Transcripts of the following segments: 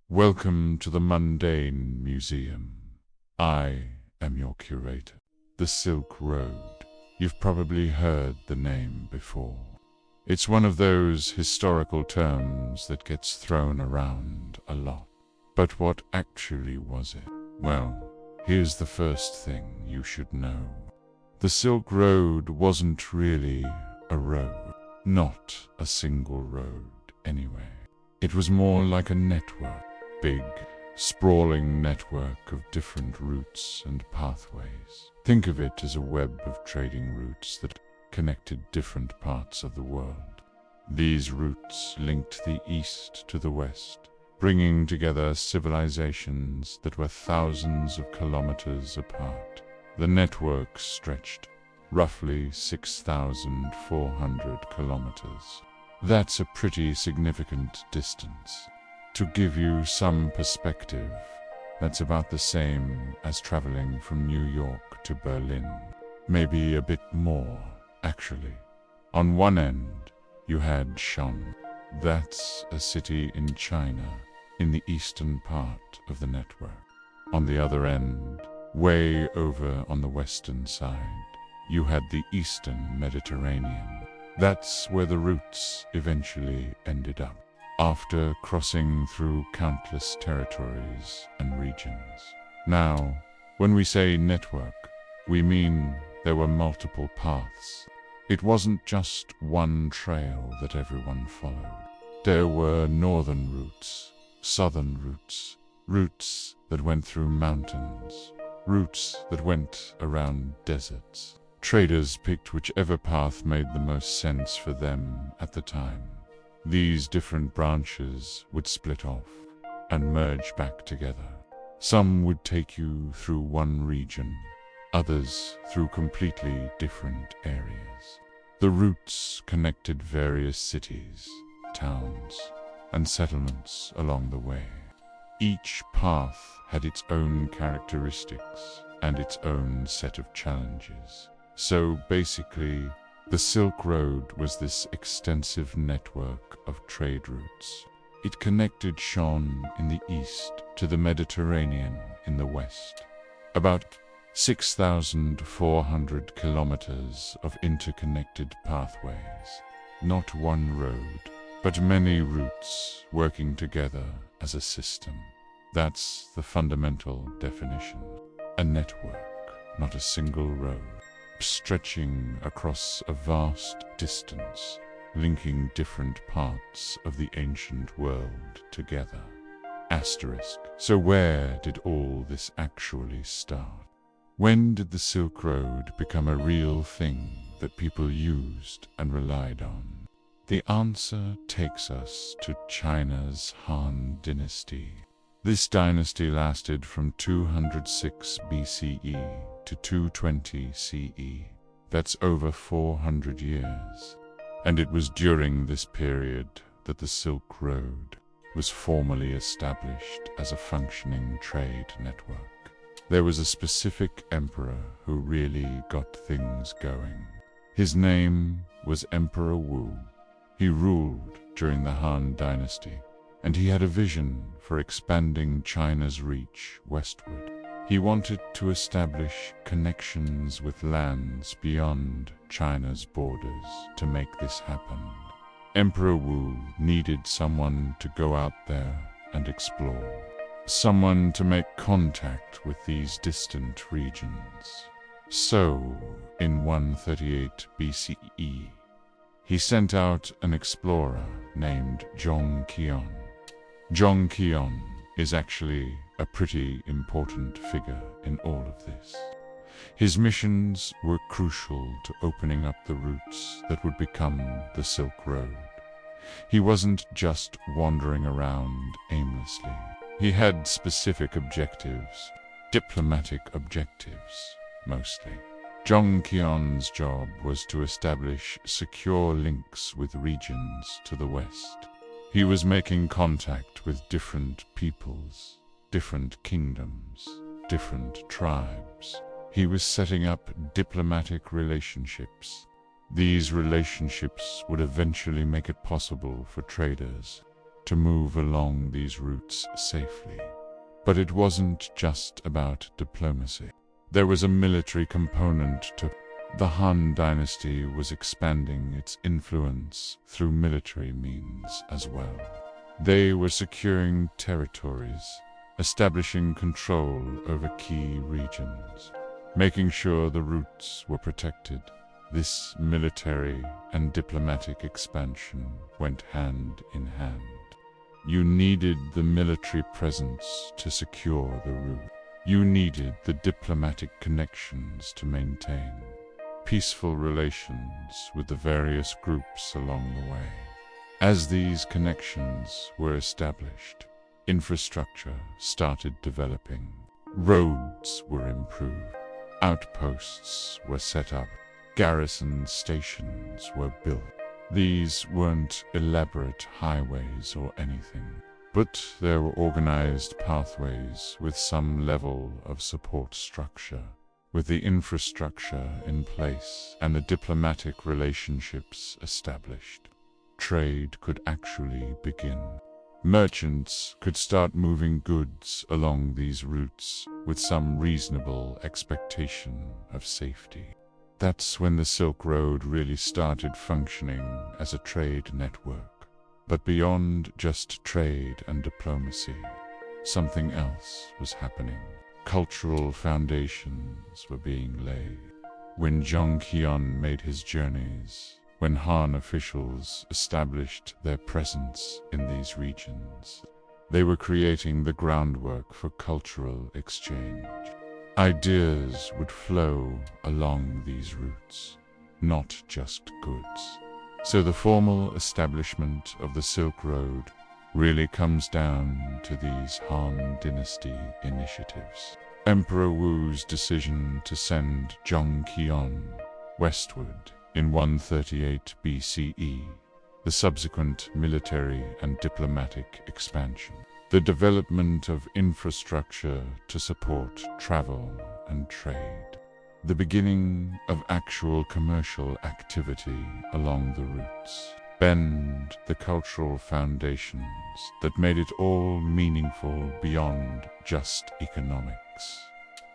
Welcome to the Mundane Museum. I am your curator. The Silk Road. You've probably heard the name before. It's one of those historical terms that gets thrown around a lot. But what actually was it? Well, here's the first thing you should know. The Silk Road wasn't really a road. Not a single road, anyway. It was more like a network. Big, sprawling network of different routes and pathways. Think of it as a web of trading routes that connected different parts of the world. These routes linked the east to the west, bringing together civilizations that were thousands of kilometers apart. The network stretched roughly 6,400 kilometers. That's a pretty significant distance. To give you some perspective, that's about the same as traveling from New York to Berlin. Maybe a bit more, actually. On one end, you had Shan. That's a city in China, in the eastern part of the network. On the other end, way over on the western side, you had the eastern Mediterranean. That's where the routes eventually ended up, after crossing through countless territories and regions. Now, when we say network, we mean there were multiple paths. It wasn't just one trail that everyone followed. There were northern routes, southern routes, routes that went through mountains, routes that went around deserts. Traders picked whichever path made the most sense for them at the time. These different branches would split off and merge back together. Some would take you through one region, others through completely different areas. The routes connected various cities, towns, and settlements along the way. Each path had its own characteristics and its own set of challenges. So basically, the Silk Road was this extensive network of trade routes. It connected Shan in the east to the Mediterranean in the west. About 6,400 kilometers of interconnected pathways. Not one road, but many routes working together as a system. That's the fundamental definition. A network, not a single road, stretching across a vast distance, linking different parts of the ancient world together. Asterisk. So where did all this actually start? When did the Silk Road become a real thing that people used and relied on? The answer takes us to China's Han Dynasty. This dynasty lasted from 206 BCE to 220 CE. That's over 400 years. And it was during this period that the Silk Road was formally established as a functioning trade network. There was a specific emperor who really got things going. His name was Emperor Wu. He ruled during the Han Dynasty, and he had a vision for expanding China's reach westward. He wanted to establish connections with lands beyond China's borders to make this happen. Emperor Wu needed someone to go out there and explore, someone to make contact with these distant regions. So, in 138 BCE, he sent out an explorer named Zhong Qian. Zhong Qian is actually a pretty important figure in all of this. His missions were crucial to opening up the routes that would become the Silk Road. He wasn't just wandering around aimlessly. He had specific objectives, diplomatic objectives, mostly. Zhong Qian's job was to establish secure links with regions to the west. He was making contact with different peoples, different kingdoms, different tribes. He was setting up diplomatic relationships. These relationships would eventually make it possible for traders to move along these routes safely. But it wasn't just about diplomacy. There was a military component to the Han Dynasty was expanding its influence through military means as well. They were securing territories, establishing control over key regions, making sure the routes were protected. This military and diplomatic expansion went hand in hand. You needed the military presence to secure the route. You needed the diplomatic connections to maintain peaceful relations with the various groups along the way. As these connections were established, infrastructure started developing. Roads were improved. Outposts were set up. Garrison stations were built. These weren't elaborate highways or anything, but there were organized pathways with some level of support structure. With the infrastructure in place and the diplomatic relationships established, trade could actually begin. Merchants could start moving goods along these routes with some reasonable expectation of safety. That's when the Silk Road really started functioning as a trade network. But beyond just trade and diplomacy, something else was happening. Cultural foundations were being laid. When Qian made his journeys, when Han officials established their presence in these regions, they were creating the groundwork for cultural exchange. Ideas would flow along these routes, not just goods. So the formal establishment of the Silk Road really comes down to these Han Dynasty initiatives. Emperor Wu's decision to send Qian westward in 138 BCE, the subsequent military and diplomatic expansion, the development of infrastructure to support travel and trade, the beginning of actual commercial activity along the routes, bend the cultural foundations that made it all meaningful beyond just economics.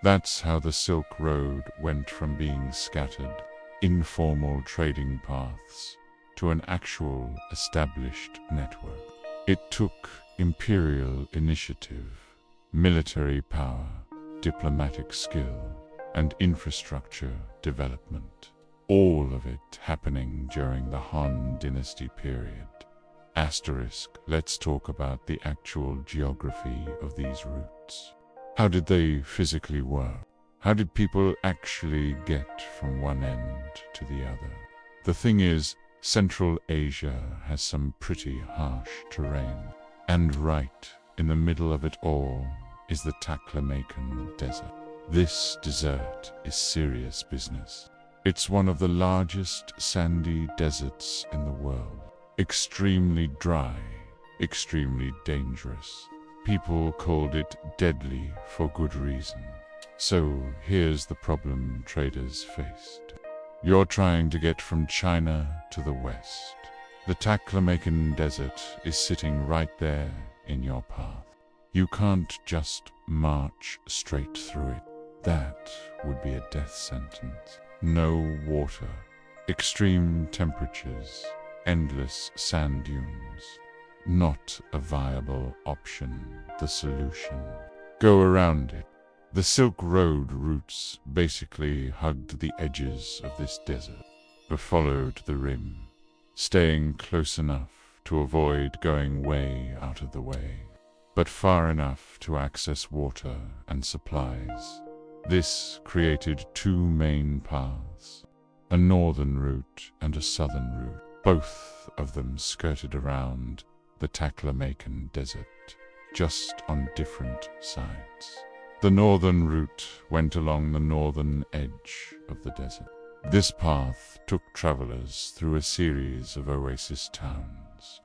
That's how the Silk Road went from being scattered, informal trading paths to an actual established network. It took imperial initiative, military power, diplomatic skill, and infrastructure development. All of it happening during the Han Dynasty period. Let's talk about the actual geography of these routes. How did they physically work? How did people actually get from one end to the other? The thing is, Central Asia has some pretty harsh terrain. And right in the middle of it all is the Taklamakan Desert. This desert is serious business. It's one of the largest sandy deserts in the world. Extremely dry, extremely dangerous. People called it deadly for good reason. So here's the problem traders faced. You're trying to get from China to the west. The Taklamakan Desert is sitting right there in your path. You can't just march straight through it. That would be a death sentence. No water, extreme temperatures, endless sand dunes. Not a viable option, the solution. Go around it. The Silk Road routes basically hugged the edges of this desert, but followed the rim, staying close enough to avoid going way out of the way, but far enough to access water and supplies. This created two main paths, a northern route and a southern route. Both of them skirted around the Taklamakan Desert, just on different sides. The northern route went along the northern edge of the desert. This path took travelers through a series of oasis towns.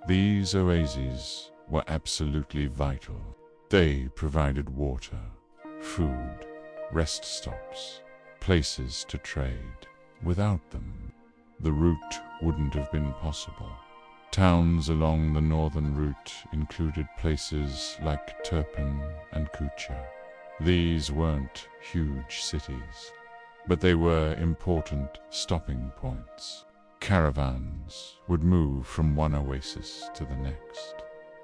These oases were absolutely vital. They provided water, food, rest stops, places to trade. Without them, the route wouldn't have been possible. Towns along the northern route included places like Turpan and Khotan. These weren't huge cities, but they were important stopping points. Caravans would move from one oasis to the next,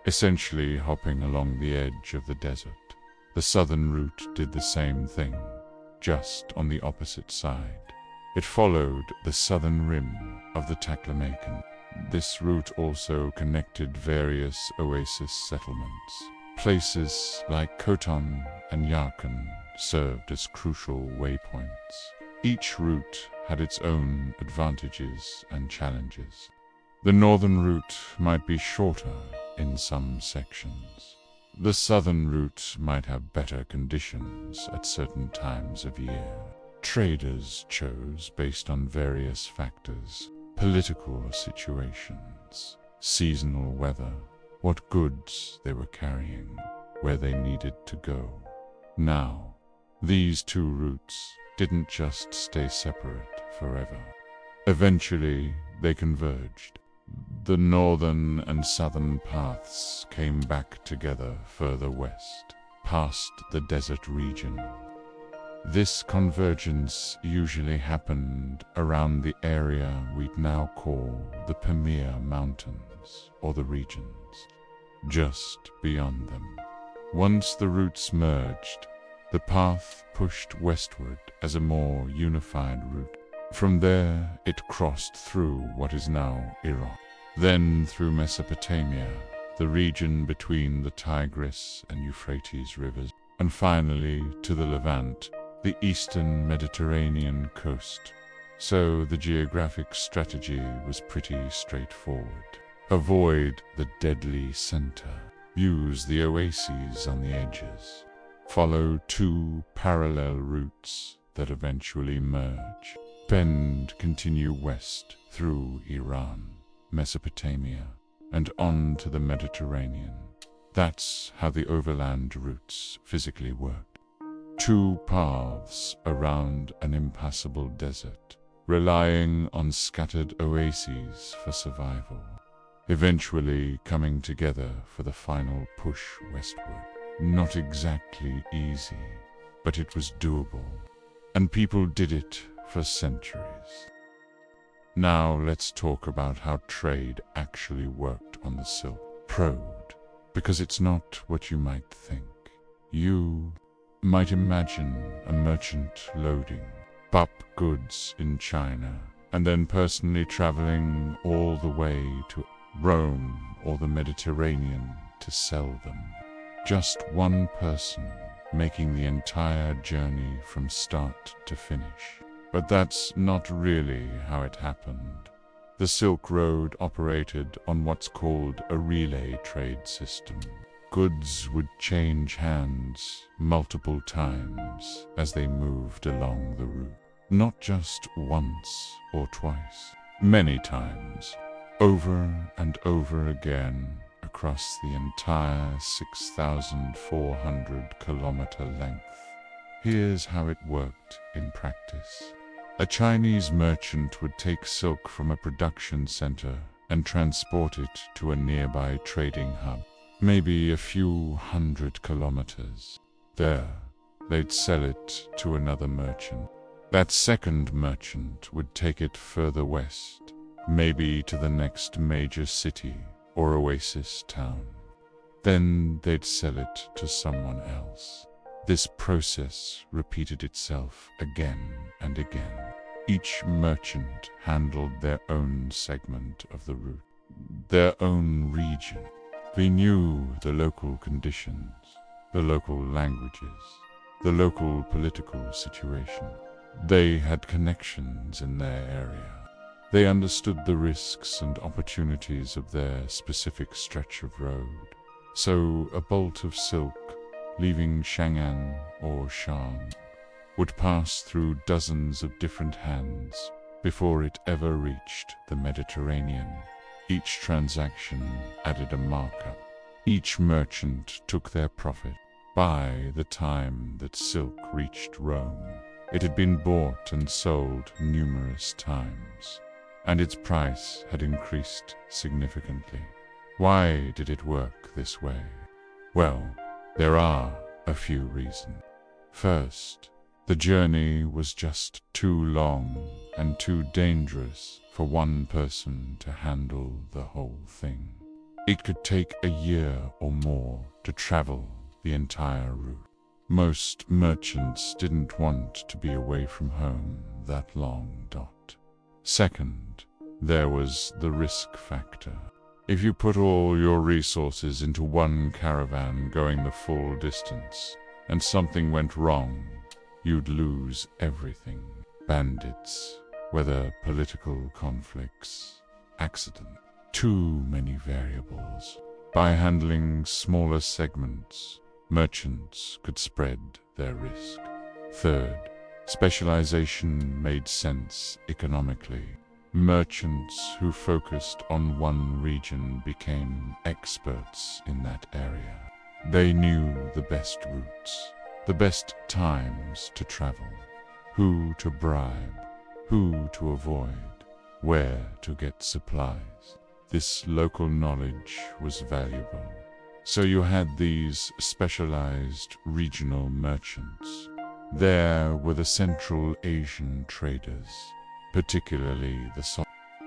essentially hopping along the edge of the desert. The southern route did the same thing, just on the opposite side. It followed the southern rim of the Taklamakan. This route also connected various oasis settlements. Places like Khotan and Yarkand served as crucial waypoints. Each route had its own advantages and challenges. The northern route might be shorter in some sections. The southern route might have better conditions at certain times of year. Traders chose based on various factors: political situations, seasonal weather, what goods they were carrying, where they needed to go. Now, these two routes didn't just stay separate forever. Eventually, they converged. The northern and southern paths came back together further west, past the desert region. This convergence usually happened around the area we'd now call the Pamir Mountains, or the regions, just beyond them. Once the routes merged, the path pushed westward as a more unified route. From there, it crossed through what is now Iraq, then through Mesopotamia, the region between the Tigris and Euphrates rivers, and finally to the Levant, the eastern Mediterranean coast. So the geographic strategy was pretty straightforward. Avoid the deadly center. Use the oases on the edges. Follow two parallel routes that eventually merge. Bend continue west through Iran, Mesopotamia, and on to the Mediterranean. That's how the overland routes physically worked. Two paths around an impassable desert, relying on scattered oases for survival, eventually coming together for the final push westward. Not exactly easy, but it was doable, and people did it for centuries. Now let's talk about how trade actually worked on the Silk Road, because it's not what you might think. You might imagine a merchant loading up goods in China and then personally traveling all the way to Rome or the Mediterranean to sell them. Just one person making the entire journey from start to finish. But that's not really how it happened. The Silk Road operated on what's called a relay trade system. Goods would change hands multiple times as they moved along the route. Not just once or twice, many times, over and over again across the entire 6,400-kilometer length. Here's how it worked in practice. A Chinese merchant would take silk from a production center and transport it to a nearby trading hub, maybe a few hundred kilometers. There, they'd sell it to another merchant. That second merchant would take it further west, maybe to the next major city or oasis town. Then they'd sell it to someone else. This process repeated itself again and again. Each merchant handled their own segment of the route, their own region. They knew the local conditions, the local languages, the local political situation. They had connections in their area. They understood the risks and opportunities of their specific stretch of road. So a bolt of silk, leaving Chang'an or Shan, would pass through dozens of different hands before it ever reached the Mediterranean. Each transaction added a markup. Each merchant took their profit. By the time that silk reached Rome, it had been bought and sold numerous times. and its price had increased significantly. Why did it work this way? Well, there are a few reasons. First, the journey was just too long and too dangerous for one person to handle the whole thing. It could take a year or more to travel the entire route. Most merchants didn't want to be away from home that long. Second, there was the risk factor. If you put all your resources into one caravan going the full distance, and something went wrong, you'd lose everything. Bandits, whether political conflicts, accident, too many variables. By handling smaller segments, merchants could spread their risk. Third, specialization made sense economically. Merchants who focused on one region became experts in that area. They knew the best routes, the best times to travel, who to bribe, who to avoid, where to get supplies. This local knowledge was valuable. So you had these specialized regional merchants. There were the Central Asian traders, particularly the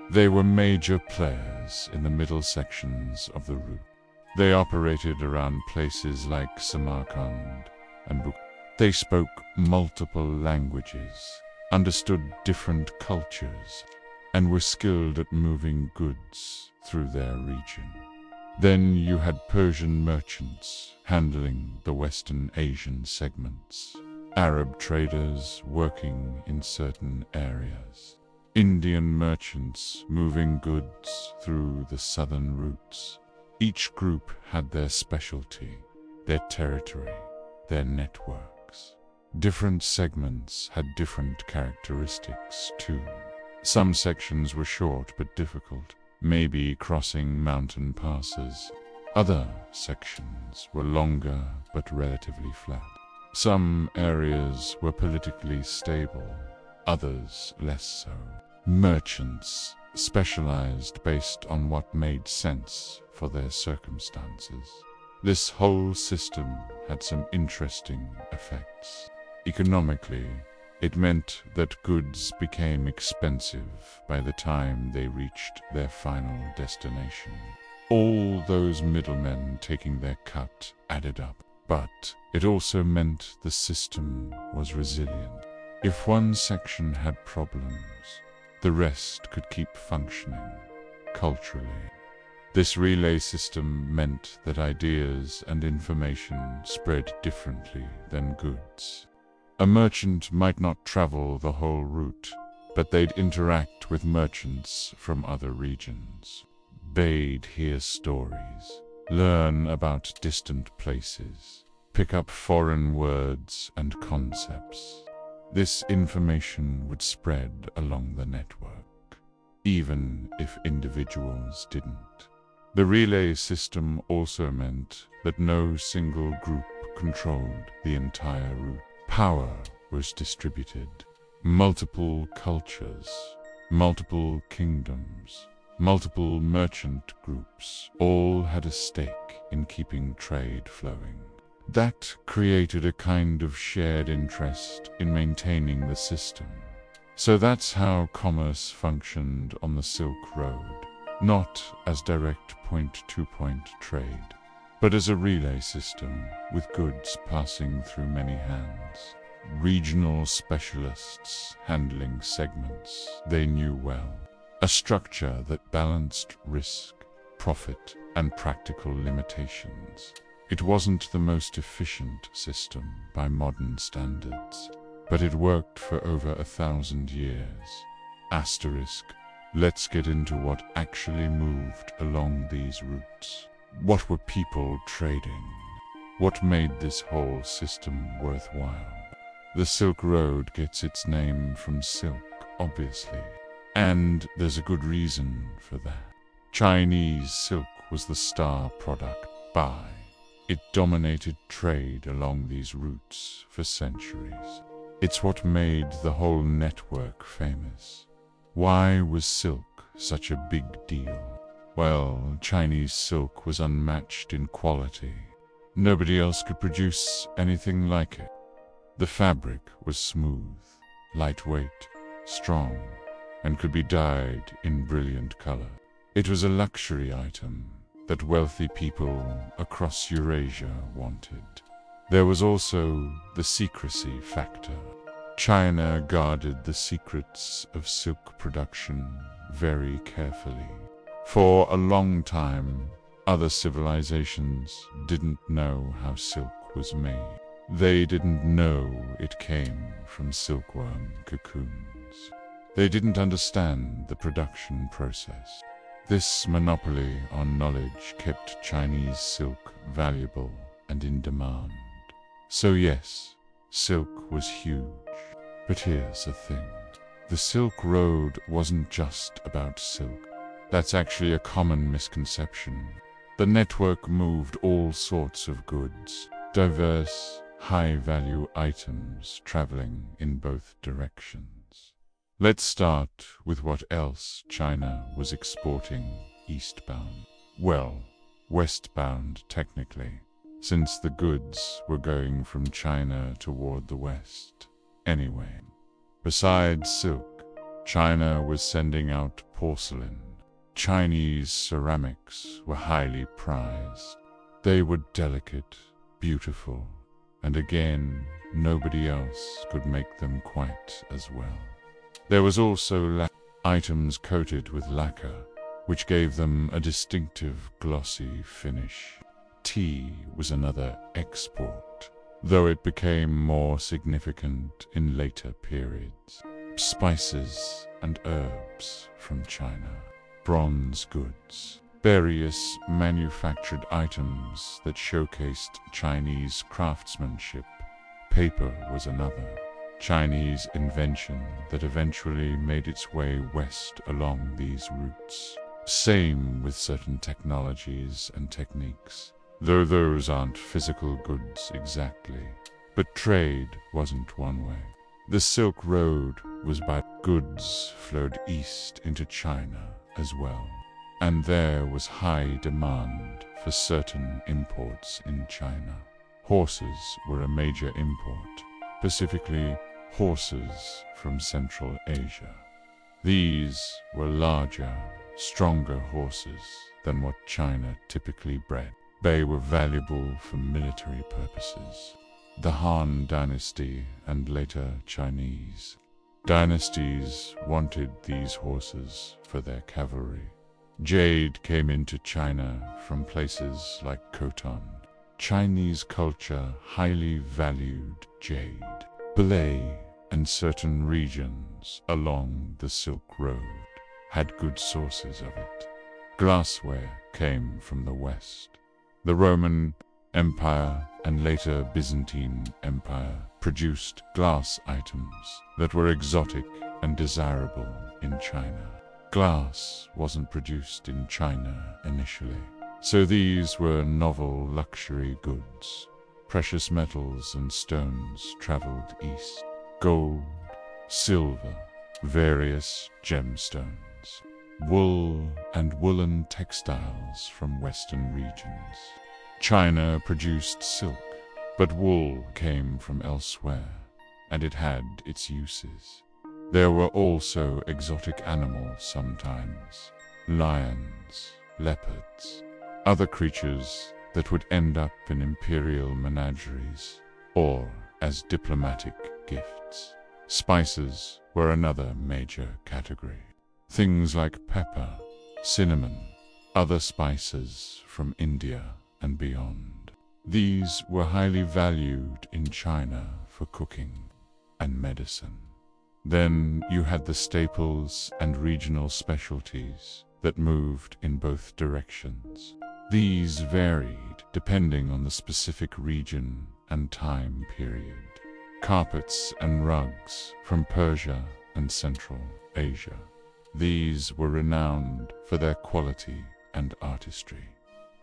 They were major players in the middle sections of the route. They operated around places like Samarkand and Bukhara. They spoke multiple languages, understood different cultures, and were skilled at moving goods through their region. Then you had Persian merchants handling the Western Asian segments, Arab traders working in certain areas, Indian merchants moving goods through the southern routes. Each group had their specialty, their territory, their networks. Different segments had different characteristics too. Some sections were short but difficult, maybe crossing mountain passes. Other sections were longer but relatively flat. Some areas were politically stable, others less so. Merchants specialized based on what made sense for their circumstances. This whole system had some interesting effects. Economically, it meant that goods became expensive by the time they reached their final destination. All those middlemen taking their cut added up. But it also meant the system was resilient. If one section had problems, the rest could keep functioning culturally. This relay system meant that ideas and information spread differently than goods. A merchant might not travel the whole route, but they'd interact with merchants from other regions. They'd hear stories, learn about distant places, pick up foreign words and concepts. This information would spread along the network, even if individuals didn't. The relay system also meant that no single group controlled the entire route. Power was distributed. Multiple cultures, multiple kingdoms, multiple merchant groups all had a stake in keeping trade flowing. That created a kind of shared interest in maintaining the system. So that's how commerce functioned on the Silk Road, not as direct point-to-point trade, but as a relay system with goods passing through many hands. Regional specialists handling segments they knew well. A structure that balanced risk, profit, and practical limitations. It wasn't the most efficient system by modern standards, but it worked for over 1,000 years. Asterisk, let's get into what actually moved along these routes. What were people trading? What made this whole system worthwhile? The Silk Road gets its name from silk, obviously, and there's a good reason for that. Chinese silk was the star product by. It dominated trade along these routes for centuries. It's what made the whole network famous. Why was silk such a big deal? Well, Chinese silk was unmatched in quality. Nobody else could produce anything like it. The fabric was smooth, lightweight, strong, and could be dyed in brilliant color. It was a luxury item that wealthy people across Eurasia wanted. There was also the secrecy factor. China guarded the secrets of silk production very carefully. For a long time, other civilizations didn't know how silk was made. They didn't know it came from silkworm cocoons. They didn't understand the production process. This monopoly on knowledge kept Chinese silk valuable and in demand. So yes, silk was huge. But here's the thing. The Silk Road wasn't just about silk. That's actually a common misconception. The network moved all sorts of goods, diverse, high-value items traveling in both directions. Let's start with what else China was exporting eastbound. Well, westbound technically, since the goods were going from China toward the west. Anyway, besides silk, China was sending out porcelain. Chinese ceramics were highly prized. They were delicate, beautiful, and again, nobody else could make them quite as well. There was also items coated with lacquer, which gave them a distinctive glossy finish. Tea was another export, though it became more significant in later periods. Spices and herbs from China. Bronze goods. Various manufactured items that showcased Chinese craftsmanship. Paper was another Chinese invention that eventually made its way west along these routes. Same with certain technologies and techniques, though those aren't physical goods exactly. But trade wasn't one way. The Silk Road was by goods flowed east into China as well, and there was high demand for certain imports in China. Horses were a major import, specifically horses from Central Asia. These were larger, stronger horses than what China typically bred. They were valuable for military purposes. The Han Dynasty and later Chinese dynasties wanted these horses for their cavalry. Jade came into China from places like Khotan. Chinese culture highly valued jade. Belay and certain regions along the Silk Road had good sources of it. Glassware came from the west. The Roman Empire and later Byzantine Empire produced glass items that were exotic and desirable in China. Glass wasn't produced in China initially, so these were novel luxury goods. Precious metals and stones traveled east. Gold, silver, various gemstones, wool and woolen textiles from western regions. China produced silk, but wool came from elsewhere, and it had its uses. There were also exotic animals sometimes, lions, leopards, other creatures that would end up in imperial menageries, or as diplomatic gifts. Spices were another major category. Things like pepper, cinnamon, other spices from India and beyond. These were highly valued in China for cooking and medicine. Then you had the staples and regional specialties that moved in both directions. These varied depending on the specific region and time period. Carpets and rugs from Persia and Central Asia. These were renowned for their quality and artistry.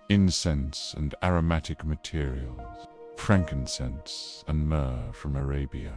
Incense and aromatic materials, frankincense and myrrh from Arabia.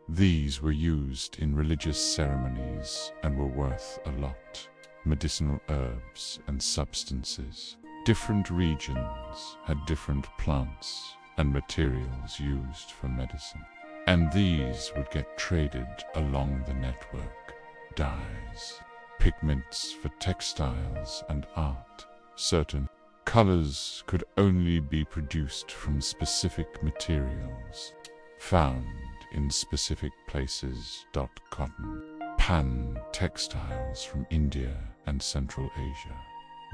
These were used in religious ceremonies and were worth a lot. Medicinal herbs and substances. Different regions had different plants and materials used for medicine, and these would get traded along the network. Dyes, pigments for textiles and art. Certain colors could only be produced from specific materials, found in specific places. Cotton, pan textiles from India and Central Asia.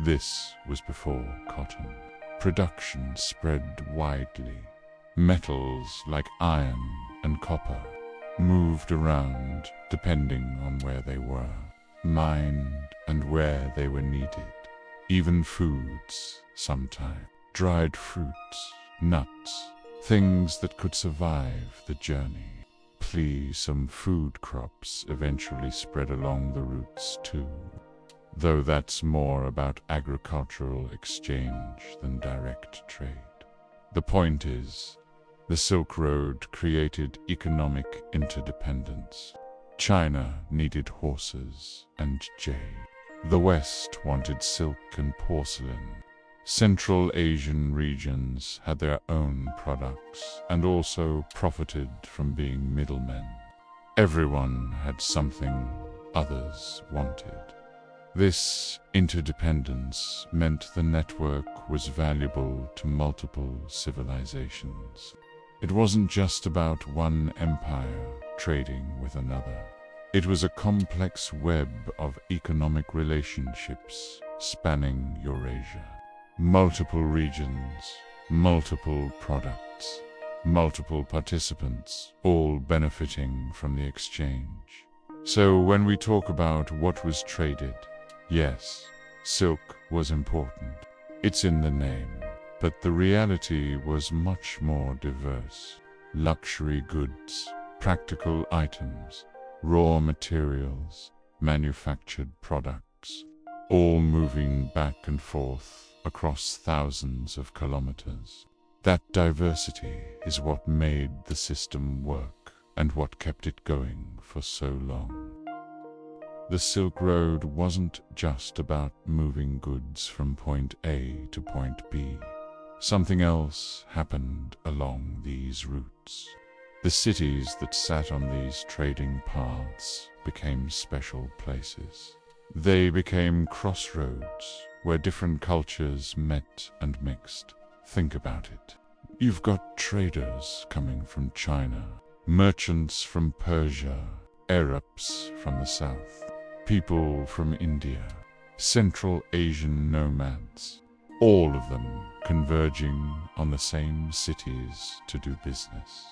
This was before cotton. Production spread widely. Metals like iron and copper moved around depending on where they were, mined and where they were needed. Even foods, sometimes. Dried fruits, nuts, things that could survive the journey. Some food crops eventually spread along the routes too, though that's more about agricultural exchange than direct trade. The point is, the Silk Road created economic interdependence. China needed horses and jade. The West wanted silk and porcelain. Central Asian regions had their own products and also profited from being middlemen. Everyone had something others wanted. This interdependence meant the network was valuable to multiple civilizations. It wasn't just about one empire trading with another. It was a complex web of economic relationships spanning Eurasia. Multiple regions, multiple products, multiple participants, all benefiting from the exchange. So when we talk about what was traded, yes, silk was important. It's in the name. But the reality was much more diverse. Luxury goods, practical items, raw materials, manufactured products, all moving back and forth across thousands of kilometers. That diversity is what made the system work and what kept it going for so long. The Silk Road wasn't just about moving goods from point A to point B. Something else happened along these routes. The cities that sat on these trading paths became special places. They became crossroads where different cultures met and mixed. Think about it. You've got traders coming from China, merchants from Persia, Arabs from the south, people from India, Central Asian nomads, all of them converging on the same cities to do business.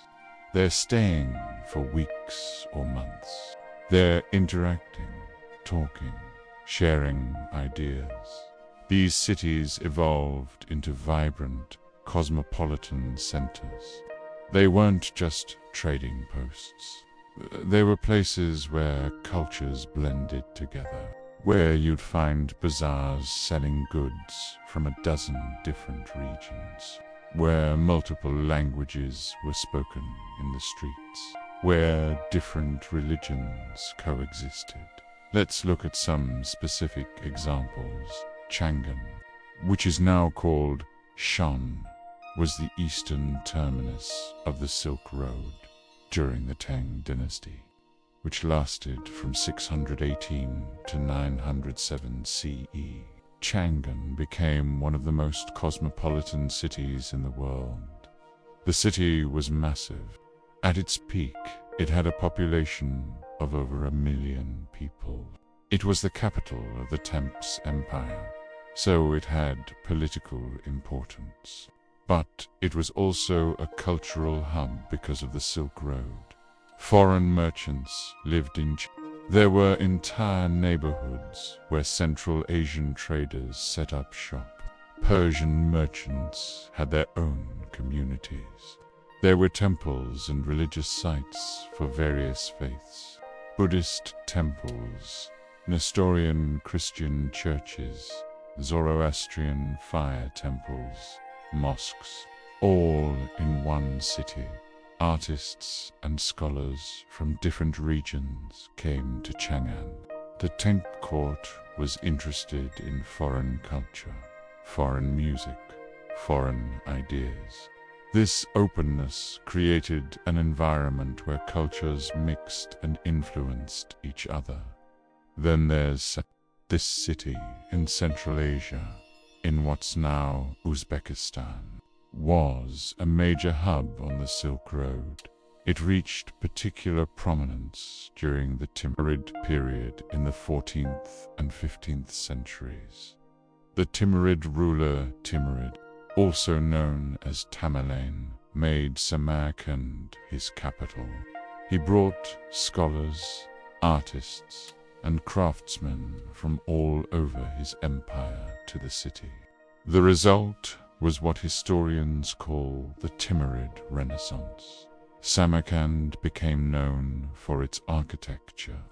They're staying for weeks or months. They're interacting, talking, sharing ideas. These cities evolved into vibrant, cosmopolitan centers. They weren't just trading posts. They were places where cultures blended together, where you'd find bazaars selling goods from a dozen different regions, where multiple languages were spoken in the streets, where different religions coexisted. Let's look at some specific examples. Chang'an, which is now called Shan, was the eastern terminus of the Silk Road during the Tang Dynasty, which lasted from 618 to 907 CE. Chang'an became one of the most cosmopolitan cities in the world. The city was massive. At its peak, it had a population of over 1 million people. It was the capital of the Temps Empire, so it had political importance. But it was also a cultural hub because of the Silk Road. Foreign merchants lived in There were entire neighborhoods where Central Asian traders set up shop. Persian merchants had their own communities. There were temples and religious sites for various faiths. Buddhist temples, Nestorian Christian churches, Zoroastrian fire temples, mosques, all in one city. artists and scholars from different regions came to Chang'an. The 10th court was interested in foreign culture, foreign music, foreign ideas. This openness created an environment where cultures mixed and influenced each other. Then there's this city in Central Asia, in what's now Uzbekistan, was a major hub on the Silk Road. It reached particular prominence during the Timurid period in the 14th and 15th centuries. The Timurid ruler Timurid, also known as Tamerlane, made Samarkand his capital. He brought scholars, artists, and craftsmen from all over his empire to the city. The result was what historians call the Timurid Renaissance. Samarkand became known for its architecture,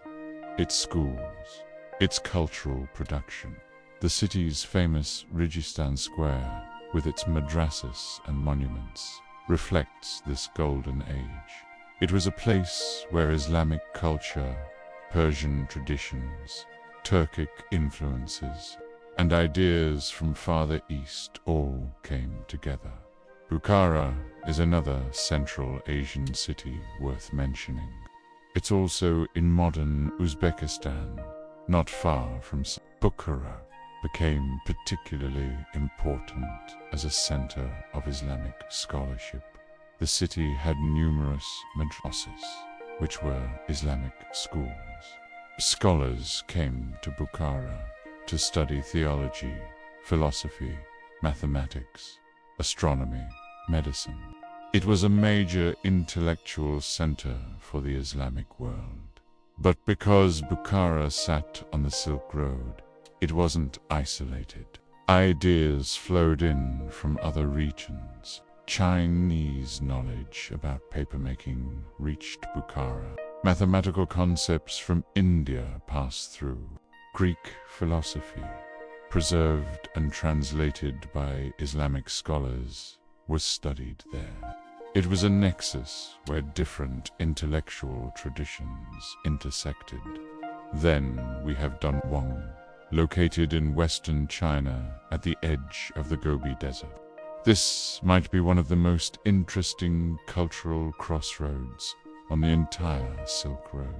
its schools, its cultural production. The city's famous Registan Square, with its madrasas and monuments, reflects this golden age. It was a place where Islamic culture, Persian traditions, Turkic influences, and ideas from farther east all came together. Bukhara is another Central Asian city worth mentioning. It's also in modern Uzbekistan, not far from Bukhara. Became particularly important as a center of Islamic scholarship. The city had numerous madrasas, which were Islamic schools. Scholars came to Bukhara to study theology, philosophy, mathematics, astronomy, medicine. It was a major intellectual center for the Islamic world. But because Bukhara sat on the Silk Road, it wasn't isolated. Ideas flowed in from other regions. Chinese knowledge about papermaking reached Bukhara. Mathematical concepts from India passed through. Greek philosophy, preserved and translated by Islamic scholars, was studied there. It was a nexus where different intellectual traditions intersected. Then we have Dunhuang, located in western China at the edge of the Gobi Desert. This might be one of the most interesting cultural crossroads on the entire Silk Road.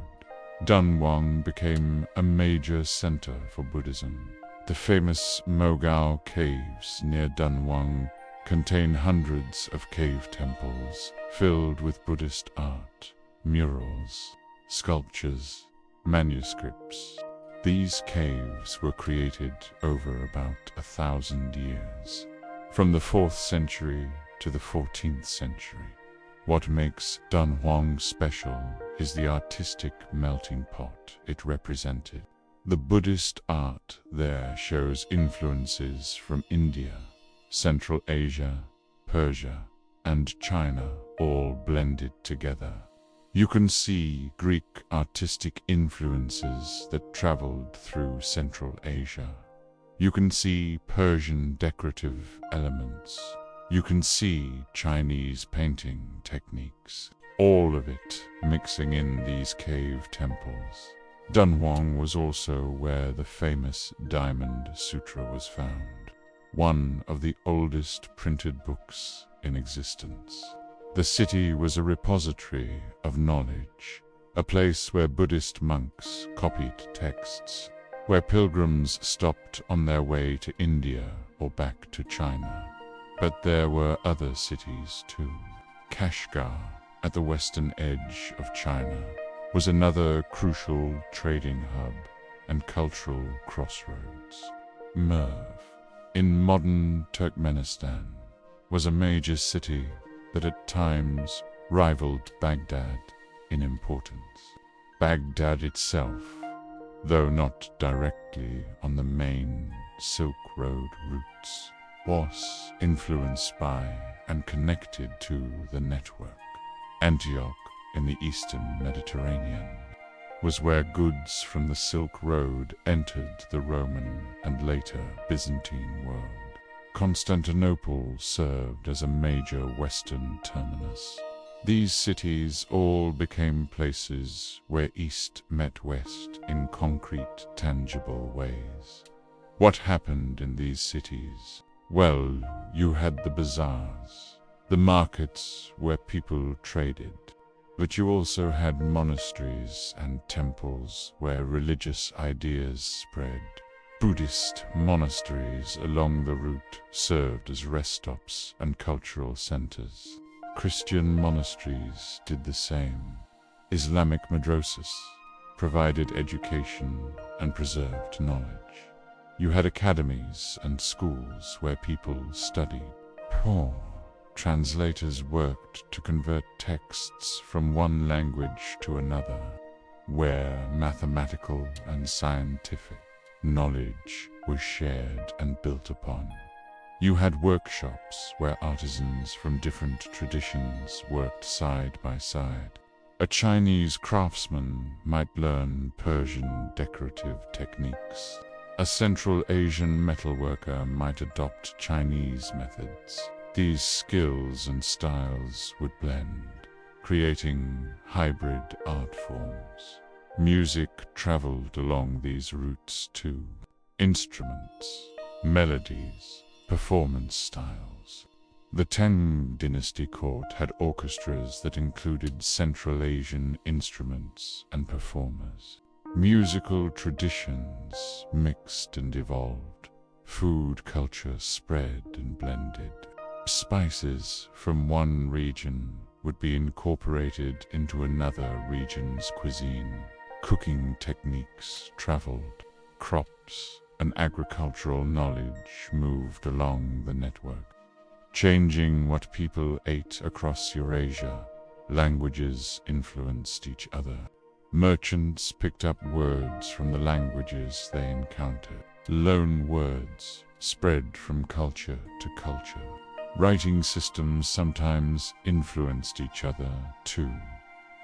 Dunhuang became a major center for Buddhism. The famous Mogao caves near Dunhuang contain hundreds of cave temples filled with Buddhist art, murals, sculptures, manuscripts. These caves were created over about 1,000 years, from the 4th century to the 14th century. What makes Dunhuang special is the artistic melting pot it represented. The Buddhist art there shows influences from India, Central Asia, Persia, and China all blended together. You can see Greek artistic influences that traveled through Central Asia. You can see Persian decorative elements. You can see Chinese painting techniques. All of it mixing in these cave temples. Dunhuang was also where the famous Diamond Sutra was found, one of the oldest printed books in existence. The city was a repository of knowledge, a place where Buddhist monks copied texts, where pilgrims stopped on their way to India or back to China. But there were other cities too. Kashgar, at the western edge of China, was another crucial trading hub and cultural crossroads. Merv, in modern Turkmenistan, was a major city that at times rivaled Baghdad in importance. Baghdad itself, though not directly on the main Silk Road routes, was influenced by and connected to the network. Antioch, in the eastern Mediterranean, was where goods from the Silk Road entered the Roman and later Byzantine world. Constantinople served as a major western terminus. These cities all became places where East met West in concrete, tangible ways. What happened in these cities? Well, you had the bazaars, the markets where people traded, but you also had monasteries and temples where religious ideas spread. Buddhist monasteries along the route served as rest stops and cultural centers. Christian monasteries did the same. Islamic madrasas provided education and preserved knowledge. You had academies and schools where people studied. Poor translators worked to convert texts from one language to another, where mathematical and scientific knowledge was shared and built upon. You had workshops where artisans from different traditions worked side by side. A Chinese craftsman might learn Persian decorative techniques. A Central Asian metalworker might adopt Chinese methods. These skills and styles would blend, creating hybrid art forms. Music traveled along these routes too. Instruments, melodies, performance styles. The Han Dynasty court had orchestras that included Central Asian instruments and performers. Musical traditions mixed and evolved. Food culture spread and blended. Spices from one region would be incorporated into another region's cuisine. Cooking techniques traveled. Crops and agricultural knowledge moved along the network, changing what people ate across Eurasia. Languages influenced each other. Merchants picked up words from the languages they encountered. Loan words spread from culture to culture. Writing systems sometimes influenced each other too.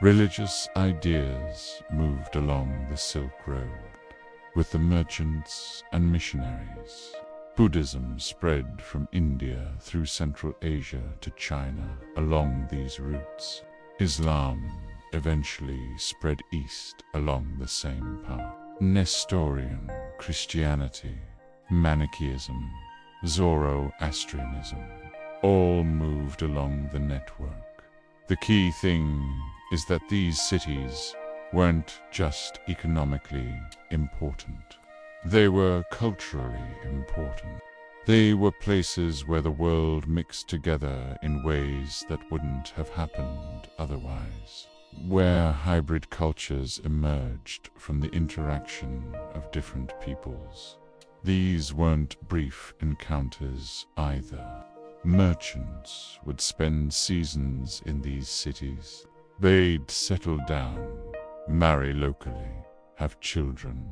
Religious ideas moved along the Silk Road with the merchants and missionaries. Buddhism spread from India through Central Asia to China along these routes. Islam eventually spread east along the same path. Nestorian Christianity, Manichaeism, Zoroastrianism all moved along the network. The key thing is that these cities weren't just economically important. They were culturally important. They were places where the world mixed together in ways that wouldn't have happened otherwise, where hybrid cultures emerged from the interaction of different peoples. These weren't brief encounters either. Merchants would spend seasons in these cities. They'd settle down, marry locally, have children.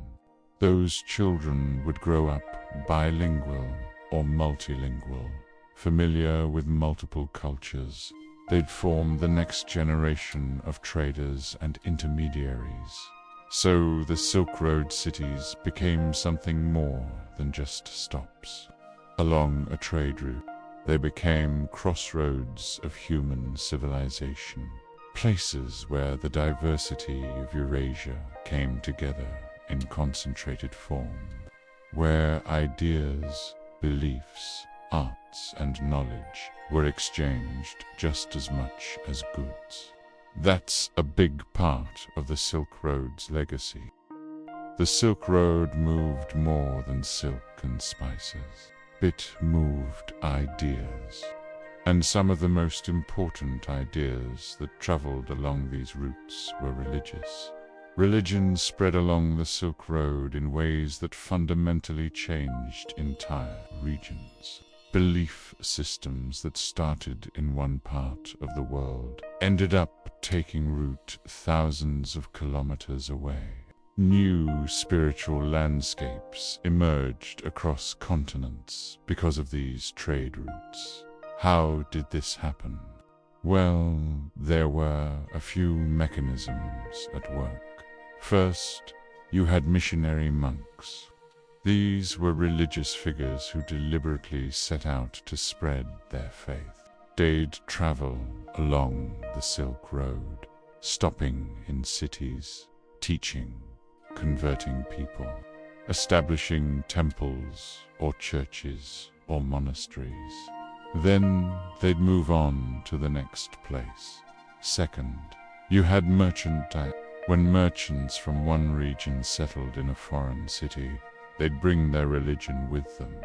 Those children would grow up bilingual or multilingual, familiar with multiple cultures. They'd form the next generation of traders and intermediaries. So the Silk Road cities became something more than just stops along a trade route. They became crossroads of human civilization, places where the diversity of Eurasia came together in concentrated form, where ideas, beliefs, arts, and knowledge were exchanged just as much as goods. That's a big part of the Silk Road's legacy. The Silk Road moved more than silk and spices. It moved ideas. And some of the most important ideas that traveled along these routes were religious. Religion spread along the Silk Road in ways that fundamentally changed entire regions. Belief systems that started in one part of the world ended up taking root thousands of kilometers away. New spiritual landscapes emerged across continents because of these trade routes. How did this happen? Well, there were a few mechanisms at work. First, you had missionary monks. These were religious figures who deliberately set out to spread their faith. They'd travel along the Silk Road, stopping in cities, teaching, converting people, establishing temples or churches or monasteries. Then they'd move on to the next place. Second, you had merchandise. When merchants from one region settled in a foreign city, they'd bring their religion with them.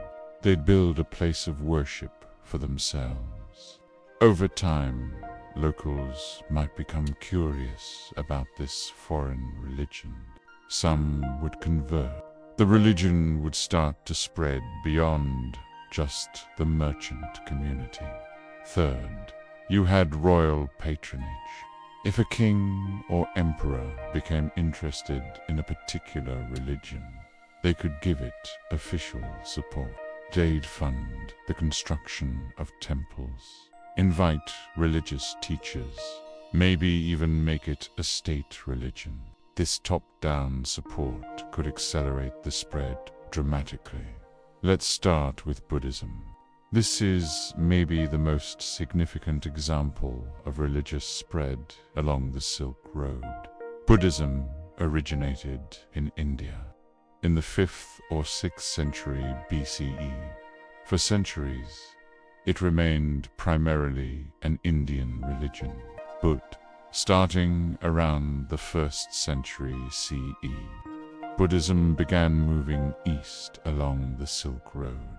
They'd build a place of worship for themselves. Over time, locals might become curious about this foreign religion. Some would convert. The religion would start to spread beyond just the merchant community. Third, you had royal patronage. If a king or emperor became interested in a particular religion, they could give it official support. They'd fund the construction of temples, invite religious teachers, maybe even make it a state religion. This top-down support could accelerate the spread dramatically. Let's start with Buddhism. This is maybe the most significant example of religious spread along the Silk Road. Buddhism originated in India in the 5th or 6th century BCE. For centuries, it remained primarily an Indian religion, but starting around the 1st century CE, Buddhism began moving east along the Silk Road.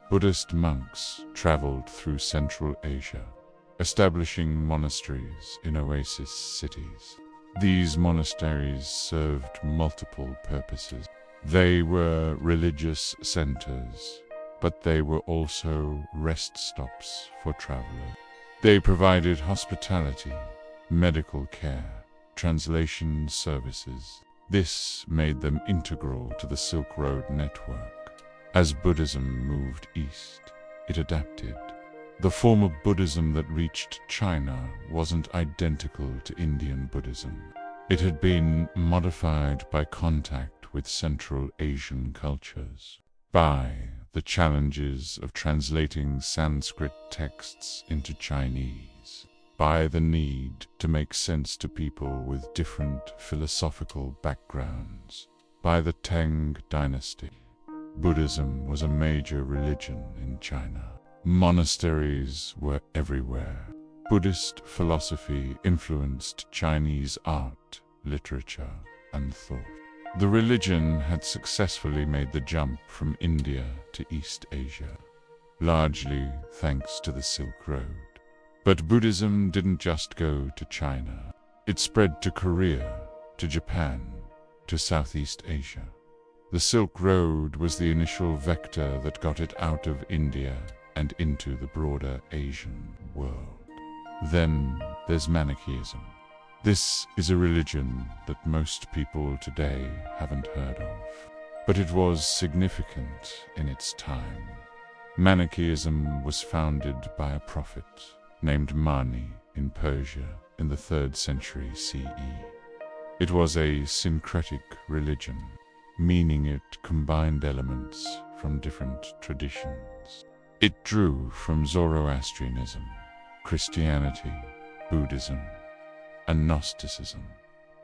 Buddhist monks traveled through Central Asia, establishing monasteries in oasis cities. These monasteries served multiple purposes. They were religious centers, but they were also rest stops for travelers. They provided hospitality, medical care, translation services. This made them integral to the Silk Road network. As Buddhism moved east, it adapted. The form of Buddhism that reached China wasn't identical to Indian Buddhism. It had been modified by contact with Central Asian cultures, by the challenges of translating Sanskrit texts into Chinese, by the need to make sense to people with different philosophical backgrounds, by the Tang Dynasty. Buddhism was a major religion in China. Monasteries were everywhere. Buddhist philosophy influenced Chinese art, literature, and thought. The religion had successfully made the jump from India to East Asia, largely thanks to the Silk Road. But Buddhism didn't just go to China. It spread to Korea, to Japan, to Southeast Asia. The Silk Road was the initial vector that got it out of India and into the broader Asian world. Then there's Manichaeism. This is a religion that most people today haven't heard of, but it was significant in its time. Manichaeism was founded by a prophet named Mani in Persia in the 3rd century CE. It was a syncretic religion, meaning it combined elements from different traditions. It drew from Zoroastrianism, Christianity, Buddhism, and Gnosticism.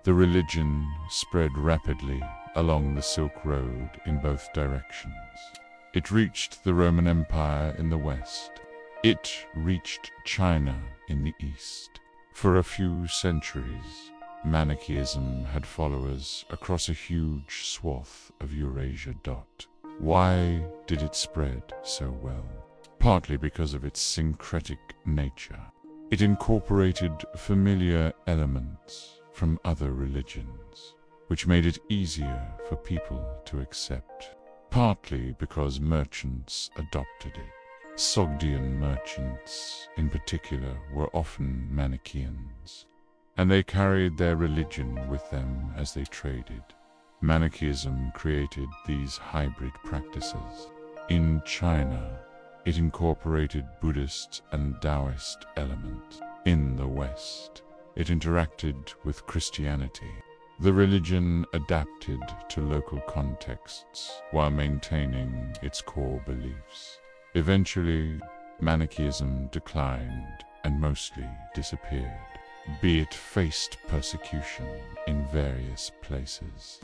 The religion spread rapidly along the Silk Road in both directions. It reached the Roman Empire in the west. It reached China in the east. For a few centuries, Manichaeism had followers across a huge swath of Eurasia. Why did it spread so well? Partly because of its syncretic nature. It incorporated familiar elements from other religions, which made it easier for people to accept. Partly because merchants adopted it. Sogdian merchants, in particular, were often Manichaeans, and they carried their religion with them as they traded. Manichaeism created these hybrid practices. In China, it incorporated Buddhist and Taoist elements. In the West, it interacted with Christianity. The religion adapted to local contexts while maintaining its core beliefs. Eventually, Manichaeism declined and mostly disappeared, be it faced persecution in various places.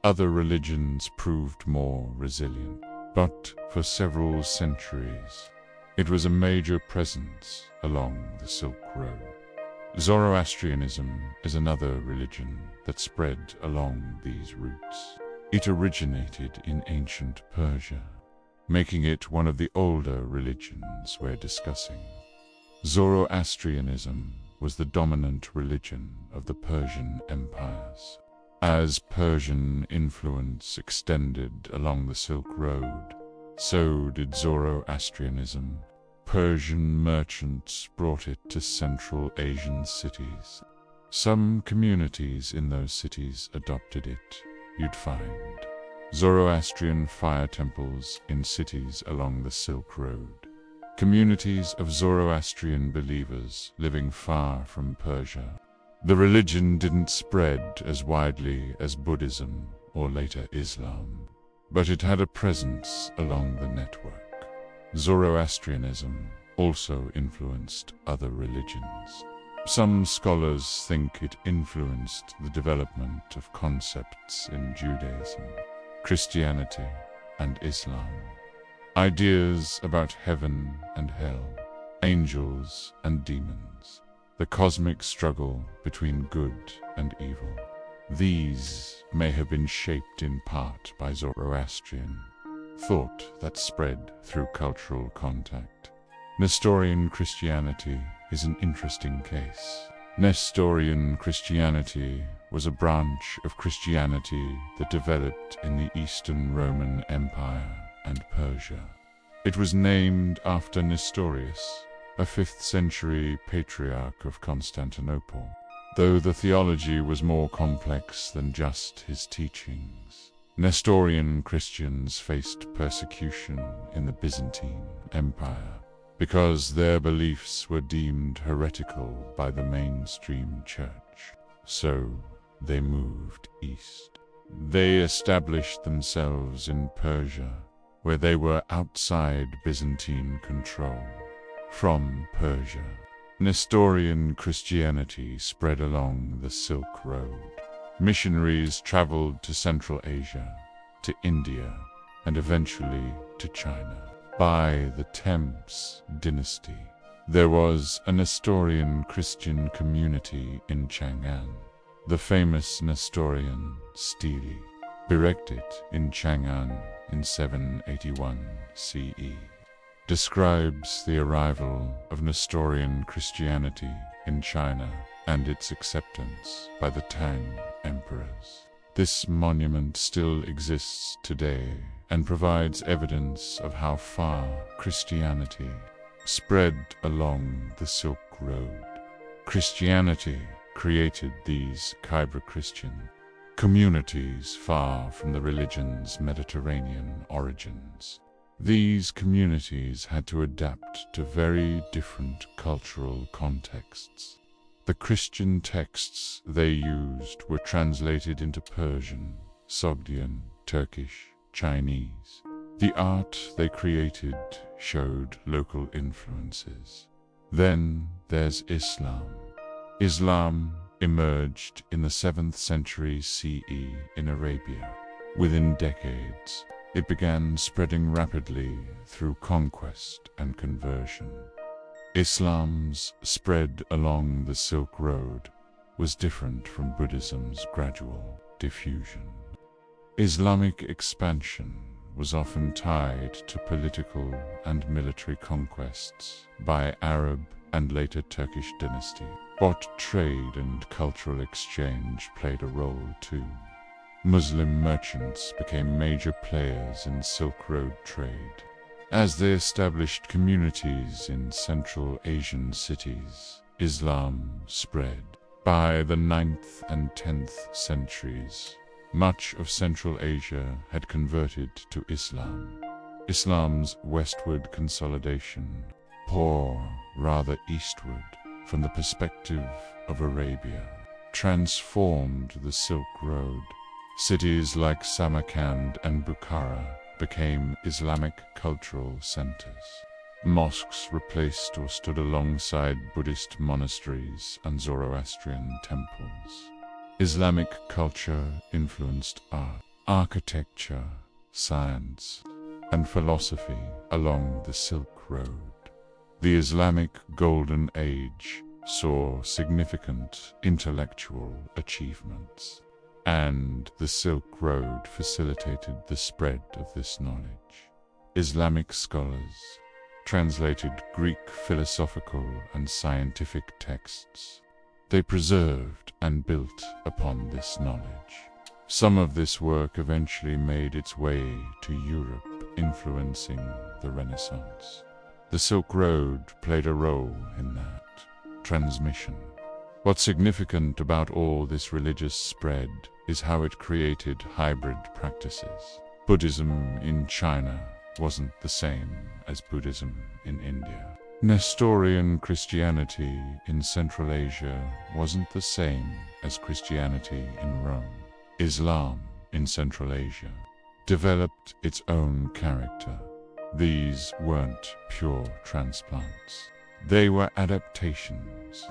Other religions proved more resilient, but for several centuries, it was a major presence along the Silk Road. Zoroastrianism is another religion that spread along these routes. It originated in ancient Persia, making it one of the older religions we're discussing. Zoroastrianism was the dominant religion of the Persian empires. As Persian influence extended along the Silk Road, so did Zoroastrianism. Persian merchants brought it to Central Asian cities. Some communities in those cities adopted it. You'd find Zoroastrian fire temples in cities along the Silk Road. Communities of Zoroastrian believers living far from Persia. The religion didn't spread as widely as Buddhism or later Islam, but it had a presence along the network. Zoroastrianism also influenced other religions. Some scholars think it influenced the development of concepts in Judaism, Christianity, and Islam. Ideas about heaven and hell, angels and demons, the cosmic struggle between good and evil. These may have been shaped in part by Zoroastrian thought that spread through cultural contact. Nestorian Christianity is an interesting case. Nestorian Christianity was a branch of Christianity that developed in the Eastern Roman Empire and Persia. It was named after Nestorius, a 5th century patriarch of Constantinople, though the theology was more complex than just his teachings. Nestorian Christians faced persecution in the Byzantine Empire because their beliefs were deemed heretical by the mainstream church. So they moved east. They established themselves in Persia, where they were outside Byzantine control. From Persia, Nestorian Christianity spread along the Silk Road. Missionaries traveled to Central Asia, to India, and eventually to China. By the Thames dynasty, there was a Nestorian Christian community in Chang'an. The famous Nestorian stele, erected in Chang'an in 781 CE, describes the arrival of Nestorian Christianity in China and its acceptance by the Tang emperors. This monument still exists today and provides evidence of how far Christianity spread along the Silk Road. Christianity created these Khyber Christian communities far from the religion's Mediterranean origins. These communities had to adapt to very different cultural contexts. The Christian texts they used were translated into Persian, Sogdian, Turkish, Chinese. The art they created showed local influences. Then there's Islam. Islam emerged in the 7th century CE in Arabia. Within decades, it began spreading rapidly through conquest and conversion. Islam's spread along the Silk Road was different from Buddhism's gradual diffusion. Islamic expansion was often tied to political and military conquests by Arab and later Turkish dynasty, but trade and cultural exchange played a role too. Muslim merchants became major players in Silk Road trade. As they established communities in Central Asian cities, Islam spread. By the 9th and 10th centuries, much of Central Asia had converted to Islam. Islam's westward consolidation, or rather eastward, from the perspective of Arabia, transformed the Silk Road. Cities like Samarkand and Bukhara became Islamic cultural centers. Mosques replaced or stood alongside Buddhist monasteries and Zoroastrian temples. Islamic culture influenced art, architecture, science, and philosophy along the Silk Road. The Islamic Golden Age saw significant intellectual achievements, and the Silk Road facilitated the spread of this knowledge. Islamic scholars translated Greek philosophical and scientific texts. They preserved and built upon this knowledge. Some of this work eventually made its way to Europe, influencing the Renaissance. The Silk Road played a role in that transmission. What's significant about all this religious spread is how it created hybrid practices. Buddhism in China wasn't the same as Buddhism in India. Nestorian Christianity in Central Asia wasn't the same as Christianity in Rome. Islam in Central Asia developed its own character. These weren't pure transplants. They were adaptations.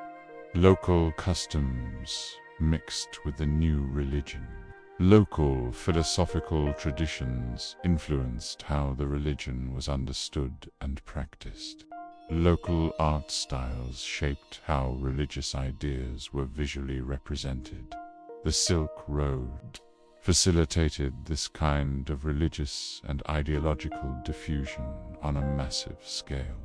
Local customs mixed with the new religion. Local philosophical traditions influenced how the religion was understood and practiced. Local art styles shaped how religious ideas were visually represented. The Silk Road facilitated this kind of religious and ideological diffusion on a massive scale.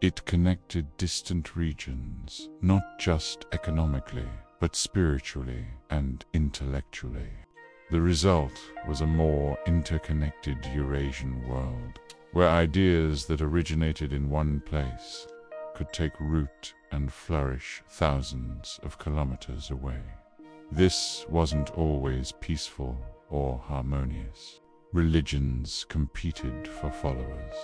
It connected distant regions, not just economically, but spiritually and intellectually. The result was a more interconnected Eurasian world, where ideas that originated in one place could take root and flourish thousands of kilometers away. This wasn't always peaceful or harmonious. Religions competed for followers.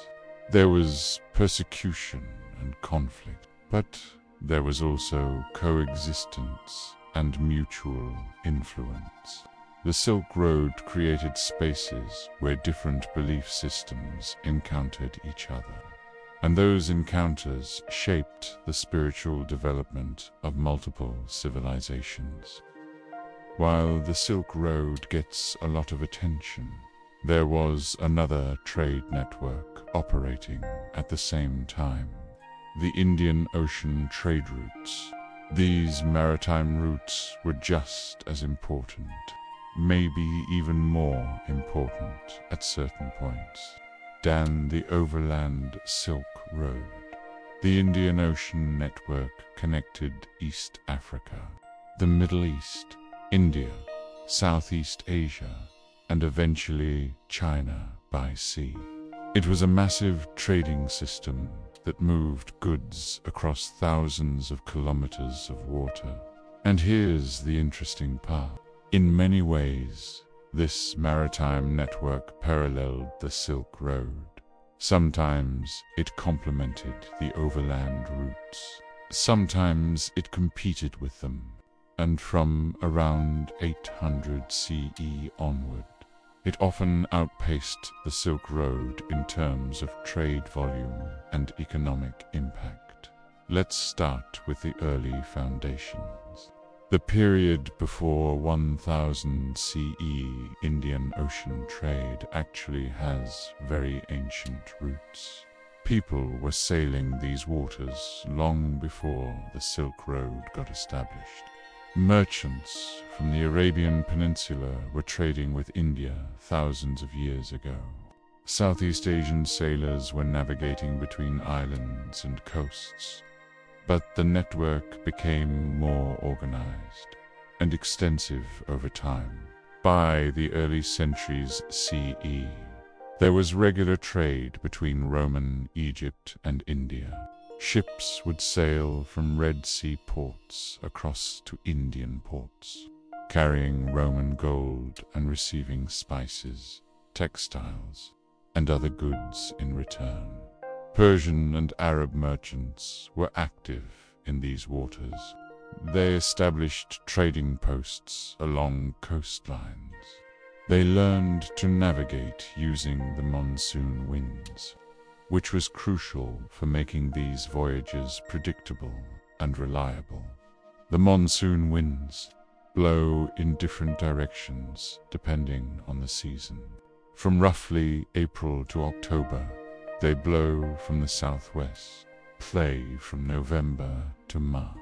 There was persecution and conflict, but there was also coexistence and mutual influence. The Silk Road created spaces where different belief systems encountered each other, and those encounters shaped the spiritual development of multiple civilizations. While the Silk Road gets a lot of attention, there was another trade network operating at the same time: the Indian Ocean trade routes. These maritime routes were just as important, maybe even more important at certain points, than the overland Silk Road. The Indian Ocean network connected East Africa, the Middle East, India, Southeast Asia, and eventually China by sea. It was a massive trading system that moved goods across thousands of kilometers of water. And here's the interesting part. In many ways, this maritime network paralleled the Silk Road. Sometimes it complemented the overland routes. Sometimes it competed with them. And from around 800 CE onward, it often outpaced the Silk Road in terms of trade volume and economic impact. Let's start with the early foundations. The period before 1000 CE Indian Ocean trade actually has very ancient roots. People were sailing these waters long before the Silk Road got established. Merchants from the Arabian Peninsula were trading with India thousands of years ago. Southeast Asian sailors were navigating between islands and coasts. But the network became more organized and extensive over time. By the early centuries CE, there was regular trade between Roman Egypt and India. Ships would sail from Red Sea ports across to Indian ports, carrying Roman gold and receiving spices, textiles, and other goods in return. Persian and Arab merchants were active in these waters. They established trading posts along coastlines. They learned to navigate using the monsoon winds. which was crucial for making these voyages predictable and reliable. The monsoon winds blow in different directions depending on the season. From roughly April to October, they blow from the southwest, play from November to March.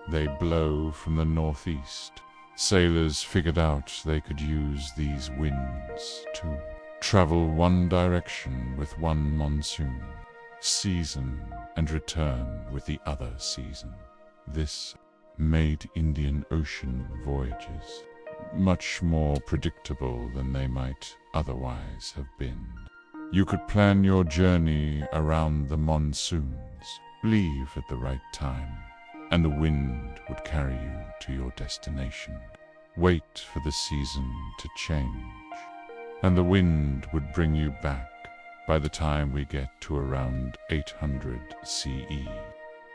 They blow from the northeast. Sailors figured out they could use these winds to travel one direction with one monsoon season and return with the other season. This made Indian Ocean voyages much more predictable than they might otherwise have been. You could plan your journey around the monsoons, leave at the right time, and the wind would carry you to your destination. Wait for the season to change, and the wind would bring you back by the time we get to around 800 CE.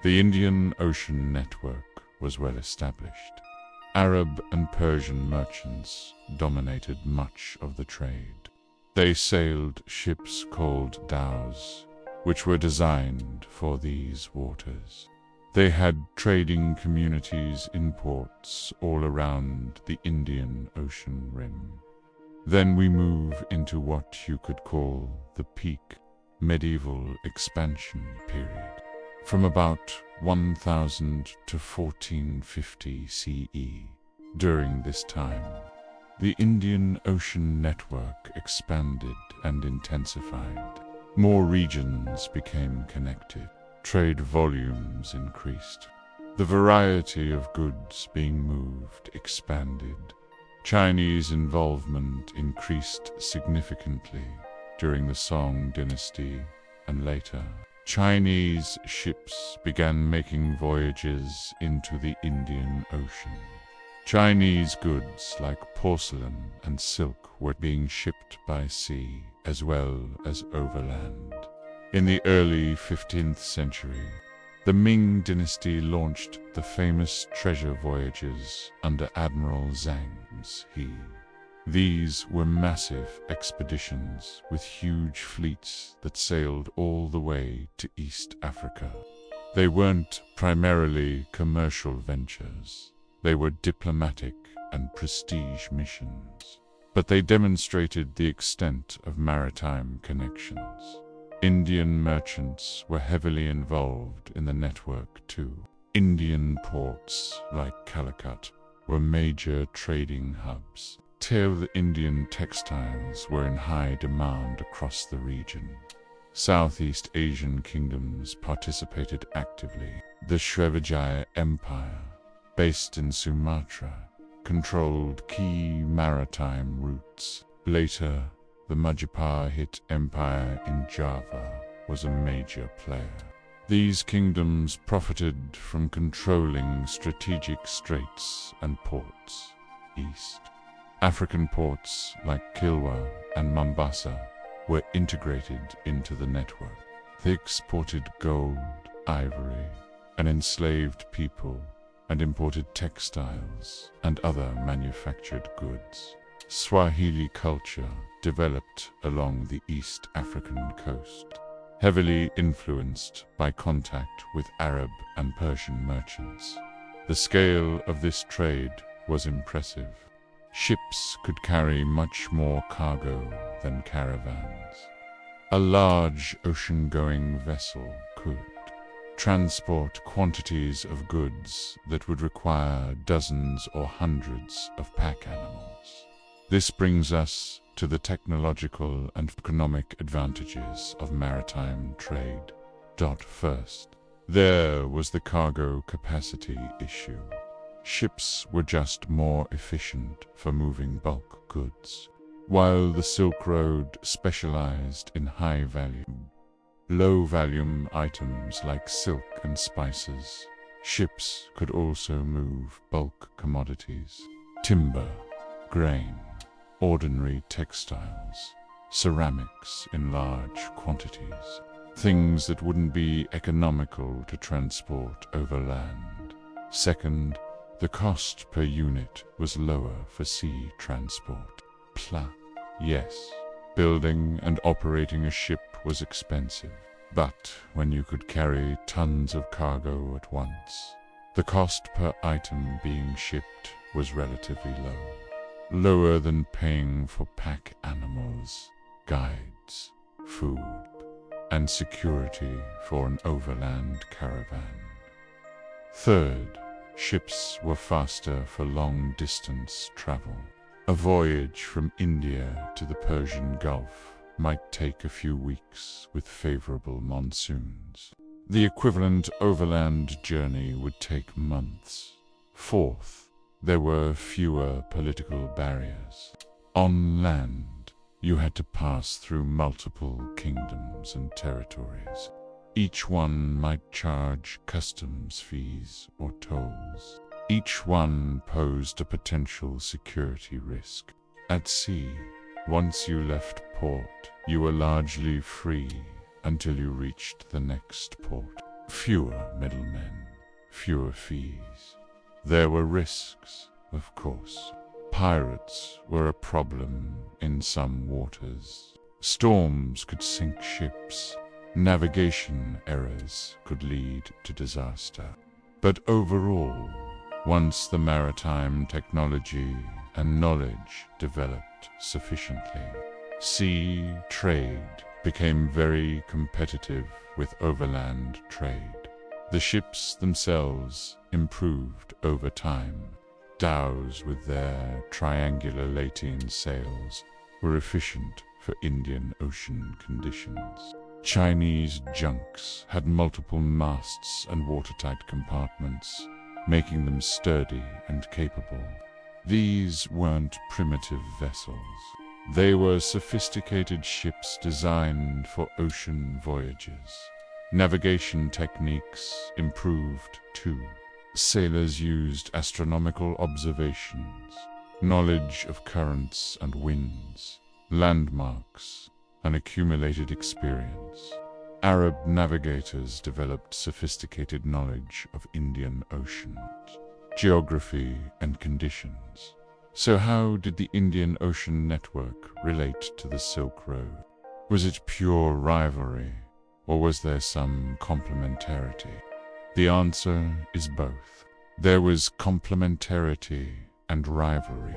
The Indian Ocean network was well established. Arab and Persian merchants dominated much of the trade. They sailed ships called dhows, which were designed for these waters. They had trading communities in ports all around the Indian Ocean rim. Then we move into what you could call the peak medieval expansion period, from about 1000 to 1450 CE. During this time, the Indian Ocean network expanded and intensified. More regions became connected. Trade volumes increased. The variety of goods being moved expanded. Chinese involvement increased significantly during the Song Dynasty and later. Chinese ships began making voyages into the Indian Ocean. Chinese goods like porcelain and silk were being shipped by sea as well as overland. In the early 15th century, the Ming Dynasty launched the famous treasure voyages under Admiral Zhang's He. These were massive expeditions with huge fleets that sailed all the way to East Africa. They weren't primarily commercial ventures. They were diplomatic and prestige missions. But they demonstrated the extent of maritime connections. Indian merchants were heavily involved in the network too. Indian ports like Calicut were major trading hubs. The Indian textiles were in high demand across the region. Southeast Asian kingdoms participated actively. The Srivijaya Empire, based in Sumatra, controlled key maritime routes. Later, the Majapahit Empire in Java was a major player. These kingdoms profited from controlling strategic straits and ports. East African ports like Kilwa and Mombasa were integrated into the network. They exported gold, ivory, and enslaved people, and imported textiles and other manufactured goods. Swahili culture developed along the East African coast, heavily influenced by contact with Arab and Persian merchants. The scale of this trade was impressive. Ships could carry much more cargo than caravans. A large ocean-going vessel could transport quantities of goods that would require dozens or hundreds of pack animals. This brings us to the technological and economic advantages of maritime trade. First, there was the cargo capacity issue. Ships were just more efficient for moving bulk goods, while the Silk Road specialized in high-value, low-volume items like silk and spices. Ships could also move bulk commodities, timber, grain, ordinary textiles, ceramics in large quantities, things that wouldn't be economical to transport over land. Second, the cost per unit was lower for sea transport. Yes, Building and operating a ship was expensive, but when you could carry tons of cargo at once, the cost per item being shipped was relatively low, lower than paying for pack animals, guides, food, and security for an overland caravan. Third, ships were faster for long-distance travel. A voyage from India to the Persian Gulf might take a few weeks with favorable monsoons. The equivalent overland journey would take months. Fourth, there were fewer political barriers. On land, you had to pass through multiple kingdoms and territories. Each one might charge customs fees or tolls. Each one posed a potential security risk. At sea, once you left port, you were largely free until you reached the next port. Fewer middlemen, fewer fees. There were risks, of course. Pirates were a problem in some waters. Storms could sink ships. Navigation errors could lead to disaster. But overall, once the maritime technology and knowledge developed sufficiently, sea trade became very competitive with overland trade. The ships themselves improved over time. Dhows with their triangular lateen sails were efficient for Indian Ocean conditions. Chinese junks had multiple masts and watertight compartments, making them sturdy and capable. These weren't primitive vessels. They were sophisticated ships designed for ocean voyages. Navigation techniques improved too. Sailors used astronomical observations, knowledge of currents and winds, landmarks, and accumulated experience. Arab navigators developed sophisticated knowledge of Indian Ocean, geography, and conditions. So how did the Indian Ocean network relate to the Silk Road? Was it pure rivalry, or was there some complementarity? The answer is both. There was complementarity and rivalry,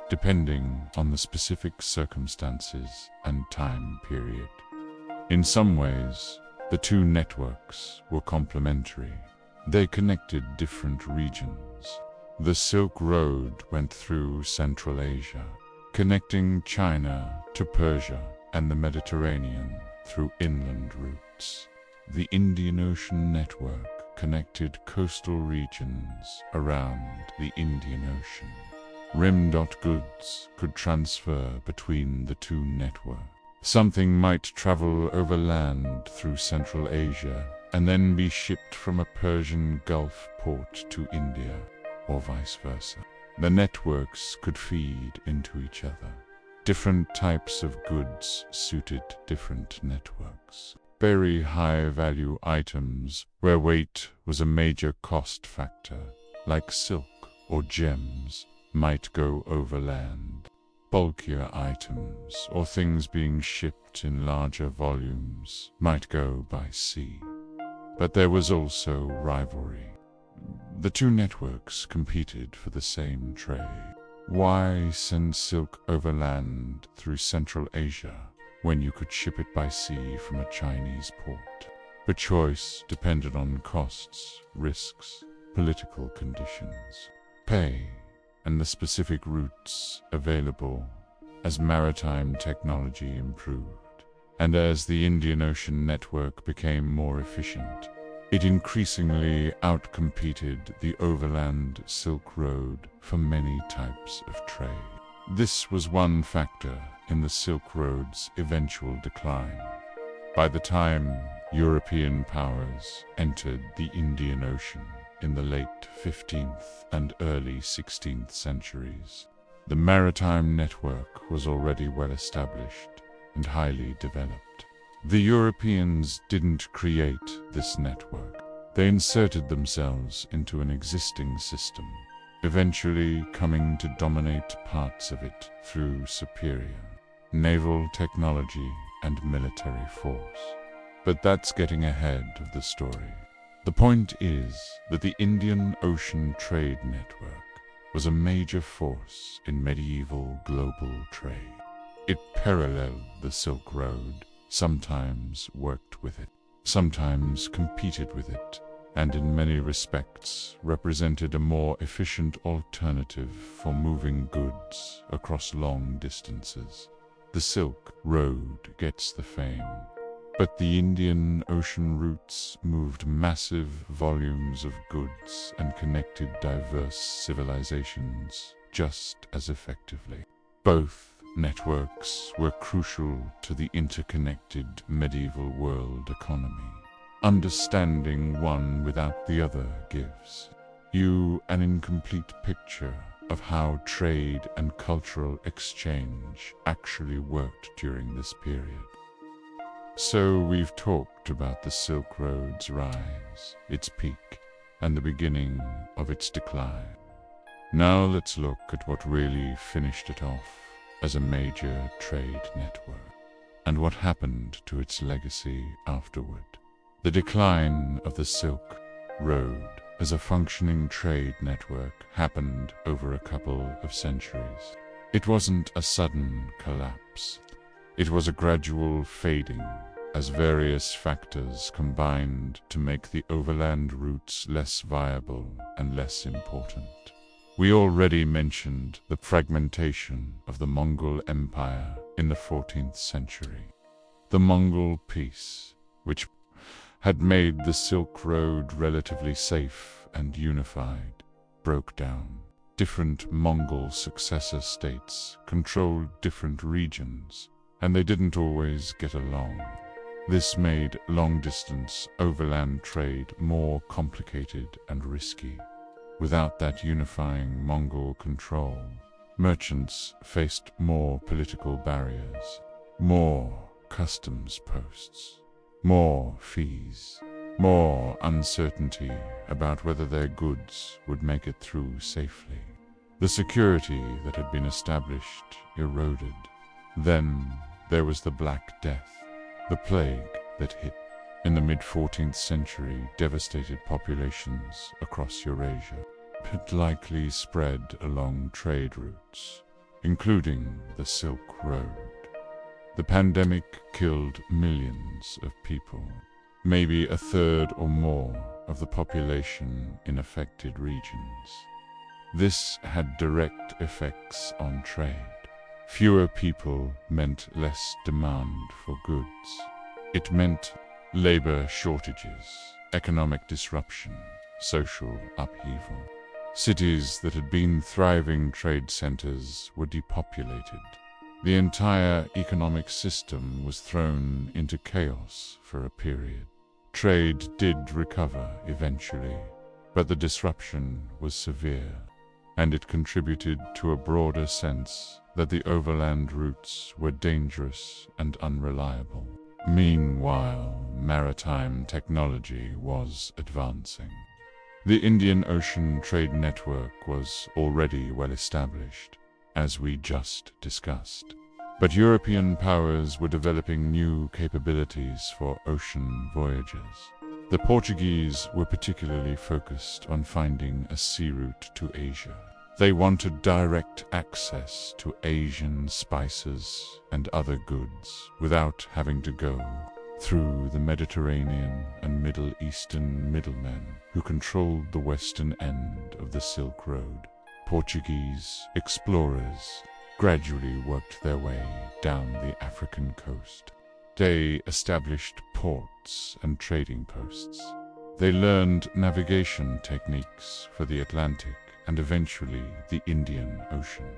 depending on the specific circumstances and time period. In some ways, the two networks were complementary. They connected different regions. The Silk Road went through Central Asia, connecting China to Persia and the Mediterranean through inland routes. The Indian Ocean network connected coastal regions around the Indian Ocean. Goods could transfer between the two networks. Something might travel overland through Central Asia and then be shipped from a Persian Gulf port to India, or vice versa. The networks could feed into each other. Different types of goods suited different networks. Very high-value items where weight was a major cost factor, like silk or gems, might go overland. Bulkier items, or things being shipped in larger volumes, might go by sea. But there was also rivalry. The two networks competed for the same trade. Why send silk overland through Central Asia when you could ship it by sea from a Chinese port? The choice depended on costs, risks, political conditions, pay, and the specific routes available. As maritime technology improved, and as the Indian Ocean network became more efficient, it increasingly outcompeted the overland Silk Road for many types of trade. This was one factor in the Silk Road's eventual decline. By the time European powers entered the Indian Ocean in the late 15th and early 16th centuries, the maritime network was already well established and highly developed. The Europeans didn't create this network. They inserted themselves into an existing system, eventually coming to dominate parts of it through superior naval technology, and military force. But that's getting ahead of the story. The point is that the Indian Ocean Trade Network was a major force in medieval global trade. It paralleled the Silk Road, sometimes worked with it, sometimes competed with it, and in many respects represented a more efficient alternative for moving goods across long distances. The Silk Road gets the fame, but the Indian Ocean routes moved massive volumes of goods and connected diverse civilizations just as effectively. Both networks were crucial to the interconnected medieval world economy. Understanding one without the other gives you an incomplete picture of how trade and cultural exchange actually worked during this period. So we've talked about the Silk Road's rise, its peak, and the beginning of its decline. Now let's look at what really finished it off as a major trade network, and what happened to its legacy afterward. The decline of the Silk Road as a functioning trade network happened over a couple of centuries. It wasn't a sudden collapse. It was a gradual fading as various factors combined to make the overland routes less viable and less important. We already mentioned the fragmentation of the Mongol Empire in the 14th century. The Mongol peace, which had made the Silk Road relatively safe and unified, broke down. Different Mongol successor states controlled different regions, and they didn't always get along. This made long-distance overland trade more complicated and risky. Without that unifying Mongol control, merchants faced more political barriers, more customs posts, more fees, more uncertainty about whether their goods would make it through safely. The security that had been established eroded. Then there was the Black Death, the plague that hit in the mid-14th century devastated populations across Eurasia. It likely spread along trade routes, including the Silk Road. The pandemic killed millions of people, maybe a third or more of the population in affected regions. This had direct effects on trade. Fewer people meant less demand for goods. It meant labor shortages, economic disruption, social upheaval. Cities that had been thriving trade centers were depopulated. The entire economic system was thrown into chaos for a period. Trade did recover eventually, but the disruption was severe, and it contributed to a broader sense that the overland routes were dangerous and unreliable. Meanwhile, maritime technology was advancing. The Indian Ocean Trade Network was already well established, as we just discussed. But European powers were developing new capabilities for ocean voyages. The Portuguese were particularly focused on finding a sea route to Asia. They wanted direct access to Asian spices and other goods without having to go through the Mediterranean and Middle Eastern middlemen who controlled the western end of the Silk Road. Portuguese explorers gradually worked their way down the African coast. They established ports and trading posts. They learned navigation techniques for the Atlantic and eventually the Indian Ocean.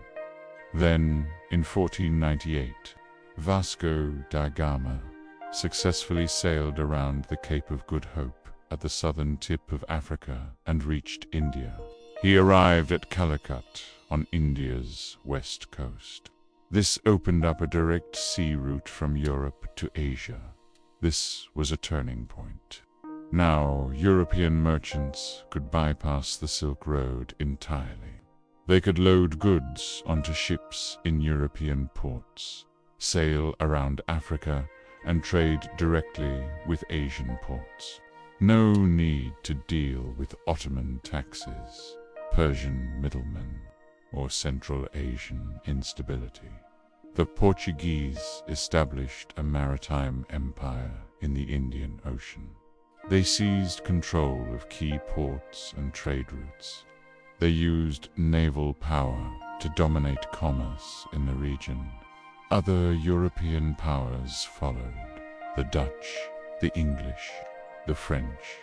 Then, in 1498, Vasco da Gama successfully sailed around the Cape of Good Hope at the southern tip of Africa and reached India. He arrived at Calicut on India's west coast. This opened up a direct sea route from Europe to Asia. This was a turning point. Now, European merchants could bypass the Silk Road entirely. They could load goods onto ships in European ports, sail around Africa, and trade directly with Asian ports. No need to deal with Ottoman taxes, Persian middlemen, or Central Asian instability. The Portuguese established a maritime empire in the Indian Ocean. They seized control of key ports and trade routes. They used naval power to dominate commerce in the region. Other European powers followed: the Dutch, the English, the French.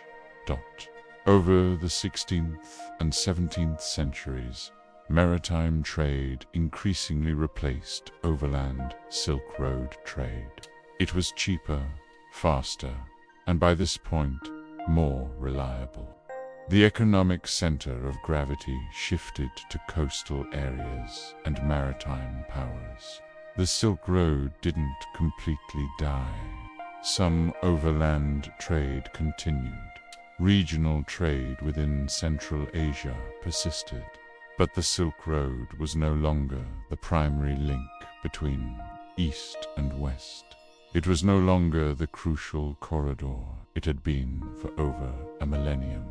Over the 16th and 17th centuries, maritime trade increasingly replaced overland Silk Road trade. It was cheaper, faster, and by this point, more reliable. The economic center of gravity shifted to coastal areas and maritime powers. The Silk Road didn't completely die. Some overland trade continued. Regional trade within Central Asia persisted. But the Silk Road was no longer the primary link between East and West. It was no longer the crucial corridor it had been for over a millennium.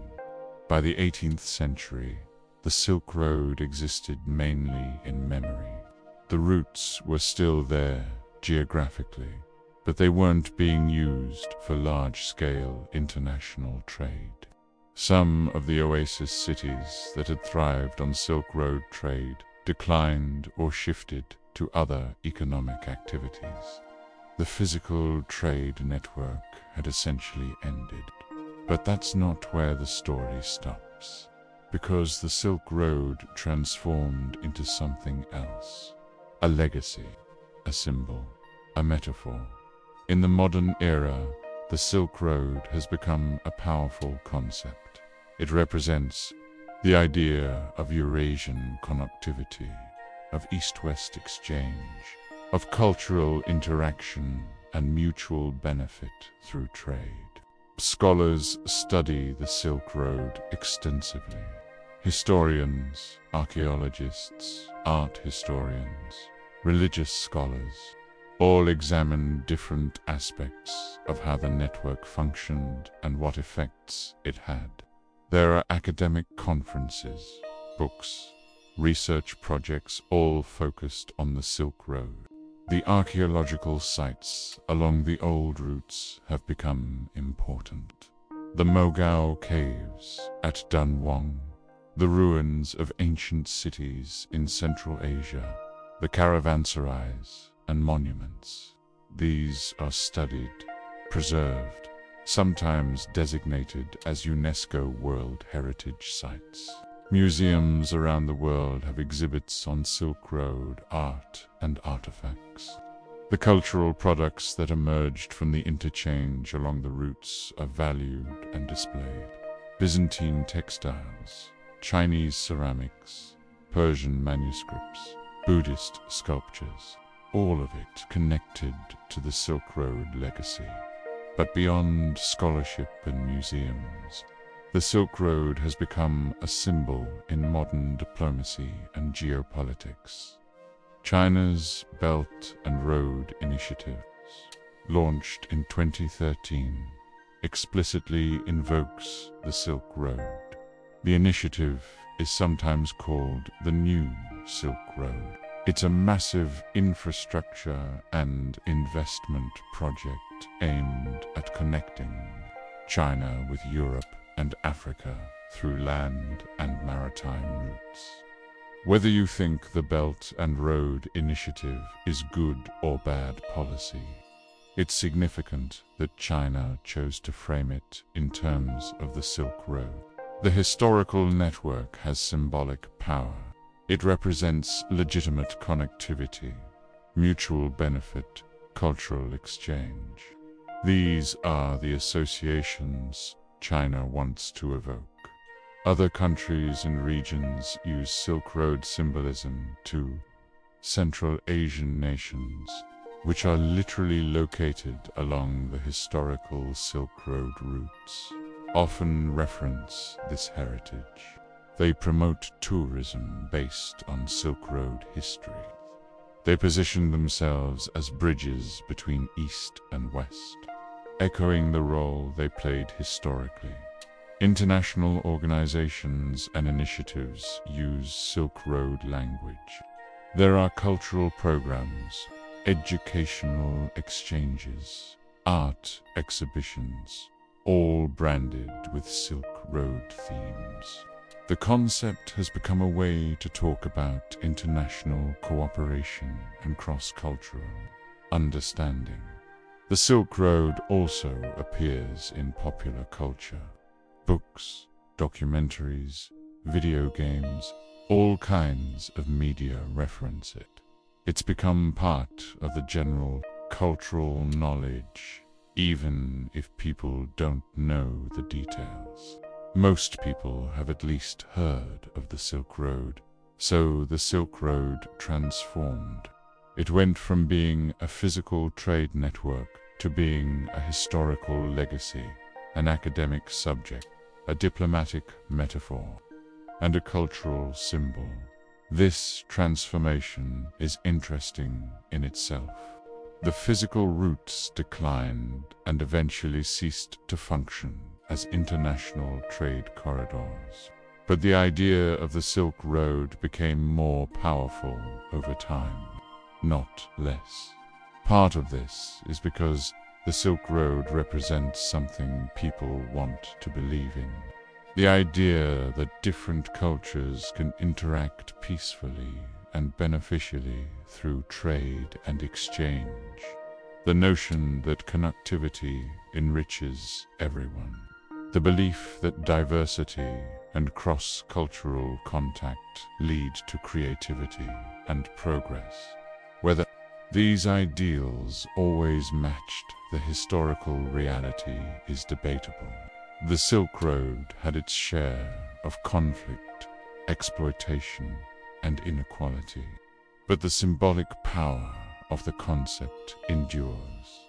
By the 18th century, the Silk Road existed mainly in memory. The routes were still there geographically, but they weren't being used for large-scale international trade. Some of the oasis cities that had thrived on Silk Road trade declined or shifted to other economic activities. The physical trade network had essentially ended. But that's not where the story stops, because the Silk Road transformed into something else: a legacy, a symbol, a metaphor. In the modern era, the Silk Road has become a powerful concept. It represents the idea of Eurasian connectivity, of East-West exchange, of cultural interaction and mutual benefit through trade. Scholars study the Silk Road extensively. Historians, archaeologists, art historians, religious scholars all examine different aspects of how the network functioned and what effects it had. There are academic conferences, books, research projects all focused on the Silk Road. The archaeological sites along the old routes have become important. The Mogao Caves at Dunhuang, the ruins of ancient cities in Central Asia, the caravanserais and monuments. These are studied, preserved, sometimes designated as UNESCO World Heritage Sites. Museums around the world have exhibits on Silk Road art and artifacts. The cultural products that emerged from the interchange along the routes are valued and displayed. Byzantine textiles, Chinese ceramics, Persian manuscripts, Buddhist sculptures, all of it connected to the Silk Road legacy. But beyond scholarship and museums, the Silk Road has become a symbol in modern diplomacy and geopolitics. China's Belt and Road Initiative, launched in 2013, explicitly invokes the Silk Road. The initiative is sometimes called the New Silk Road. It's a massive infrastructure and investment project aimed at connecting China with Europe and Africa through land and maritime routes. Whether you think the Belt and Road Initiative is good or bad policy, it's significant that China chose to frame it in terms of the Silk Road. The historical network has symbolic power. It represents legitimate connectivity, mutual benefit, cultural exchange. These are the associations China wants to evoke. Other countries and regions use Silk Road symbolism to Central Asian nations, which are literally located along the historical Silk Road routes, often reference this heritage. They promote tourism based on Silk Road history. They positioned themselves as bridges between East and West, echoing the role they played historically. International organizations and initiatives use Silk Road language. There are cultural programs, educational exchanges, art exhibitions, all branded with Silk Road themes. The concept has become a way to talk about international cooperation and cross-cultural understanding. The Silk Road also appears in popular culture. Books, documentaries, video games, all kinds of media reference it. It's become part of the general cultural knowledge, even if people don't know the details. Most people have at least heard of the Silk Road, so the Silk Road transformed. It went from being a physical trade network to being a historical legacy, an academic subject, a diplomatic metaphor, and a cultural symbol. This transformation is interesting in itself. The physical routes declined and eventually ceased to function as international trade corridors. But the idea of the Silk Road became more powerful over time, not less. Part of this is because the Silk Road represents something people want to believe in. The idea that different cultures can interact peacefully and beneficially through trade and exchange. The notion that connectivity enriches everyone. The belief that diversity and cross-cultural contact lead to creativity and progress. Whether these ideals always matched the historical reality is debatable. The Silk Road had its share of conflict, exploitation, and inequality. But the symbolic power of the concept endures.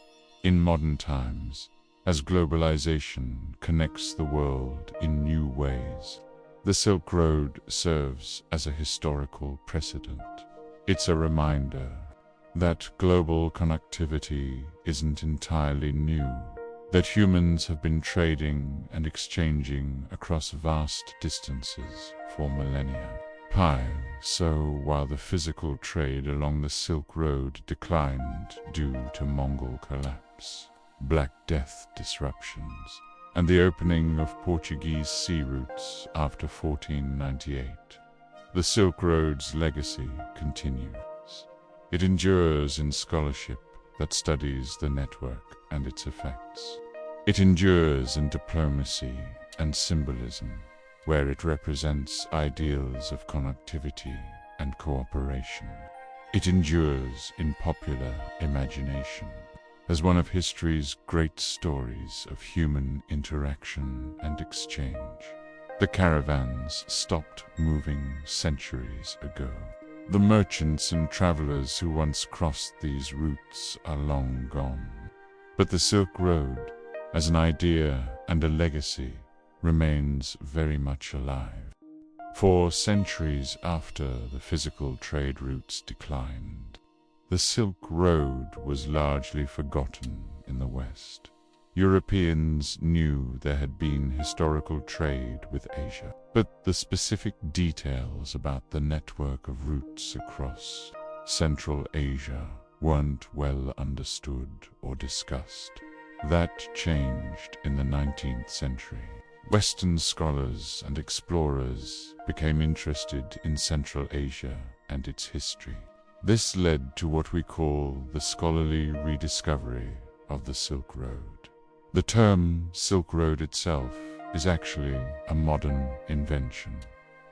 In modern times, as globalization connects the world in new ways, the Silk Road serves as a historical precedent. It's a reminder that global connectivity isn't entirely new, that humans have been trading and exchanging across vast distances for millennia. So while the physical trade along the Silk Road declined due to Mongol collapse, Black Death disruptions, and the opening of Portuguese sea routes after 1498, the Silk Road's legacy continues. It endures in scholarship that studies the network and its effects. It endures in diplomacy and symbolism, where it represents ideals of connectivity and cooperation. It endures in popular imagination as one of history's great stories of human interaction and exchange. The caravans stopped moving centuries ago. The merchants and travelers who once crossed these routes are long gone. But the Silk Road, as an idea and a legacy, remains very much alive. For centuries after the physical trade routes declined, the Silk Road was largely forgotten in the West. Europeans knew there had been historical trade with Asia, but the specific details about the network of routes across Central Asia weren't well understood or discussed. That changed in the 19th century. Western scholars and explorers became interested in Central Asia and its history. This led to what we call the scholarly rediscovery of the Silk Road. The term Silk Road itself is actually a modern invention.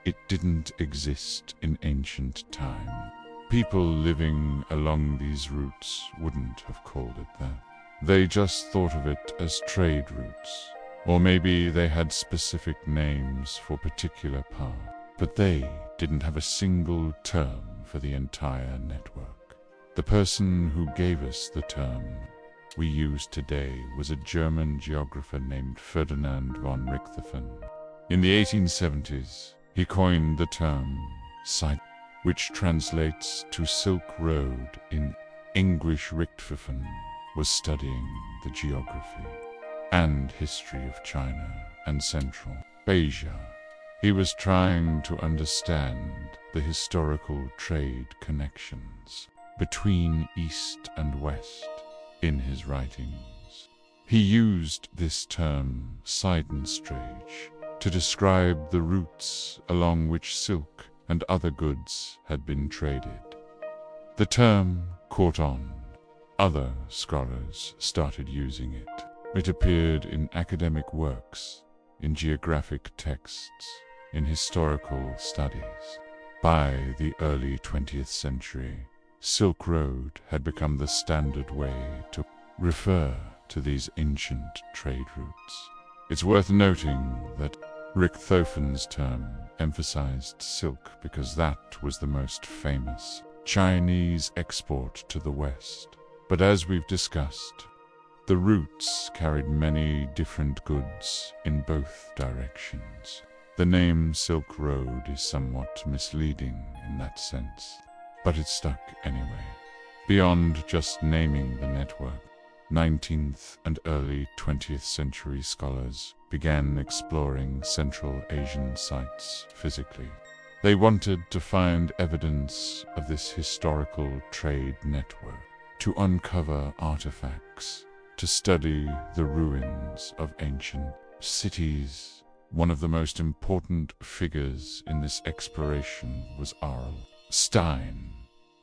It didn't exist in ancient time. People living along these routes wouldn't have called it that. They just thought of it as trade routes. Or maybe they had specific names for particular paths, but they didn't have a single term for the entire network. The person who gave us the term we use today was a German geographer named Ferdinand von Richthofen. In the 1870s, he coined the term site. which translates to Silk Road in English Richtpfeifen, was studying the geography and history of China and Central Asia. He was trying to understand the historical trade connections between East and West in his writings. He used this term Seidenstrage to describe the routes along which silk and other goods had been traded. The term caught on. Other scholars started using it. It appeared in academic works, in geographic texts, in historical studies. By the early 20th century, Silk Road had become the standard way to refer to these ancient trade routes. It's worth noting that Richthofen's term emphasized silk because that was the most famous Chinese export to the West. But as we've discussed, the routes carried many different goods in both directions. The name Silk Road is somewhat misleading in that sense, but it stuck anyway. Beyond just naming the network, 19th and early 20th century scholars began exploring Central Asian sites physically. They wanted to find evidence of this historical trade network, to uncover artifacts, to study the ruins of ancient cities. One of the most important figures in this exploration was Arl Stein.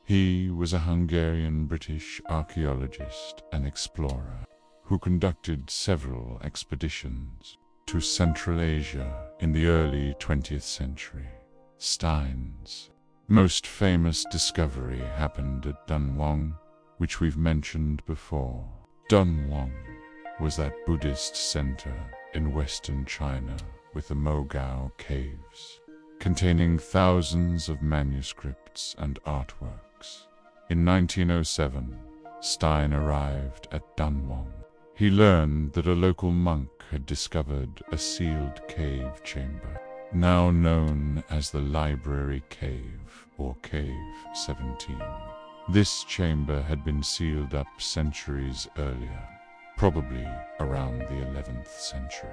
He was a Hungarian-British archaeologist and explorer who conducted several expeditions to Central Asia in the early 20th century. Stein's most famous discovery happened at Dunhuang, which we've mentioned before. Dunhuang was that Buddhist center in western China with the Mogao caves, containing thousands of manuscripts and artworks. In 1907, Stein arrived at Dunhuang. He learned that a local monk had discovered a sealed cave chamber, now known as the Library Cave, or Cave 17. This chamber had been sealed up centuries earlier, probably around the 11th century,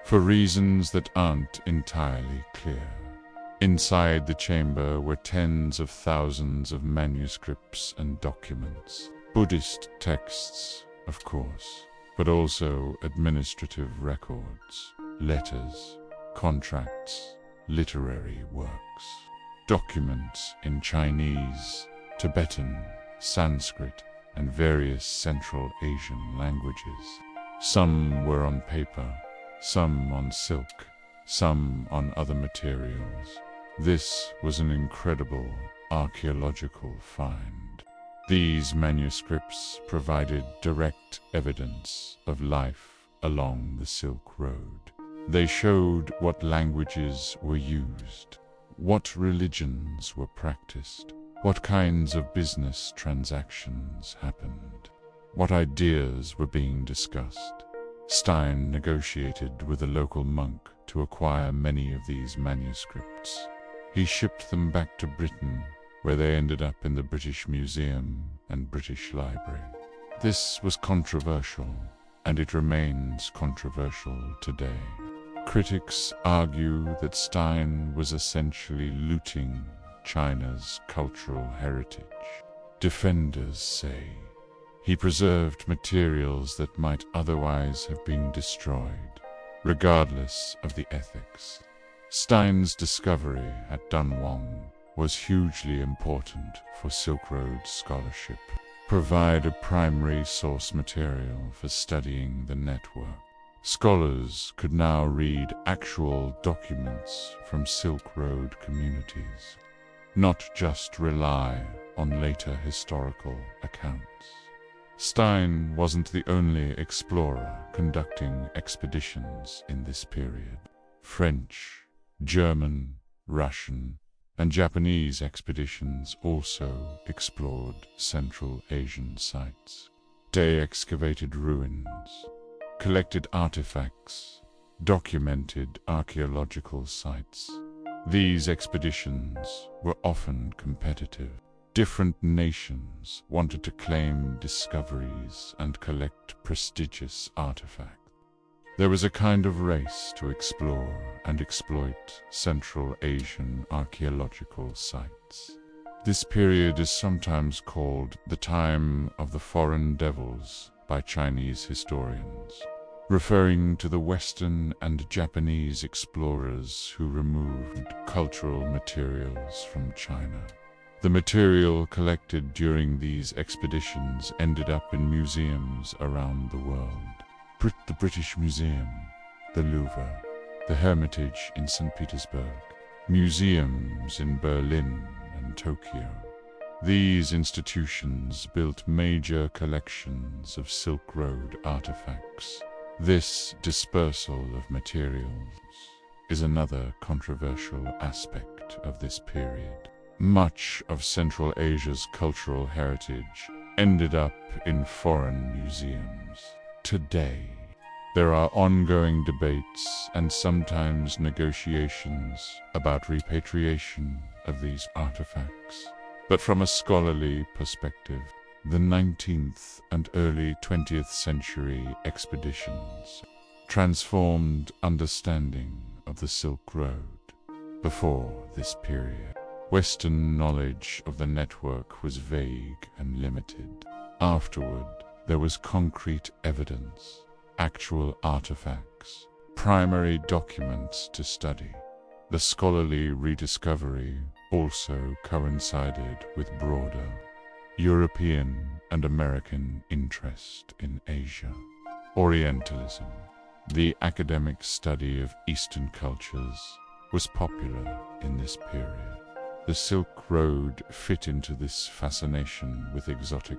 for reasons that aren't entirely clear. Inside the chamber were tens of thousands of manuscripts and documents, Buddhist texts, of course, but also administrative records, letters, contracts, literary works, documents in Chinese, Tibetan, Sanskrit, and various Central Asian languages. Some were on paper, some on silk, some on other materials. This was an incredible archaeological find. These manuscripts provided direct evidence of life along the Silk Road. They showed what languages were used, what religions were practiced, what kinds of business transactions happened, what ideas were being discussed. Stein negotiated with a local monk to acquire many of these manuscripts. He shipped them back to Britain, where they ended up in the British Museum and British Library. This was controversial, and it remains controversial today. Critics argue that Stein was essentially looting China's cultural heritage. Defenders say he preserved materials that might otherwise have been destroyed, regardless of the ethics. Stein's discovery at Dunhuang was hugely important for Silk Road scholarship, provide a primary source material for studying the network. Scholars could now read actual documents from Silk Road communities, not just rely on later historical accounts. Stein wasn't the only explorer conducting expeditions in this period. French, German, Russian, and Japanese expeditions also explored Central Asian sites. They excavated ruins, collected artifacts, documented archaeological sites. These expeditions were often competitive. Different nations wanted to claim discoveries and collect prestigious artifacts. There was a kind of race to explore and exploit Central Asian archaeological sites. This period is sometimes called the time of the foreign devils by Chinese historians, referring to the Western and Japanese explorers who removed cultural materials from China. The material collected during these expeditions ended up in museums around the world. The British Museum, the Louvre, the Hermitage in St. Petersburg, museums in Berlin and Tokyo. These institutions built major collections of Silk Road artifacts. This dispersal of materials is another controversial aspect of this period. Much of Central Asia's cultural heritage ended up in foreign museums. Today, there are ongoing debates and sometimes negotiations about repatriation of these artifacts. But from a scholarly perspective, the 19th and early 20th century expeditions transformed understanding of the Silk Road. Before this period, Western knowledge of the network was vague and limited. Afterward, there was concrete evidence, actual artifacts, primary documents to study. The scholarly rediscovery also coincided with broader European and American interest in Asia. Orientalism, the academic study of Eastern cultures, was popular in this period. The Silk Road fit into this fascination with exotic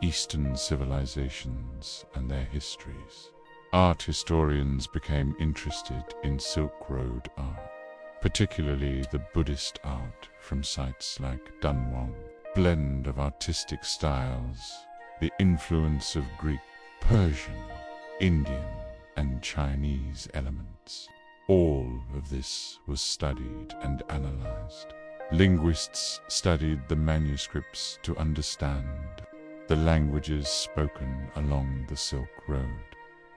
Eastern civilizations and their histories. Art historians became interested in Silk Road art, particularly the Buddhist art from sites like Dunhuang. Blend of artistic styles, the influence of Greek, Persian, Indian, and Chinese elements. All of this was studied and analyzed. Linguists studied the manuscripts to understand the languages spoken along the Silk Road.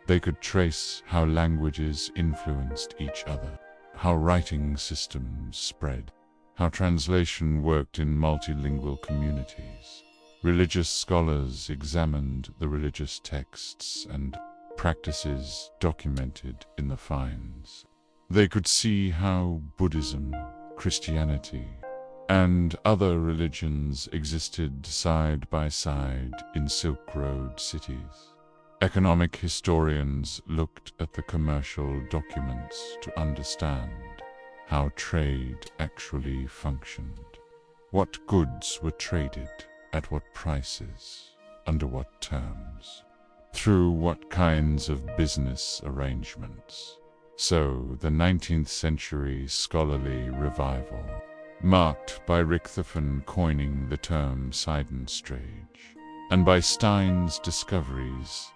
They could trace how languages influenced each other, how writing systems spread, how translation worked in multilingual communities. Religious scholars examined the religious texts and practices documented in the finds. They could see how Buddhism, Christianity, and other religions existed side by side in Silk Road cities. Economic historians looked at the commercial documents to understand how trade actually functioned. What goods were traded, at what prices, under what terms, through what kinds of business arrangements. So, the 19th century scholarly revival, marked by Richthofen coining the term Seidenstrage, and by Stein's discoveries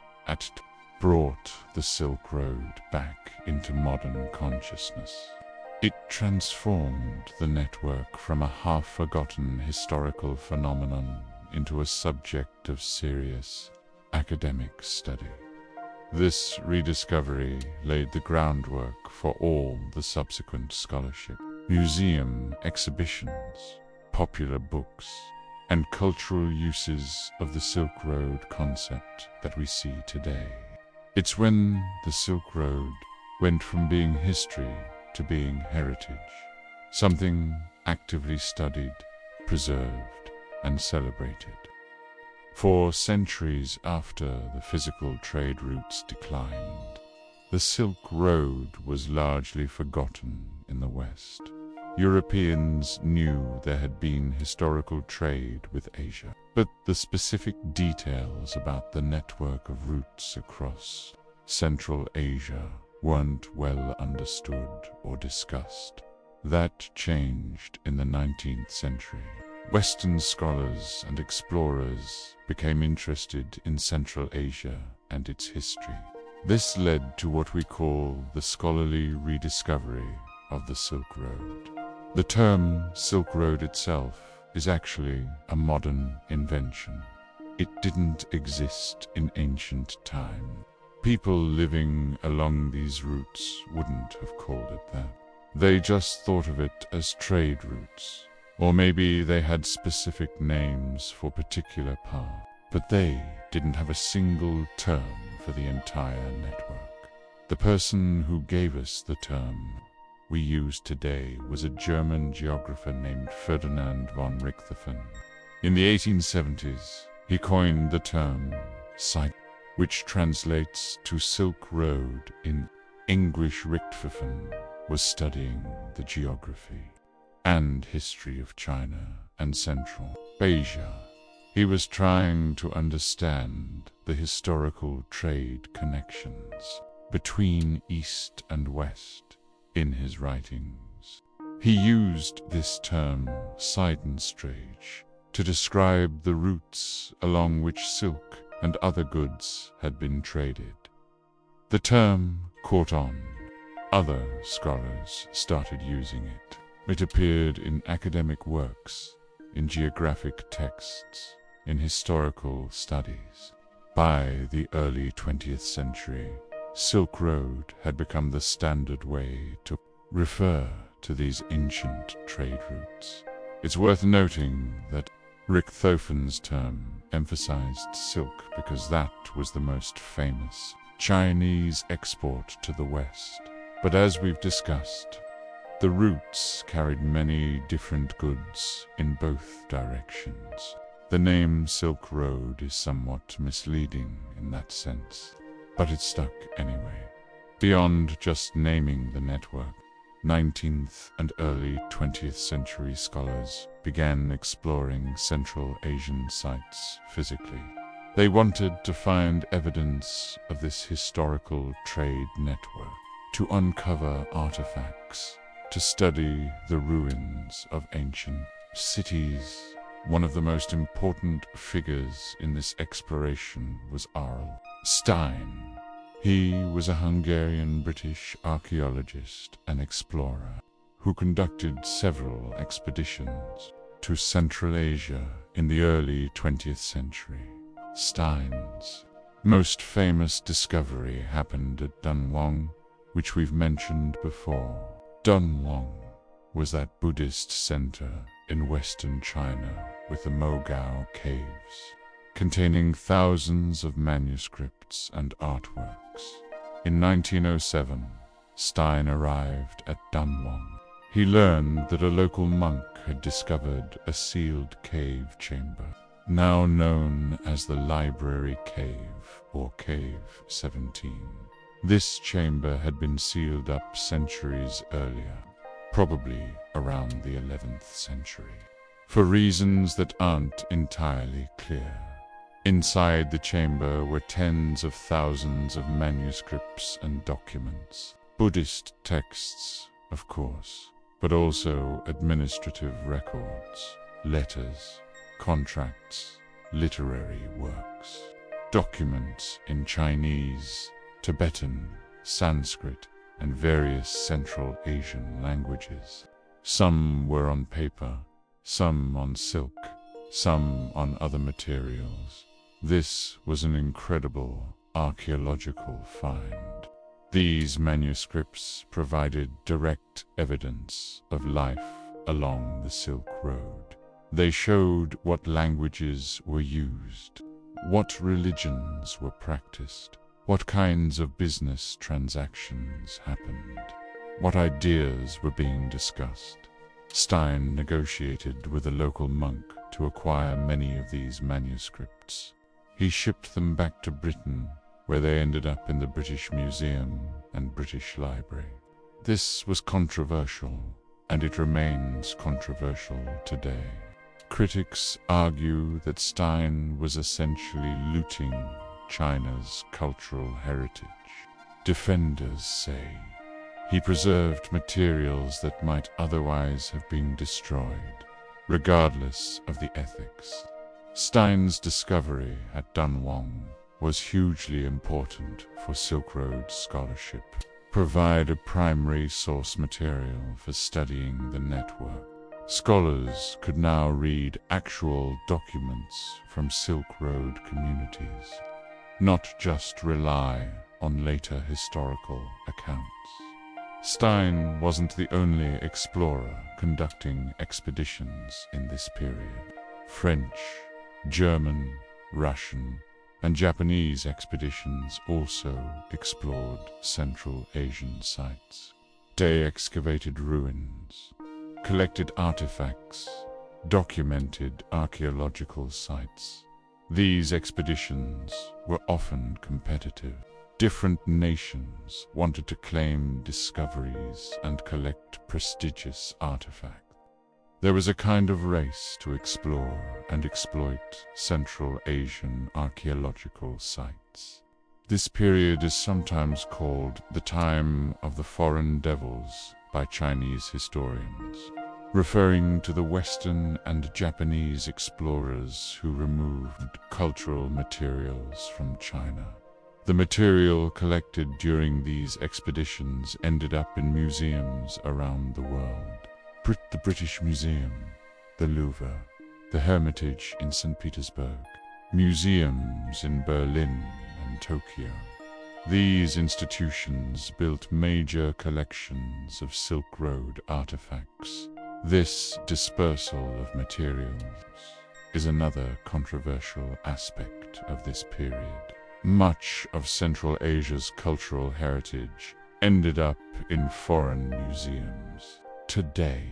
brought the Silk Road back into modern consciousness. It transformed the network from a half-forgotten historical phenomenon into a subject of serious academic study. This rediscovery laid the groundwork for all the subsequent scholarship, museum exhibitions, popular books, and cultural uses of the Silk Road concept that we see today. It's when the Silk Road went from being history to being heritage, something actively studied, preserved, and celebrated. For centuries after the physical trade routes declined, the Silk Road was largely forgotten in the West. Europeans knew there had been historical trade with Asia, but the specific details about the network of routes across Central Asia weren't well understood or discussed. That changed in the 19th century. Western scholars and explorers became interested in Central Asia and its history. This led to what we call the scholarly rediscovery of the Silk Road. The term Silk Road itself is actually a modern invention. It didn't exist in ancient time. People living along these routes wouldn't have called it that. They just thought of it as trade routes, or maybe they had specific names for particular paths, but they didn't have a single term for the entire network. The person who gave us the term we use today was a German geographer named Ferdinand von Richthofen. In the 1870s, he coined the term site, which translates to Silk Road in English. Richthofen was studying the geography and history of China and Central Asia. He was trying to understand the historical trade connections between East and West in his writings. He used this term Seidenstraße to describe the routes along which silk and other goods had been traded. The term caught on. Other scholars started using it. It appeared in academic works, in geographic texts, in historical studies. By the early 20th century, Silk Road had become the standard way to refer to these ancient trade routes. It's worth noting that Richthofen's term emphasized silk because that was the most famous Chinese export to the West. But as we've discussed, the routes carried many different goods in both directions. The name Silk Road is somewhat misleading in that sense, but it stuck anyway. Beyond just naming the network, 19th and early 20th century scholars began exploring Central Asian sites physically. They wanted to find evidence of this historical trade network, to uncover artifacts, to study the ruins of ancient cities. One of the most important figures in this exploration was R.L. Stein. He was a Hungarian-British archaeologist and explorer who conducted several expeditions to Central Asia in the early 20th century. Stein's most famous discovery happened at Dunhuang, which we've mentioned before. Dunhuang was that Buddhist center in western China with the Mogao caves, containing thousands of manuscripts and artworks. In 1907, Stein arrived at Dunhuang. He learned that a local monk had discovered a sealed cave chamber, now known as the Library Cave, or Cave 17. This chamber had been sealed up centuries earlier, probably around the 11th century, for reasons that aren't entirely clear. Inside the chamber were tens of thousands of manuscripts and documents, Buddhist texts, of course, but also administrative records, letters, contracts, literary works, documents in Chinese, Tibetan, Sanskrit, and various Central Asian languages. Some were on paper, some on silk, some on other materials. This was an incredible archaeological find. These manuscripts provided direct evidence of life along the Silk Road. They showed what languages were used, what religions were practiced, what kinds of business transactions happened, what ideas were being discussed. Stein negotiated with a local monk to acquire many of these manuscripts. He shipped them back to Britain, where they ended up in the British Museum and British Library. This was controversial, and it remains controversial today. Critics argue that Stein was essentially looting China's cultural heritage. Defenders say he preserved materials that might otherwise have been destroyed, regardless of the ethics. Stein's discovery at Dunhuang was hugely important for Silk Road scholarship. provide a primary source material for studying the network. Scholars could now read actual documents from Silk Road communities, not just rely on later historical accounts. Stein wasn't the only explorer conducting expeditions in this period. French, German, Russian, and Japanese expeditions also explored Central Asian sites. They excavated ruins, collected artifacts, documented archaeological sites. These expeditions were often competitive. Different nations wanted to claim discoveries and collect prestigious artifacts. There was a kind of race to explore and exploit Central Asian archaeological sites. This period is sometimes called the time of the foreign devils by Chinese historians, referring to the Western and Japanese explorers who removed cultural materials from China. The material collected during these expeditions ended up in museums around the world. The British Museum, the Louvre, the Hermitage in St. Petersburg, museums in Berlin and Tokyo. These institutions built major collections of Silk Road artifacts. This dispersal of materials is another controversial aspect of this period. Much of Central Asia's cultural heritage ended up in foreign museums. Today,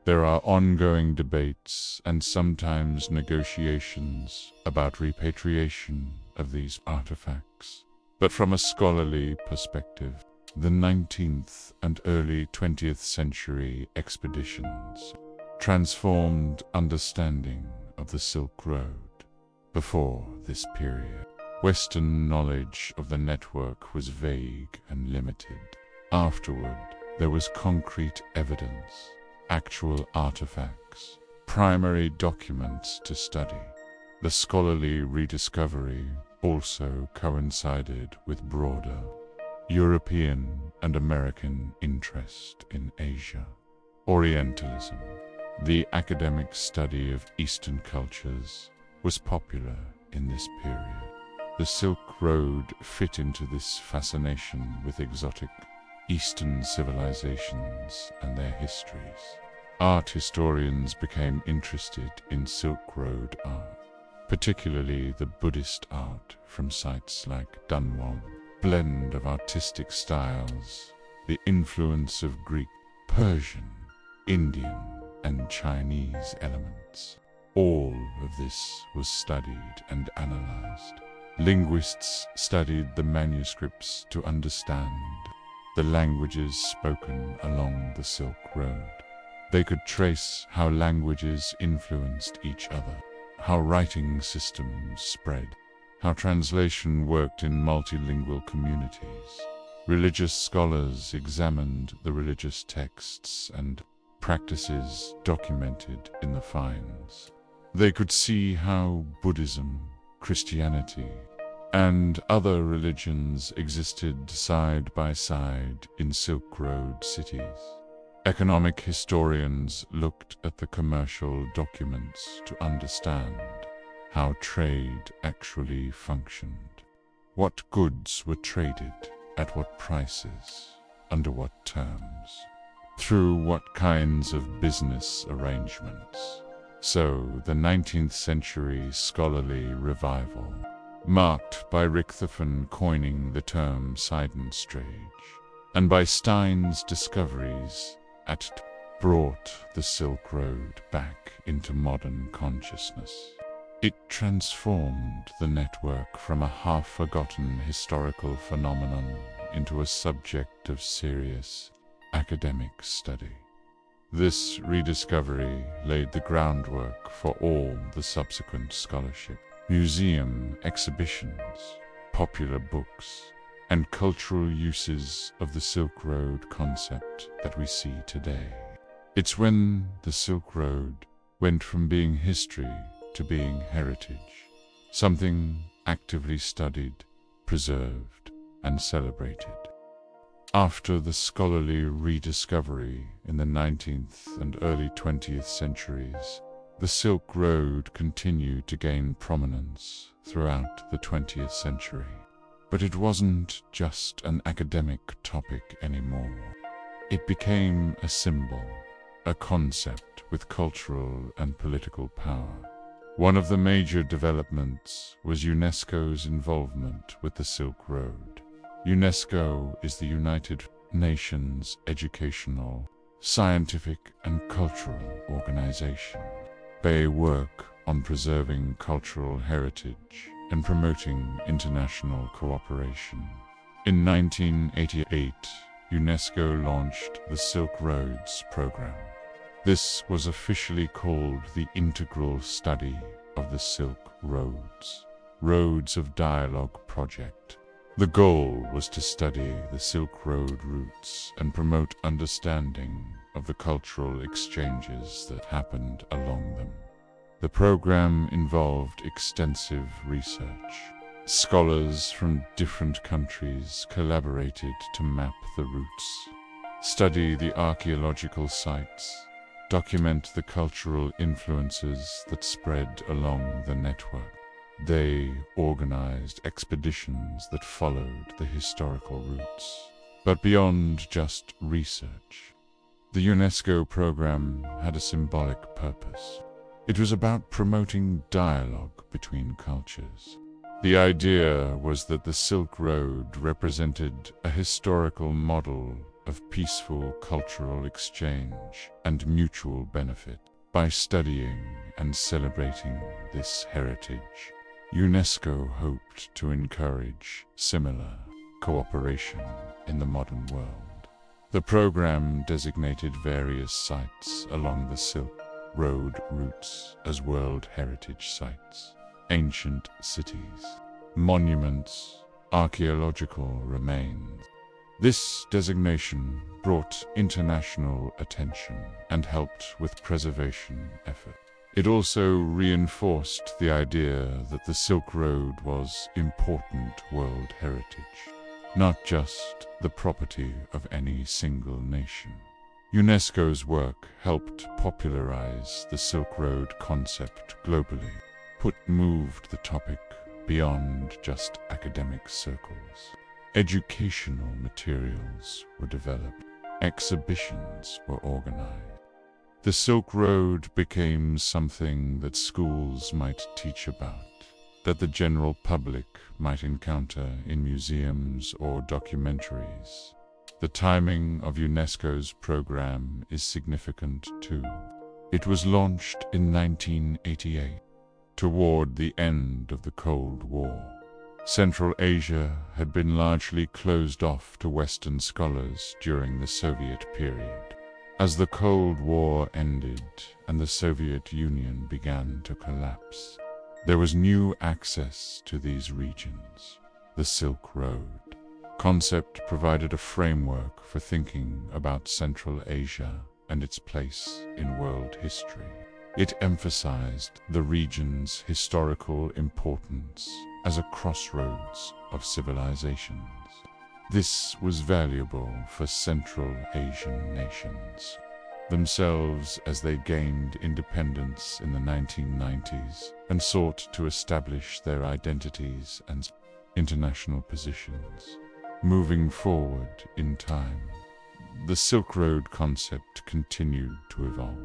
there are ongoing debates and sometimes negotiations about repatriation of these artifacts. But from a scholarly perspective, the 19th and early 20th century expeditions transformed understanding of the Silk Road. Before this period, Western knowledge of the network was vague and limited. Afterward, there was concrete evidence, actual artifacts, primary documents to study. The scholarly rediscovery also coincided with broader European and American interest in Asia. Orientalism, the academic study of Eastern cultures, was popular in this period. The Silk Road fit into this fascination with exotic Eastern civilizations and their histories. Art historians became interested in Silk Road art, particularly the Buddhist art from sites like Dunhuang. Blend of artistic styles, the influence of Greek, Persian, Indian, and Chinese elements. All of this was studied and analyzed. Linguists studied the manuscripts to understand the languages spoken along the Silk Road. They could trace how languages influenced each other, how writing systems spread, how translation worked in multilingual communities. Religious scholars examined the religious texts and practices documented in the finds. They could see how Buddhism, Christianity, and other religions existed side by side in Silk Road cities. Economic historians looked at the commercial documents to understand how trade actually functioned. What goods were traded, at what prices, under what terms, through what kinds of business arrangements. So, the 19th century scholarly revival, marked by Richthofen coining the term Seidenstrage, and by Stein's discoveries at brought the Silk Road back into modern consciousness. It transformed the network from a half-forgotten historical phenomenon into a subject of serious academic study. This rediscovery laid the groundwork for all the subsequent scholarship, museum exhibitions, popular books, and cultural uses of the Silk Road concept that we see today. It's when the Silk Road went from being history to being heritage, something actively studied, preserved, and celebrated. After the scholarly rediscovery in the 19th and early 20th centuries, the Silk Road continued to gain prominence throughout the 20th century. But it wasn't just an academic topic anymore. It became a symbol, a concept with cultural and political power. One of the major developments was UNESCO's involvement with the Silk Road. UNESCO is the United Nations educational, scientific, and cultural organization. They work on preserving cultural heritage and promoting international cooperation. In 1988, UNESCO launched the Silk Roads program. This was officially called the Integral Study of the Silk Roads, Roads of Dialogue Project. The goal was to study the Silk Road routes and promote understanding of the cultural exchanges that happened along them. The program involved extensive research. Scholars from different countries collaborated to map the routes, study the archaeological sites, document the cultural influences that spread along the network. They organized expeditions that followed the historical routes. But beyond just research, the UNESCO program had a symbolic purpose. It was about promoting dialogue between cultures. The idea was that the Silk Road represented a historical model of peaceful cultural exchange and mutual benefit. By studying and celebrating this heritage, UNESCO hoped to encourage similar cooperation in the modern world. The program designated various sites along the Silk Road routes as World Heritage Sites, ancient cities, monuments, archaeological remains. This designation brought international attention and helped with preservation efforts. It also reinforced the idea that the Silk Road was important world heritage, not just the property of any single nation. UNESCO's work helped popularize the Silk Road concept globally, moved the topic beyond just academic circles. Educational materials were developed, exhibitions were organized. The Silk Road became something that schools might teach about, that the general public might encounter in museums or documentaries. The timing of UNESCO's program is significant too. It was launched in 1988, toward the end of the Cold War. Central Asia had been largely closed off to Western scholars during the Soviet period. As the Cold War ended and the Soviet Union began to collapse, there was new access to these regions. The Silk Road concept provided a framework for thinking about Central Asia and its place in world history. It emphasized the region's historical importance as a crossroads of civilizations. This was valuable for Central Asian nations themselves as they gained independence in the 1990s and sought to establish their identities and international positions. Moving forward in time, the Silk Road concept continued to evolve.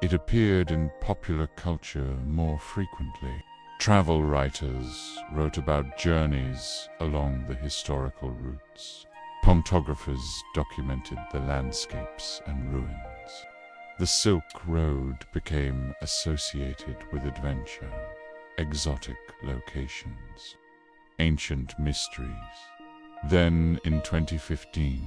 It appeared in popular culture more frequently. Travel writers wrote about journeys along the historical routes. Cartographers documented the landscapes and ruins. The Silk Road became associated with adventure, exotic locations, ancient mysteries. Then, in 2015,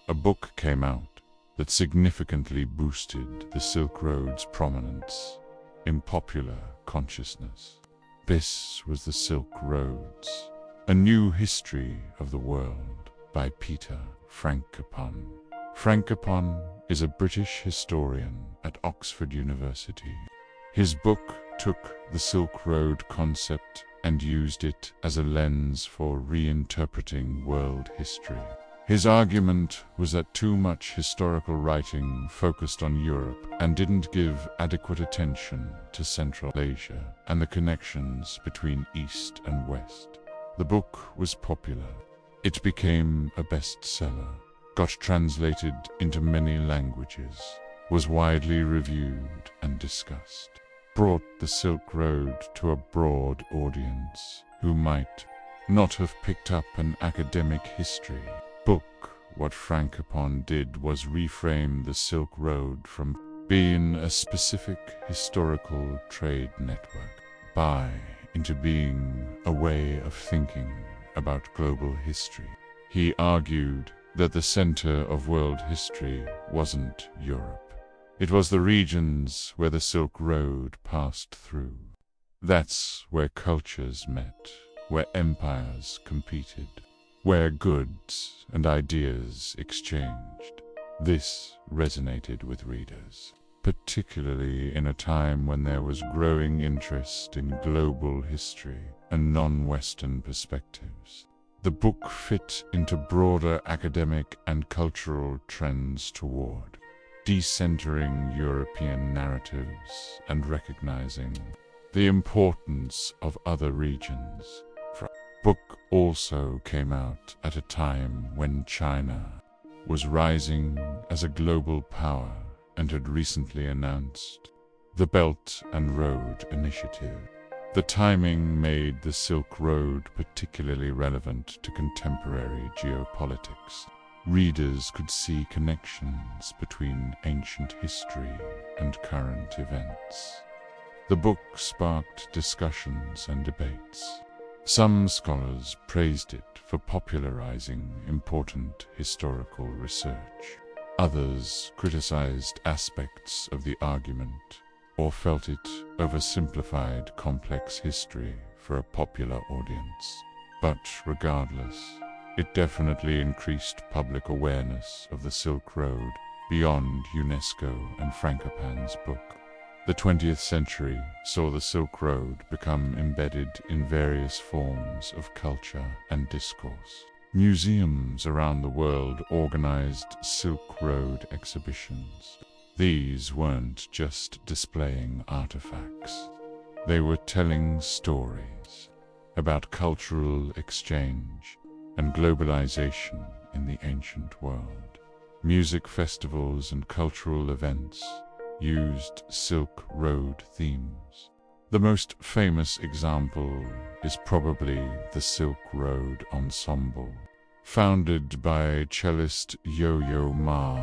a book came out that significantly boosted the Silk Road's prominence in popular consciousness. This was The Silk Roads, A New History of the World by Peter Frankopan. Frankopan is a British historian at Oxford University. His book took the Silk Road concept and used it as a lens for reinterpreting world history. His argument was that too much historical writing focused on Europe and didn't give adequate attention to Central Asia and the connections between East and West. The book was popular. It became a bestseller, got translated into many languages, was widely reviewed and discussed, brought the Silk Road to a broad audience who might not have picked up an academic history book. What Frankopan did was reframe the Silk Road from being a specific historical trade network into being a way of thinking about global history. He argued that the center of world history wasn't Europe. It was the regions where the Silk Road passed through. That's where cultures met, where empires competed, where goods and ideas exchanged. This resonated with readers, particularly in a time when there was growing interest in global history and non-Western perspectives. The book fit into broader academic and cultural trends toward decentering European narratives and recognizing the importance of other regions. The book also came out at a time when China was rising as a global power and had recently announced the Belt and Road Initiative. The timing made the Silk Road particularly relevant to contemporary geopolitics. Readers could see connections between ancient history and current events. The book sparked discussions and debates. Some scholars praised it for popularizing important historical research. Others criticized aspects of the argument or felt it oversimplified complex history for a popular audience. But regardless, it definitely increased public awareness of the Silk Road beyond UNESCO and Frankopan's book. The 20th century saw the Silk Road become embedded in various forms of culture and discourse. Museums around the world organized Silk Road exhibitions. These weren't just displaying artifacts. They were telling stories about cultural exchange and globalization in the ancient world. Music festivals and cultural events used Silk Road themes. The most famous example is probably the Silk Road Ensemble, founded by cellist Yo-Yo Ma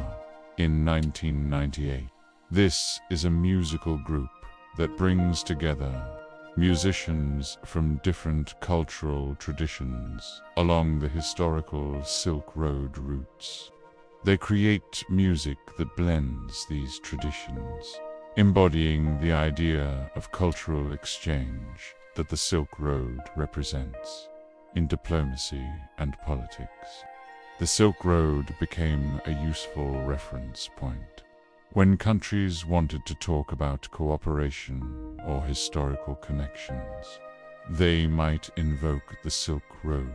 in 1998. This is a musical group that brings together musicians from different cultural traditions along the historical Silk Road routes. They create music that blends these traditions, embodying the idea of cultural exchange that the Silk Road represents in diplomacy and politics. The Silk Road became a useful reference point. When countries wanted to talk about cooperation or historical connections, they might invoke the Silk Road.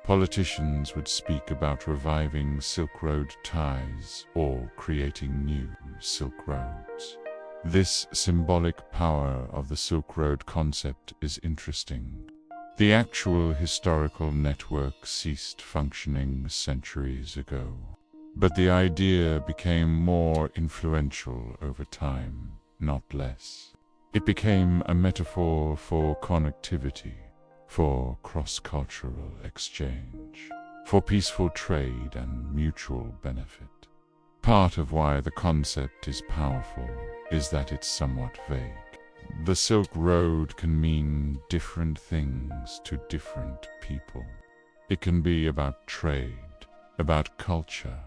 Politicians would speak about reviving Silk Road ties or creating new Silk Roads. This symbolic power of the Silk Road concept is interesting. The actual historical network ceased functioning centuries ago, but the idea became more influential over time, not less. It became a metaphor for connectivity, for cross-cultural exchange, for peaceful trade and mutual benefit. Part of why the concept is powerful is that it's somewhat vague. The Silk Road can mean different things to different people. It can be about trade, about culture,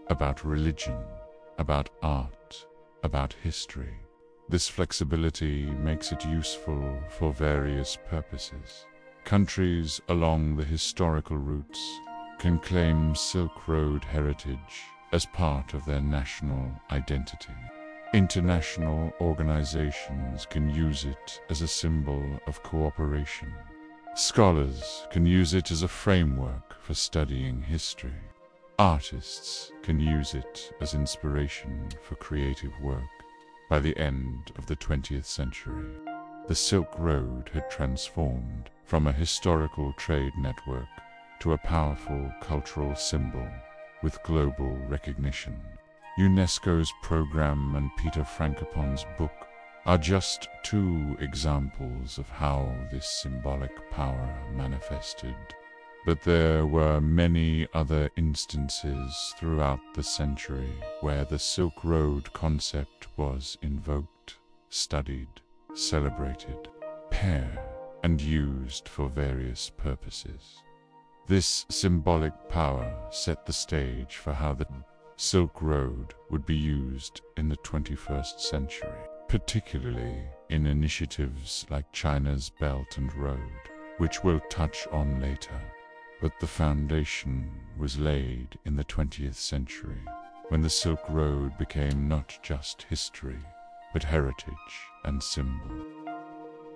about religion, about art, about history. This flexibility makes it useful for various purposes. Countries along the historical routes can claim Silk Road heritage as part of their national identity. International organizations can use it as a symbol of cooperation. Scholars can use it as a framework for studying history. Artists can use it as inspiration for creative work. By the end of the 20th century, the Silk Road had transformed from a historical trade network to a powerful cultural symbol with global recognition. UNESCO's program and Peter Frankopan's book are just two examples of how this symbolic power manifested. But there were many other instances throughout the century where the Silk Road concept was invoked, studied, celebrated, paired, and used for various purposes. This symbolic power set the stage for how the Silk Road would be used in the 21st century, particularly in initiatives like China's Belt and Road, which we'll touch on later. But the foundation was laid in the 20th century, when the Silk Road became not just history, but heritage and symbol.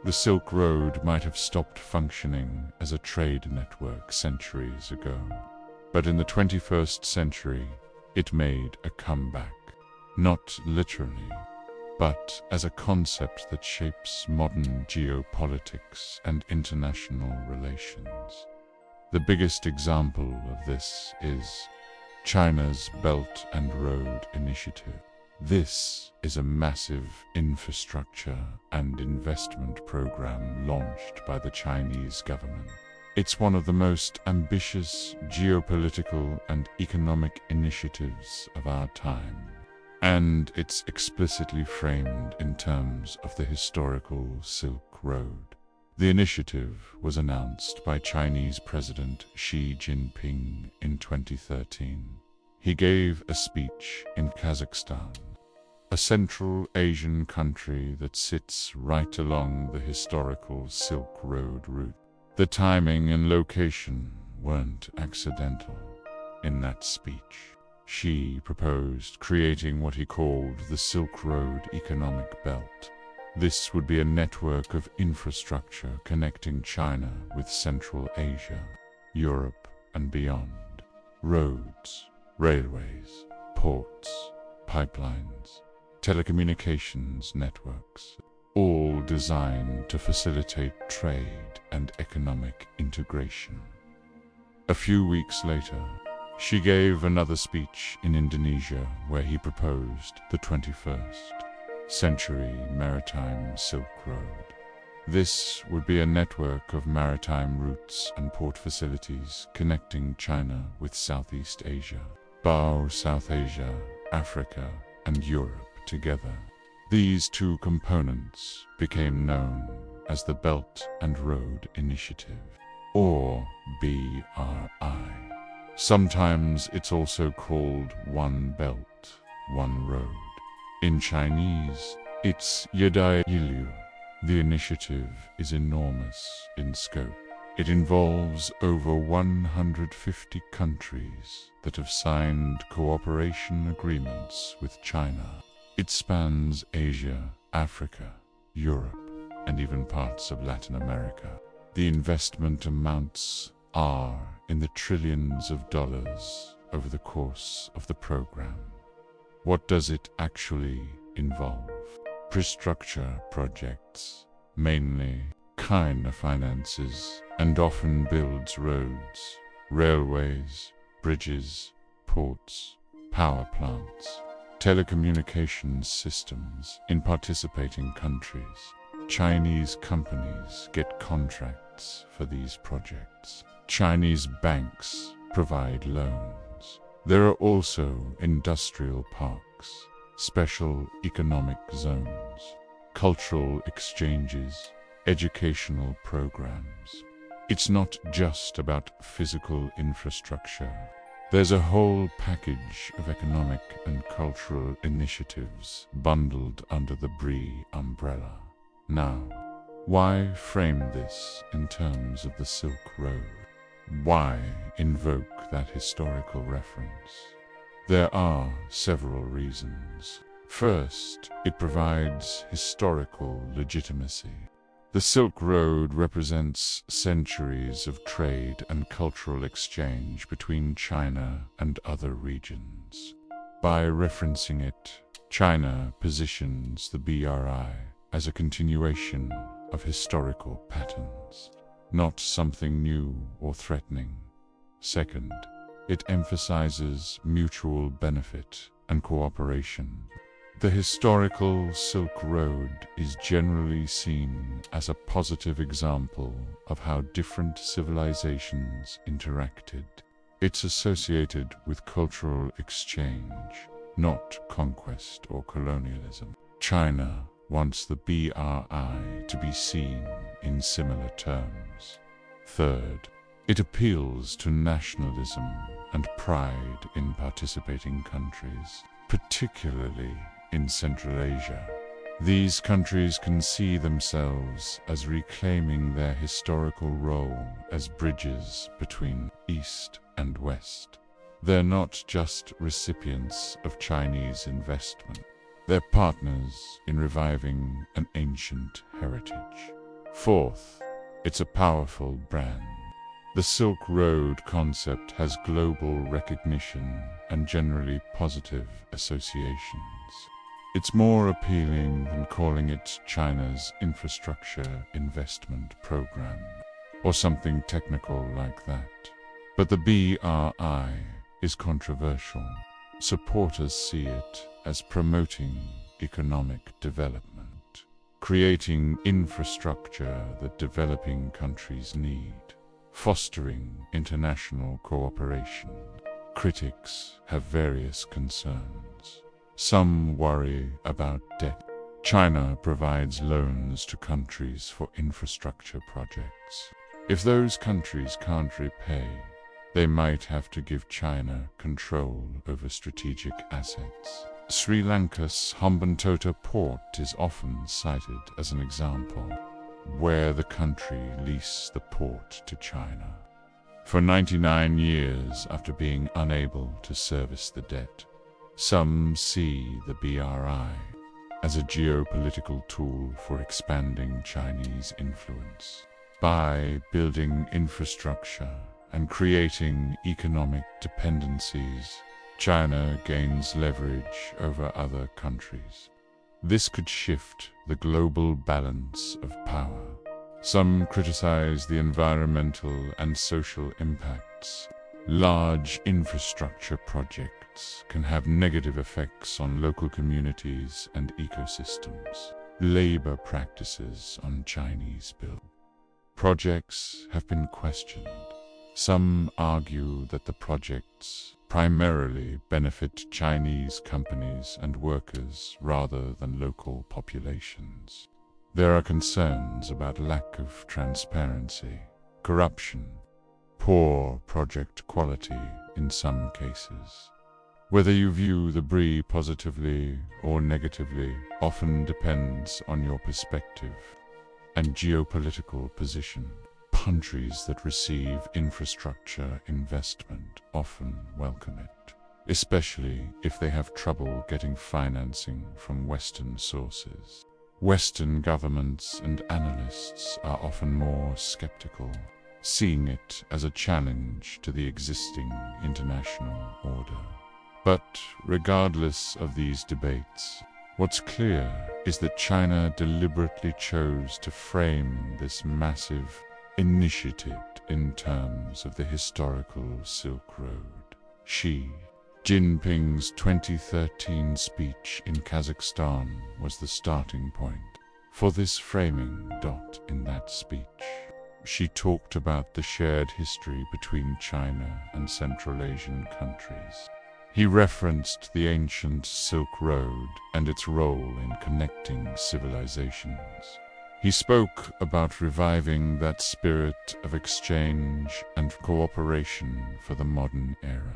The Silk Road might have stopped functioning as a trade network centuries ago, but in the 21st century, it made a comeback, not literally, but as a concept that shapes modern geopolitics and international relations. The biggest example of this is China's Belt and Road Initiative. This is a massive infrastructure and investment program launched by the Chinese government. It's one of the most ambitious geopolitical and economic initiatives of our time, and it's explicitly framed in terms of the historical Silk Road. The initiative was announced by Chinese President Xi Jinping in 2013. He gave a speech in Kazakhstan, a Central Asian country that sits right along the historical Silk Road route. The timing and location weren't accidental. In that speech, Xi proposed creating what he called the Silk Road Economic Belt. This would be a network of infrastructure connecting China with Central Asia, Europe, and beyond. Roads, railways, ports, pipelines, telecommunications networks, all designed to facilitate trade and economic integration. A few weeks later, Xi gave another speech in Indonesia where he proposed the 21st century Maritime Silk Road. This would be a network of maritime routes and port facilities connecting China with Southeast Asia, South Asia, Africa, and Europe together. These two components became known as the Belt and Road Initiative, or BRI. Sometimes it's also called One Belt, One Road. In Chinese, it's Yedai Yilu. The initiative is enormous in scope. It involves over 150 countries that have signed cooperation agreements with China. It spans Asia, Africa, Europe, and even parts of Latin America. The investment amounts are in the trillions of dollars over the course of the program. What does it actually involve? Infrastructure projects, mainly China finances and often builds roads, railways, bridges, ports, power plants, telecommunications systems in participating countries. Chinese companies get contracts for these projects. Chinese banks provide loans. There are also industrial parks, special economic zones, cultural exchanges, educational programs. It's not just about physical infrastructure. There's a whole package of economic and cultural initiatives bundled under the BRI umbrella. Now, why frame this in terms of the Silk Road? Why invoke that historical reference? There are several reasons. First, it provides historical legitimacy. The Silk Road represents centuries of trade and cultural exchange between China and other regions. By referencing it, China positions the BRI as a continuation of historical patterns, not something new or threatening. Second, it emphasizes mutual benefit and cooperation. The historical Silk Road is generally seen as a positive example of how different civilizations interacted. It's associated with cultural exchange, not conquest or colonialism. China wants the BRI to be seen in similar terms. Third, it appeals to nationalism and pride in participating countries, particularly in Central Asia. These countries can see themselves as reclaiming their historical role as bridges between East and West. They're not just recipients of Chinese investment. They're partners in reviving an ancient heritage. Fourth, it's a powerful brand. The Silk Road concept has global recognition and generally positive associations. It's more appealing than calling it China's infrastructure investment program, or something technical like that. But the BRI is controversial. Supporters see it as promoting economic development, creating infrastructure that developing countries need, fostering international cooperation. Critics have various concerns. Some worry about debt. China provides loans to countries for infrastructure projects. If those countries can't repay, they might have to give China control over strategic assets. Sri Lanka's Hambantota port is often cited as an example, where the country leased the port to China. For 99 years after being unable to service the debt, some see the BRI as a geopolitical tool for expanding Chinese influence. By building infrastructure and creating economic dependencies, China gains leverage over other countries. This could shift the global balance of power. Some criticize the environmental and social impacts. Large infrastructure projects can have negative effects on local communities and ecosystems. Labor practices on Chinese-built projects have been questioned. Some argue that the projects primarily benefit Chinese companies and workers rather than local populations. There are concerns about lack of transparency, corruption, poor project quality in some cases. Whether you view the BRI positively or negatively often depends on your perspective and geopolitical position. Countries that receive infrastructure investment often welcome it, especially if they have trouble getting financing from Western sources. Western governments and analysts are often more skeptical, seeing it as a challenge to the existing international order. But regardless of these debates, what's clear is that China deliberately chose to frame this massive initiative in terms of the historical Silk Road. Xi Jinping's 2013 speech in Kazakhstan was the starting point for this framing. In that speech, Xi talked about the shared history between China and Central Asian countries. He referenced the ancient Silk Road and its role in connecting civilizations. He spoke about reviving that spirit of exchange and cooperation for the modern era.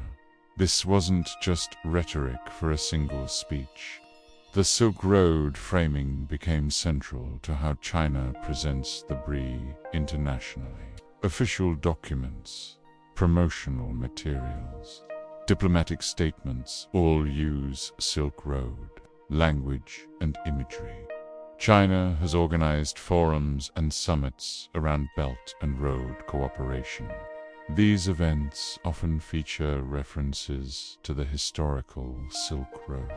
This wasn't just rhetoric for a single speech. The Silk Road framing became central to how China presents the BRI internationally. Official documents, promotional materials, diplomatic statements all use Silk Road language and imagery. China has organized forums and summits around Belt and Road cooperation. These events often feature references to the historical Silk Road,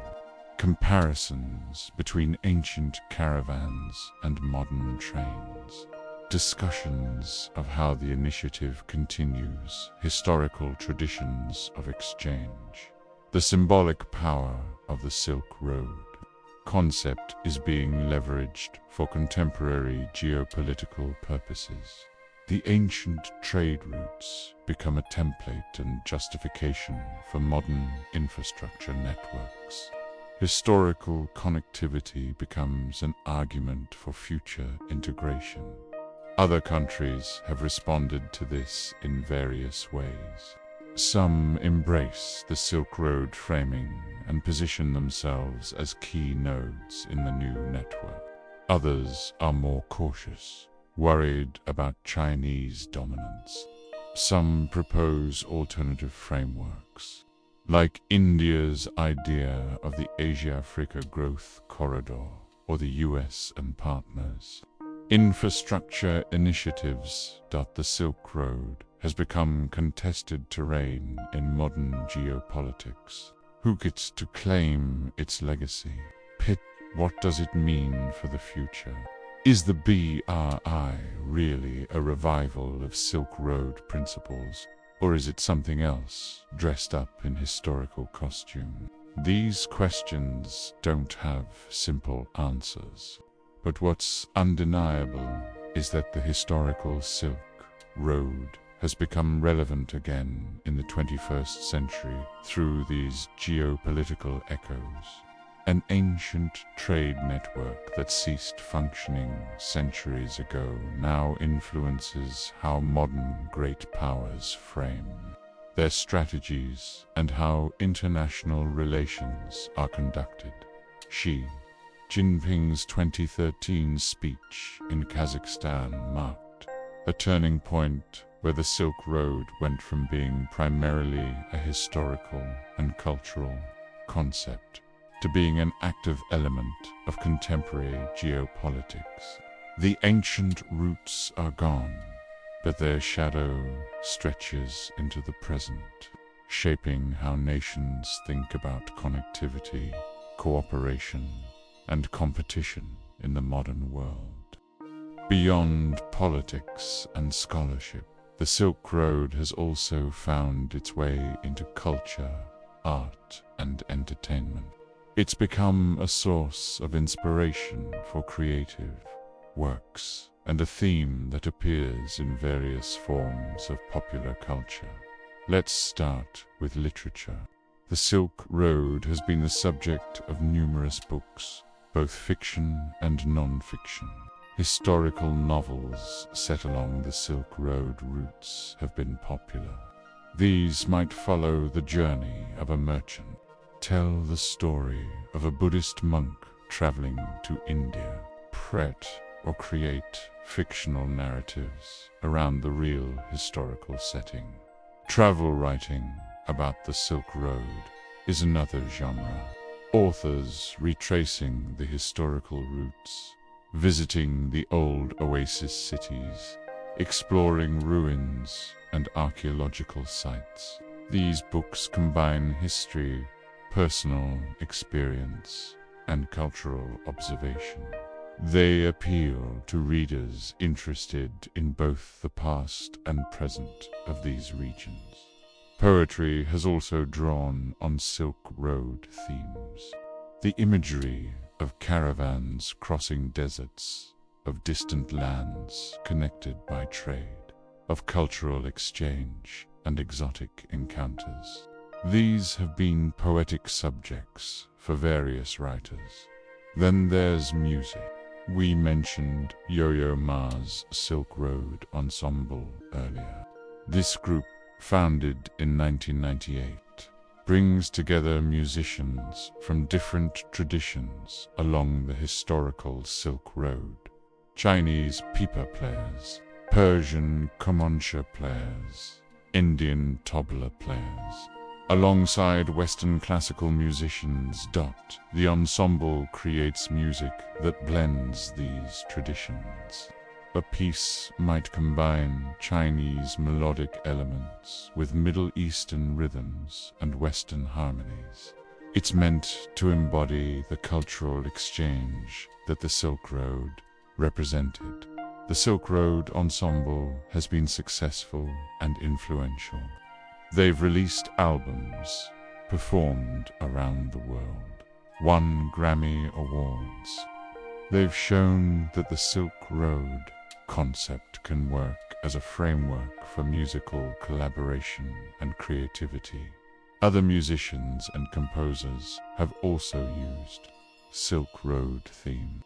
comparisons between ancient caravans and modern trains, discussions of how the initiative continues historical traditions of exchange. The symbolic power of the Silk Road concept is being leveraged for contemporary geopolitical purposes. The ancient trade routes become a template and justification for modern infrastructure networks. Historical connectivity becomes an argument for future integration. Other countries have responded to this in various ways. Some embrace the Silk Road framing and position themselves as key nodes in the new network. Others are more cautious, worried about Chinese dominance. Some propose alternative frameworks, like India's idea of the Asia-Africa Growth Corridor or the US and partners. Infrastructure initiatives dot the Silk Road has become contested terrain in modern geopolitics. Who gets to claim its legacy? What does it mean for the future? Is the BRI really a revival of Silk Road principles, or is it something else dressed up in historical costume? These questions don't have simple answers. But what's undeniable is that the historical Silk Road has become relevant again in the 21st century through these geopolitical echoes. An ancient trade network that ceased functioning centuries ago now influences how modern great powers frame their strategies and how international relations are conducted. Xi Jinping's 2013 speech in Kazakhstan marked a turning point where the Silk Road went from being primarily a historical and cultural concept to being an active element of contemporary geopolitics. The ancient roots are gone, but their shadow stretches into the present, shaping how nations think about connectivity, cooperation, and competition in the modern world. Beyond politics and scholarship, the Silk Road has also found its way into culture, art, and entertainment. It's become a source of inspiration for creative works and a theme that appears in various forms of popular culture. Let's start with literature. The Silk Road has been the subject of numerous books, both fiction and non-fiction. Historical novels set along the Silk Road routes have been popular. These might follow the journey of a merchant, tell the story of a Buddhist monk traveling to India, or create fictional narratives around the real historical setting. Travel writing about the Silk Road is another genre. Authors retracing the historical routes, visiting the old oasis cities, exploring ruins and archaeological sites. These books combine history, personal experience, and cultural observation. They appeal to readers interested in both the past and present of these regions. Poetry has also drawn on Silk Road themes. The imagery of caravans crossing deserts, of distant lands connected by trade, of cultural exchange and exotic encounters. These have been poetic subjects for various writers. Then there's music. We mentioned Yo-Yo Ma's Silk Road Ensemble earlier. This group, founded in 1998, brings together musicians from different traditions along the historical Silk Road. Chinese pipa players, Persian kamancha players, Indian tabla players, Alongside Western classical musicians, the ensemble creates music that blends these traditions. A piece might combine Chinese melodic elements with Middle Eastern rhythms and Western harmonies. It's meant to embody the cultural exchange that the Silk Road represented. The Silk Road Ensemble has been successful and influential. They've released albums, performed around the world, won Grammy Awards. They've shown that the Silk Road concept can work as a framework for musical collaboration and creativity. Other musicians and composers have also used Silk Road theme.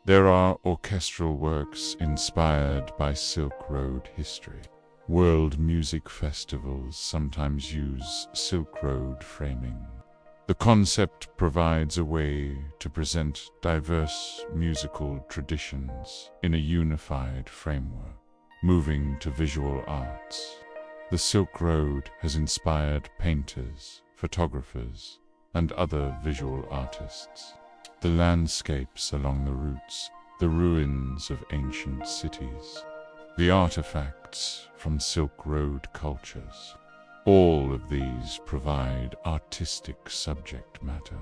There are orchestral works inspired by Silk Road history. World music festivals sometimes use Silk Road framing. The concept provides a way to present diverse musical traditions in a unified framework. Moving to visual arts, the Silk Road has inspired painters, photographers, and other visual artists. The landscapes along the routes, the ruins of ancient cities, the artifacts from Silk Road cultures. All of these provide artistic subject matter.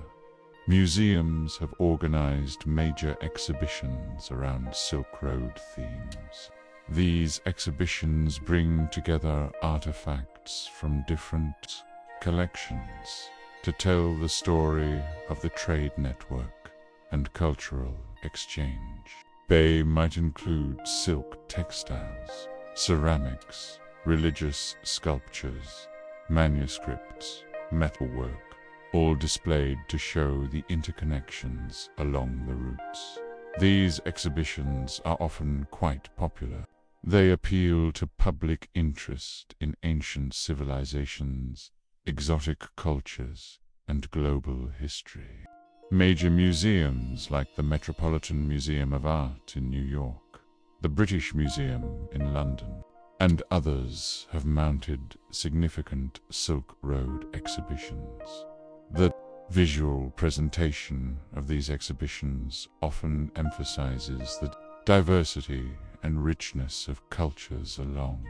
Museums have organized major exhibitions around Silk Road themes. These exhibitions bring together artifacts from different collections to tell the story of the trade network and cultural exchange. They might include silk textiles, ceramics, religious sculptures, manuscripts, metalwork, all displayed to show the interconnections along the routes. These exhibitions are often quite popular. They appeal to public interest in ancient civilizations, exotic cultures, and global history. Major museums like the Metropolitan Museum of Art in New York, the British Museum in London, and others have mounted significant Silk Road exhibitions. The visual presentation of these exhibitions often emphasizes the diversity and richness of cultures along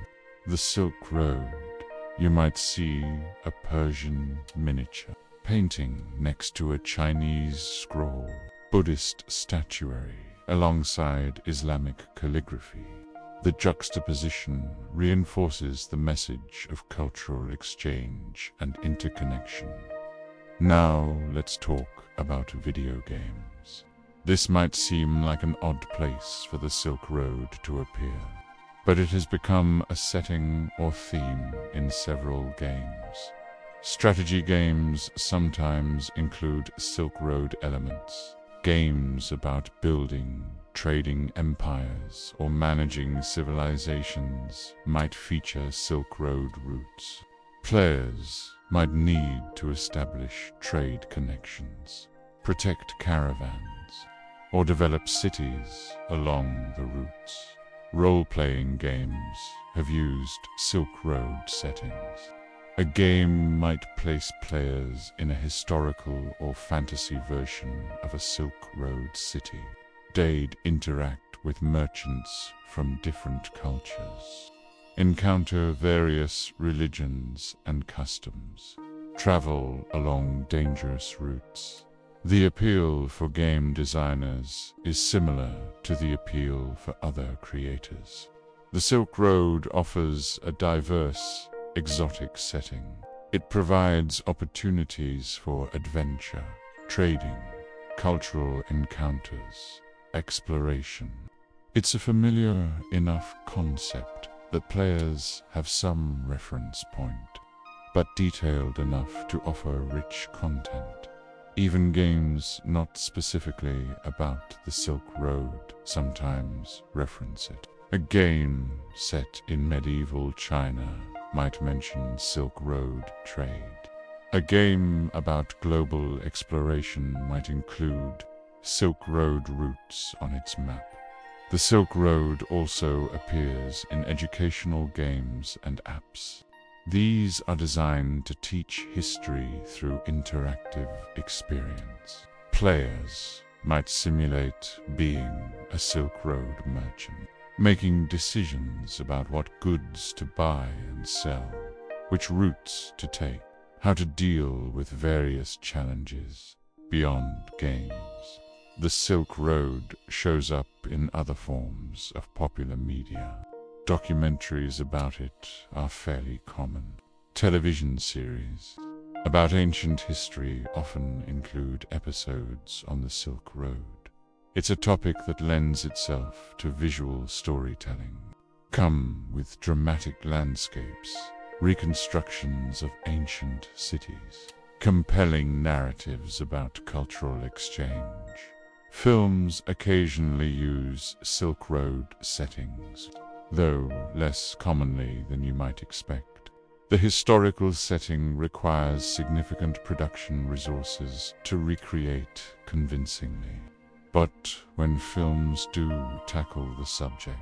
the Silk Road. You might see a Persian miniature painting next to a Chinese scroll, Buddhist statuary alongside Islamic calligraphy. The juxtaposition reinforces the message of cultural exchange and interconnection. Now let's talk about video games. This might seem like an odd place for the Silk Road to appear, but it has become a setting or theme in several games. Strategy games sometimes include Silk Road elements. Games about building, trading empires, or managing civilizations might feature Silk Road routes. Players might need to establish trade connections, protect caravans, or develop cities along the routes. Role-playing games have used Silk Road settings. A game might place players in a historical or fantasy version of a Silk Road city. They'd interact with merchants from different cultures, encounter various religions and customs, travel along dangerous routes. The appeal for game designers is similar to the appeal for other creators. The Silk Road offers a diverse, exotic setting. It provides opportunities for adventure, trading, cultural encounters, exploration. It's a familiar enough concept that players have some reference point, but detailed enough to offer rich content. Even games not specifically about the Silk Road sometimes reference it. A game set in medieval China might mention Silk Road trade. A game about global exploration might include Silk Road routes on its map. The Silk Road also appears in educational games and apps. These are designed to teach history through interactive experience. Players might simulate being a Silk Road merchant, making decisions about what goods to buy and sell, which routes to take, how to deal with various challenges beyond games. The Silk Road shows up in other forms of popular media. Documentaries about it are fairly common. Television series about ancient history often include episodes on the Silk Road. It's a topic that lends itself to visual storytelling. Come with dramatic landscapes, reconstructions of ancient cities, compelling narratives about cultural exchange. Films occasionally use Silk Road settings, though less commonly than you might expect. The historical setting requires significant production resources to recreate convincingly. But when films do tackle the subject,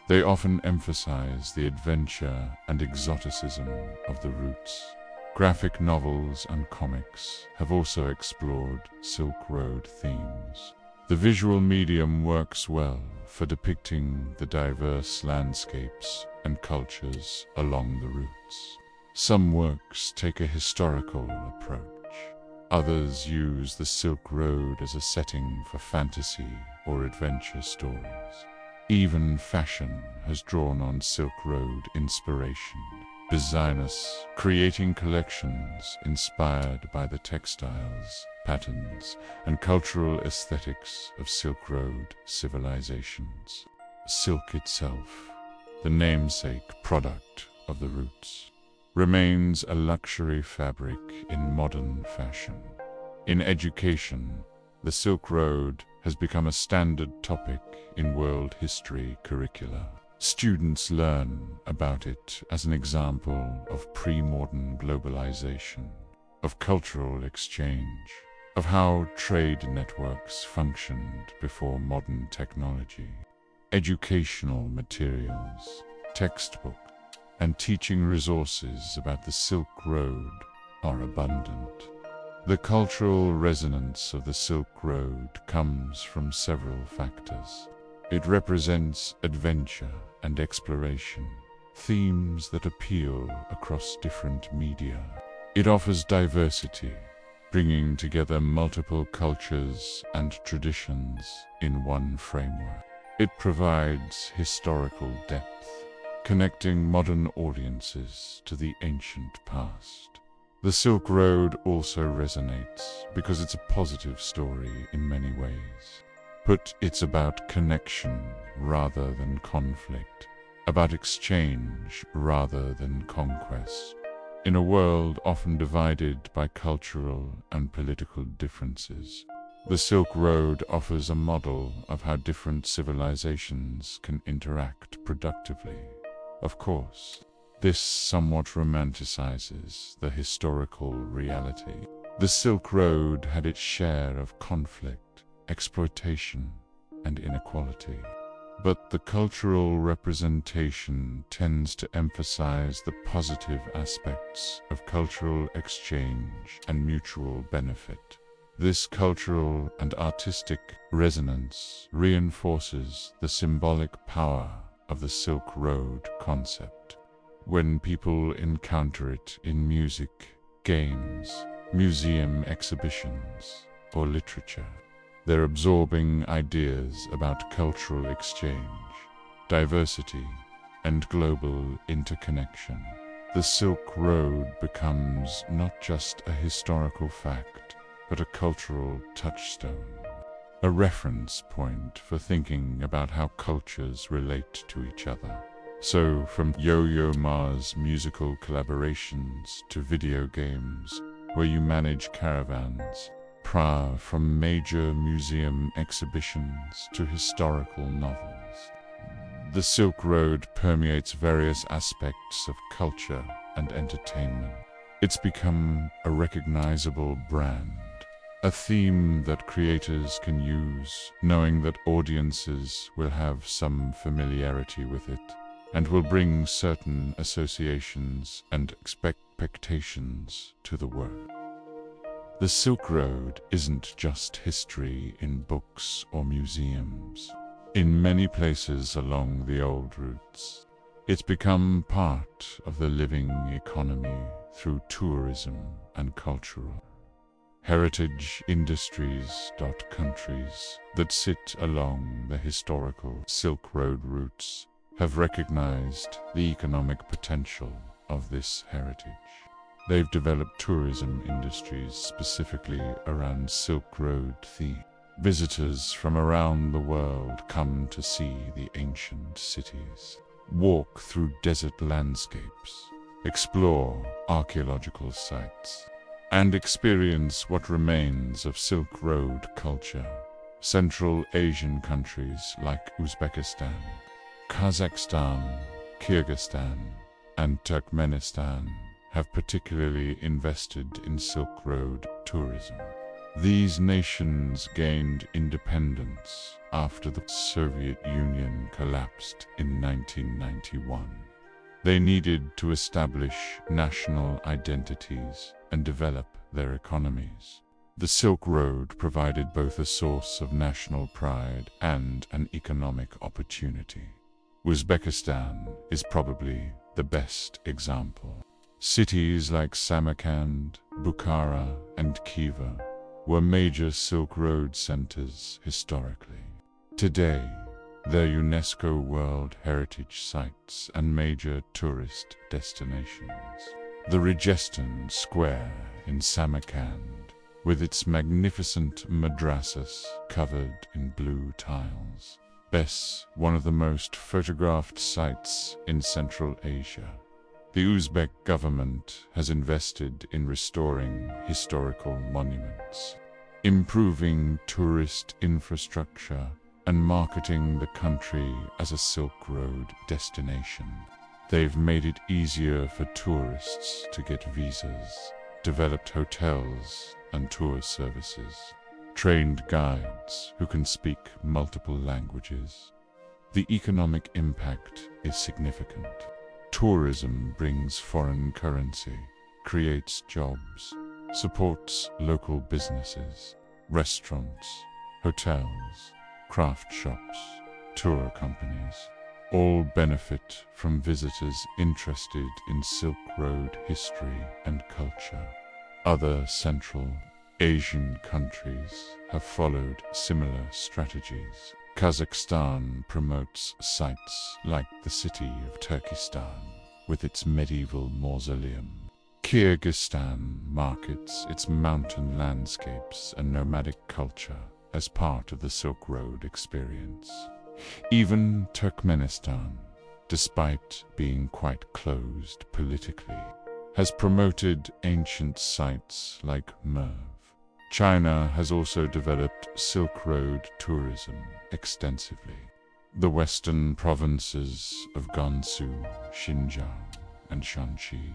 they often emphasize the adventure and exoticism of the routes. Graphic novels and comics have also explored Silk Road themes. The visual medium works well for depicting the diverse landscapes and cultures along the routes. Some works take a historical approach. Others use the Silk Road as a setting for fantasy or adventure stories. Even fashion has drawn on Silk Road inspiration. Designers creating collections inspired by the textiles, patterns, and cultural aesthetics of Silk Road civilizations. Silk itself, the namesake product of the routes, remains a luxury fabric in modern fashion. In education, the Silk Road has become a standard topic in world history curricula. Students learn about it as an example of pre-modern globalization, of cultural exchange, of how trade networks functioned before modern technology. Educational materials, textbooks, and teaching resources about the Silk Road are abundant. The cultural resonance of the Silk Road comes from several factors. It represents adventure and exploration, themes that appeal across different media. It offers diversity, bringing together multiple cultures and traditions in one framework. It provides historical depth, connecting modern audiences to the ancient past. The Silk Road also resonates because it's a positive story in many ways. But it's about connection rather than conflict, about exchange rather than conquest. In a world often divided by cultural and political differences, the Silk Road offers a model of how different civilizations can interact productively. Of course, this somewhat romanticizes the historical reality. The Silk Road had its share of conflict, exploitation, and inequality. But the cultural representation tends to emphasize the positive aspects of cultural exchange and mutual benefit. This cultural and artistic resonance reinforces the symbolic power of the Silk Road concept. When people encounter it in music, games, museum exhibitions, or literature, they're absorbing ideas about cultural exchange, diversity, and global interconnection. The Silk Road becomes not just a historical fact, but a cultural touchstone, a reference point for thinking about how cultures relate to each other. So, from Yo-Yo Ma's musical collaborations to video games where you manage caravans, from major museum exhibitions to historical novels, the Silk Road permeates various aspects of culture and entertainment. It's become a recognizable brand, a theme that creators can use, knowing that audiences will have some familiarity with it. and will bring certain associations and expectations to the work. The Silk Road isn't just history in books or museums. In many places along the old routes, it's become part of the living economy through tourism and cultural heritage industries. Countries that sit along the historical Silk Road routes have recognized the economic potential of this heritage. They've developed tourism industries specifically around Silk Road theme. Visitors from around the world come to see the ancient cities, walk through desert landscapes, explore archaeological sites, and experience what remains of Silk Road culture. Central Asian countries like Uzbekistan, Kazakhstan, Kyrgyzstan, and Turkmenistan have particularly invested in Silk Road tourism. These nations gained independence after the Soviet Union collapsed in 1991. They needed to establish national identities and develop their economies. The Silk Road provided both a source of national pride and an economic opportunity. Uzbekistan is probably the best example. Cities like Samarkand, Bukhara, and Khiva were major Silk Road centers historically. Today, they're UNESCO World Heritage Sites and major tourist destinations. The Regestan Square in Samarkand, with its magnificent madrasas covered in blue tiles, is one of the most photographed sites in Central Asia. The Uzbek government has invested in restoring historical monuments, improving tourist infrastructure, and marketing the country as a Silk Road destination. They've made it easier for tourists to get visas, developed hotels and tour services, trained guides who can speak multiple languages. The economic impact is significant. Tourism brings foreign currency, creates jobs, supports local businesses, restaurants, hotels, craft shops, tour companies. All benefit from visitors interested in Silk Road history and culture. Other Central Asian countries have followed similar strategies. Kazakhstan promotes sites like the city of Turkestan with its medieval mausoleum. Kyrgyzstan markets its mountain landscapes and nomadic culture as part of the Silk Road experience. Even Turkmenistan, despite being quite closed politically, has promoted ancient sites like Merv. China has also developed Silk Road tourism extensively. The western provinces of Gansu, Xinjiang, and Shanxi,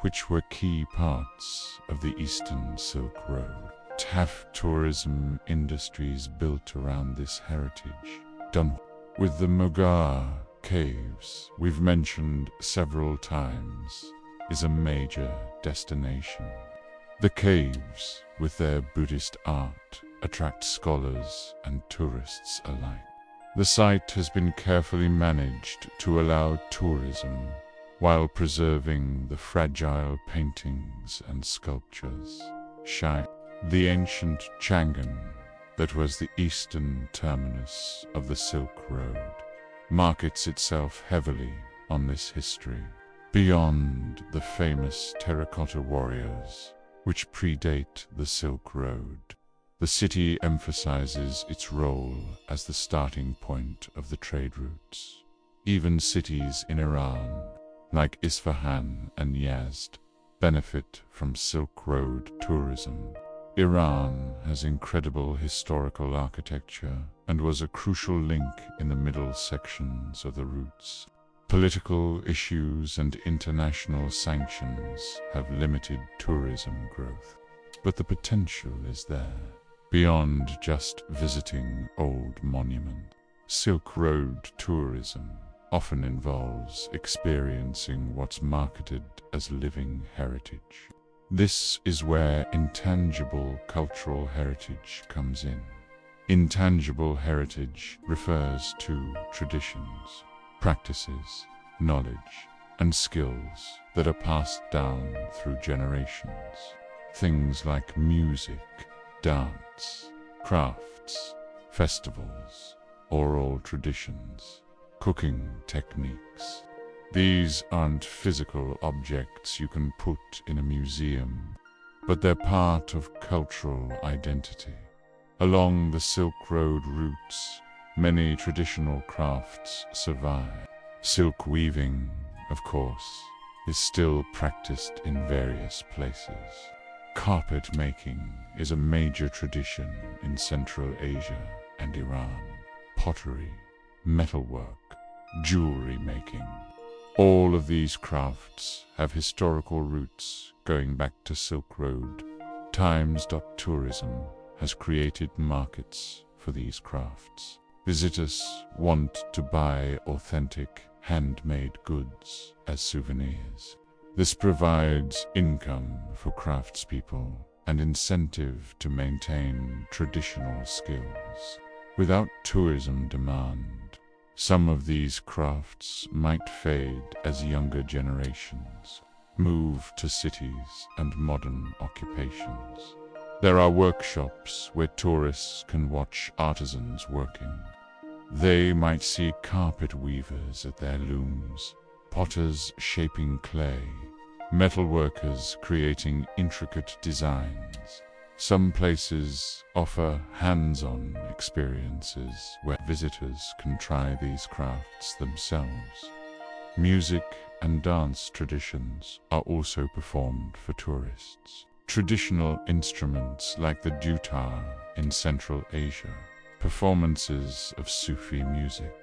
which were key parts of the Eastern Silk Road, have tourism industries built around this heritage. Done with the Mogar caves, we've mentioned several times, is a major destination. The caves, with their Buddhist art, attract scholars and tourists alike. The site has been carefully managed to allow tourism while preserving the fragile paintings and sculptures. The ancient Changan, that was the eastern terminus of the Silk Road, markets itself heavily on this history. Beyond the famous terracotta warriors, which predate the Silk Road, the city emphasizes its role as the starting point of the trade routes. Even cities in Iran, like Isfahan and Yazd, benefit from Silk Road tourism. Iran has incredible historical architecture and was a crucial link in the middle sections of the routes. Political issues and international sanctions have limited tourism growth, but the potential is there. Beyond just visiting old monuments, Silk Road tourism often involves experiencing what's marketed as living heritage. This is where intangible cultural heritage comes in. Intangible heritage refers to traditions, practices, knowledge, and skills that are passed down through generations. Things like music, dance, crafts, festivals, oral traditions, cooking techniques. These aren't physical objects you can put in a museum, but they're part of cultural identity. Along the Silk Road routes, many traditional crafts survive. Silk weaving, of course, is still practiced in various places. Carpet making is a major tradition in Central Asia and Iran. Pottery, metalwork, jewelry making. All of these crafts have historical roots going back to Silk Road. Tourism has created markets for these crafts. Visitors want to buy authentic, handmade goods as souvenirs. This provides income for craftspeople and incentive to maintain traditional skills. Without tourism demand, some of these crafts might fade as younger generations move to cities and modern occupations. There are workshops where tourists can watch artisans working. They might see carpet weavers at their looms, potters shaping clay, metalworkers creating intricate designs. Some places offer hands-on experiences where visitors can try these crafts themselves. Music and dance traditions are also performed for tourists. Traditional instruments like the dutar in Central Asia, performances of Sufi music,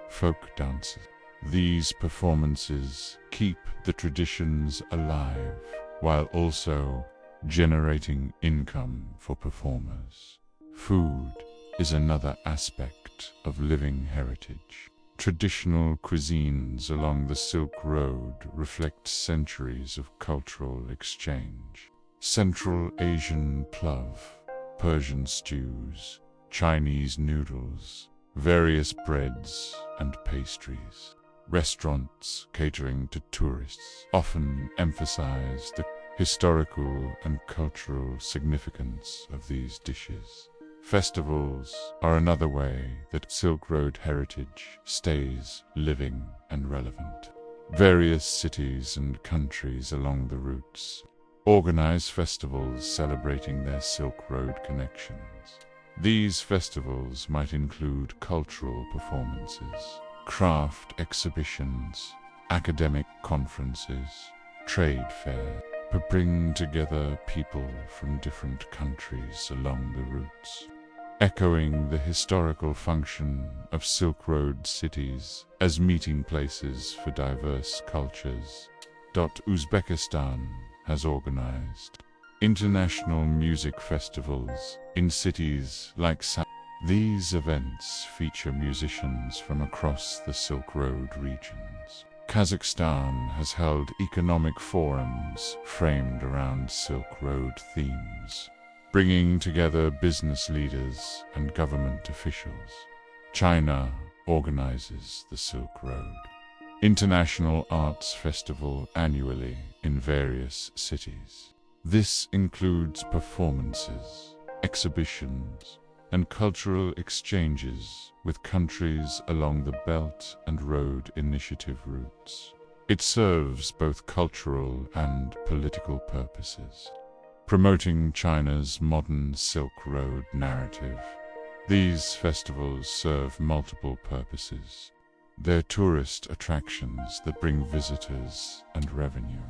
folk dances. These performances keep the traditions alive while also generating income for performers. Food is another aspect of living heritage. Traditional cuisines along the Silk Road reflect centuries of cultural exchange. Central Asian plov, Persian stews, Chinese noodles, various breads and pastries. Restaurants catering to tourists often emphasize the historical and cultural significance of these dishes. Festivals are another way that Silk Road heritage stays living and relevant. Various cities and countries along the routes organize festivals celebrating their Silk Road connections. These festivals might include cultural performances, craft exhibitions, academic conferences, trade fairs, to bring together people from different countries along the routes, echoing the historical function of Silk Road cities as meeting places for diverse cultures. Uzbekistan has organized international music festivals in cities like These events feature musicians from across the Silk Road regions. Kazakhstan has held economic forums framed around Silk Road themes, bringing together business leaders and government officials. China organizes the Silk Road International Arts Festival annually in various cities. This includes performances, exhibitions, and cultural exchanges with countries along the Belt and Road Initiative routes. It serves both cultural and political purposes, promoting China's modern Silk Road narrative. These festivals serve multiple purposes. They're tourist attractions that bring visitors and revenue.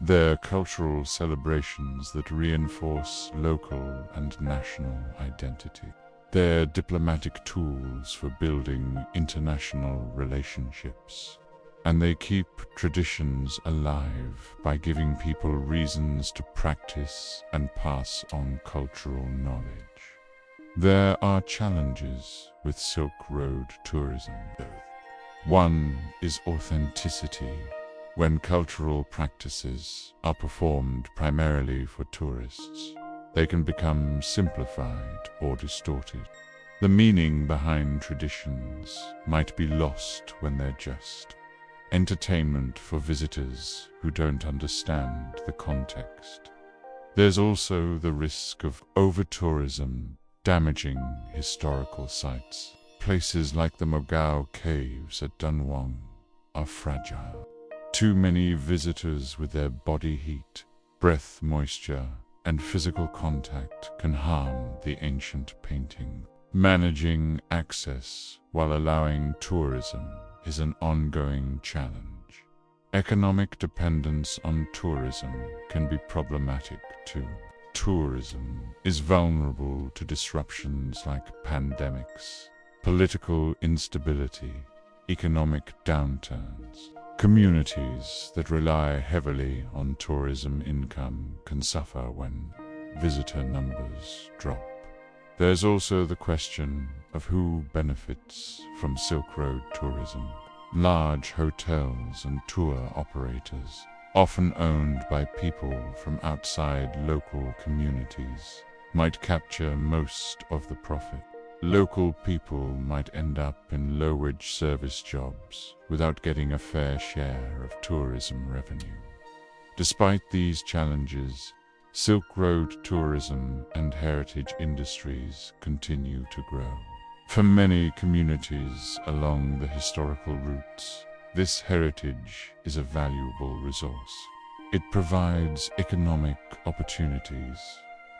They're cultural celebrations that reinforce local and national identity. They're diplomatic tools for building international relationships. And they keep traditions alive by giving people reasons to practice and pass on cultural knowledge. There are challenges with Silk Road tourism. One is authenticity. When cultural practices are performed primarily for tourists, they can become simplified or distorted. The meaning behind traditions might be lost when they're just entertainment for visitors who don't understand the context. There's also the risk of over-tourism damaging historical sites. Places like the Mogao Caves at Dunhuang are fragile. Too many visitors with their body heat, breath moisture, and physical contact can harm the ancient painting. Managing access while allowing tourism is an ongoing challenge. Economic dependence on tourism can be problematic too. Tourism is vulnerable to disruptions like pandemics, political instability, economic downturns. Communities that rely heavily on tourism income can suffer when visitor numbers drop. There's also the question of who benefits from Silk Road tourism. Large hotels and tour operators, often owned by people from outside local communities, might capture most of the profit. Local people might end up in low-wage service jobs without getting a fair share of tourism revenue. Despite these challenges, Silk Road tourism and heritage industries continue to grow. For many communities along the historical routes, this heritage is a valuable resource. It provides economic opportunities,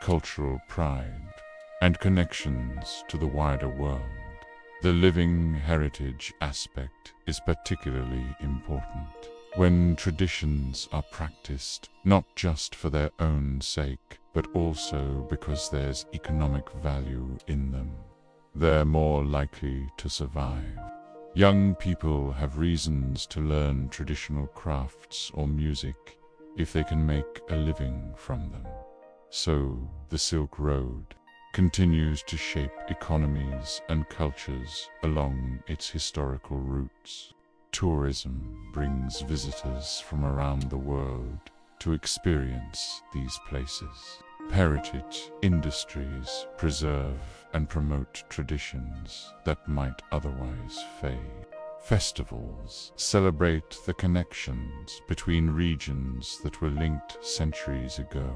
cultural pride, and connections to the wider world. The living heritage aspect is particularly important. When traditions are practiced not just for their own sake, but also because there's economic value in them, they're more likely to survive. Young people have reasons to learn traditional crafts or music if they can make a living from them. So, the Silk Road continues to shape economies and cultures along its historical routes. Tourism brings visitors from around the world to experience these places. Heritage industries preserve and promote traditions that might otherwise fade. Festivals celebrate the connections between regions that were linked centuries ago.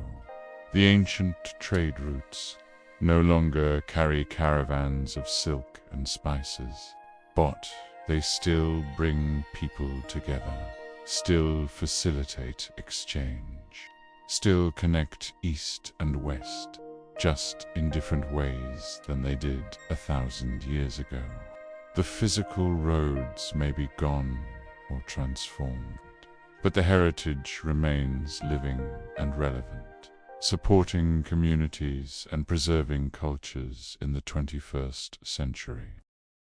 The ancient trade routes no longer carry caravans of silk and spices, but they still bring people together, still facilitate exchange, still connect East and West, just in different ways than they did 1,000 years ago. The physical roads may be gone or transformed, but the heritage remains living and relevant, supporting communities and preserving cultures in the 21st century.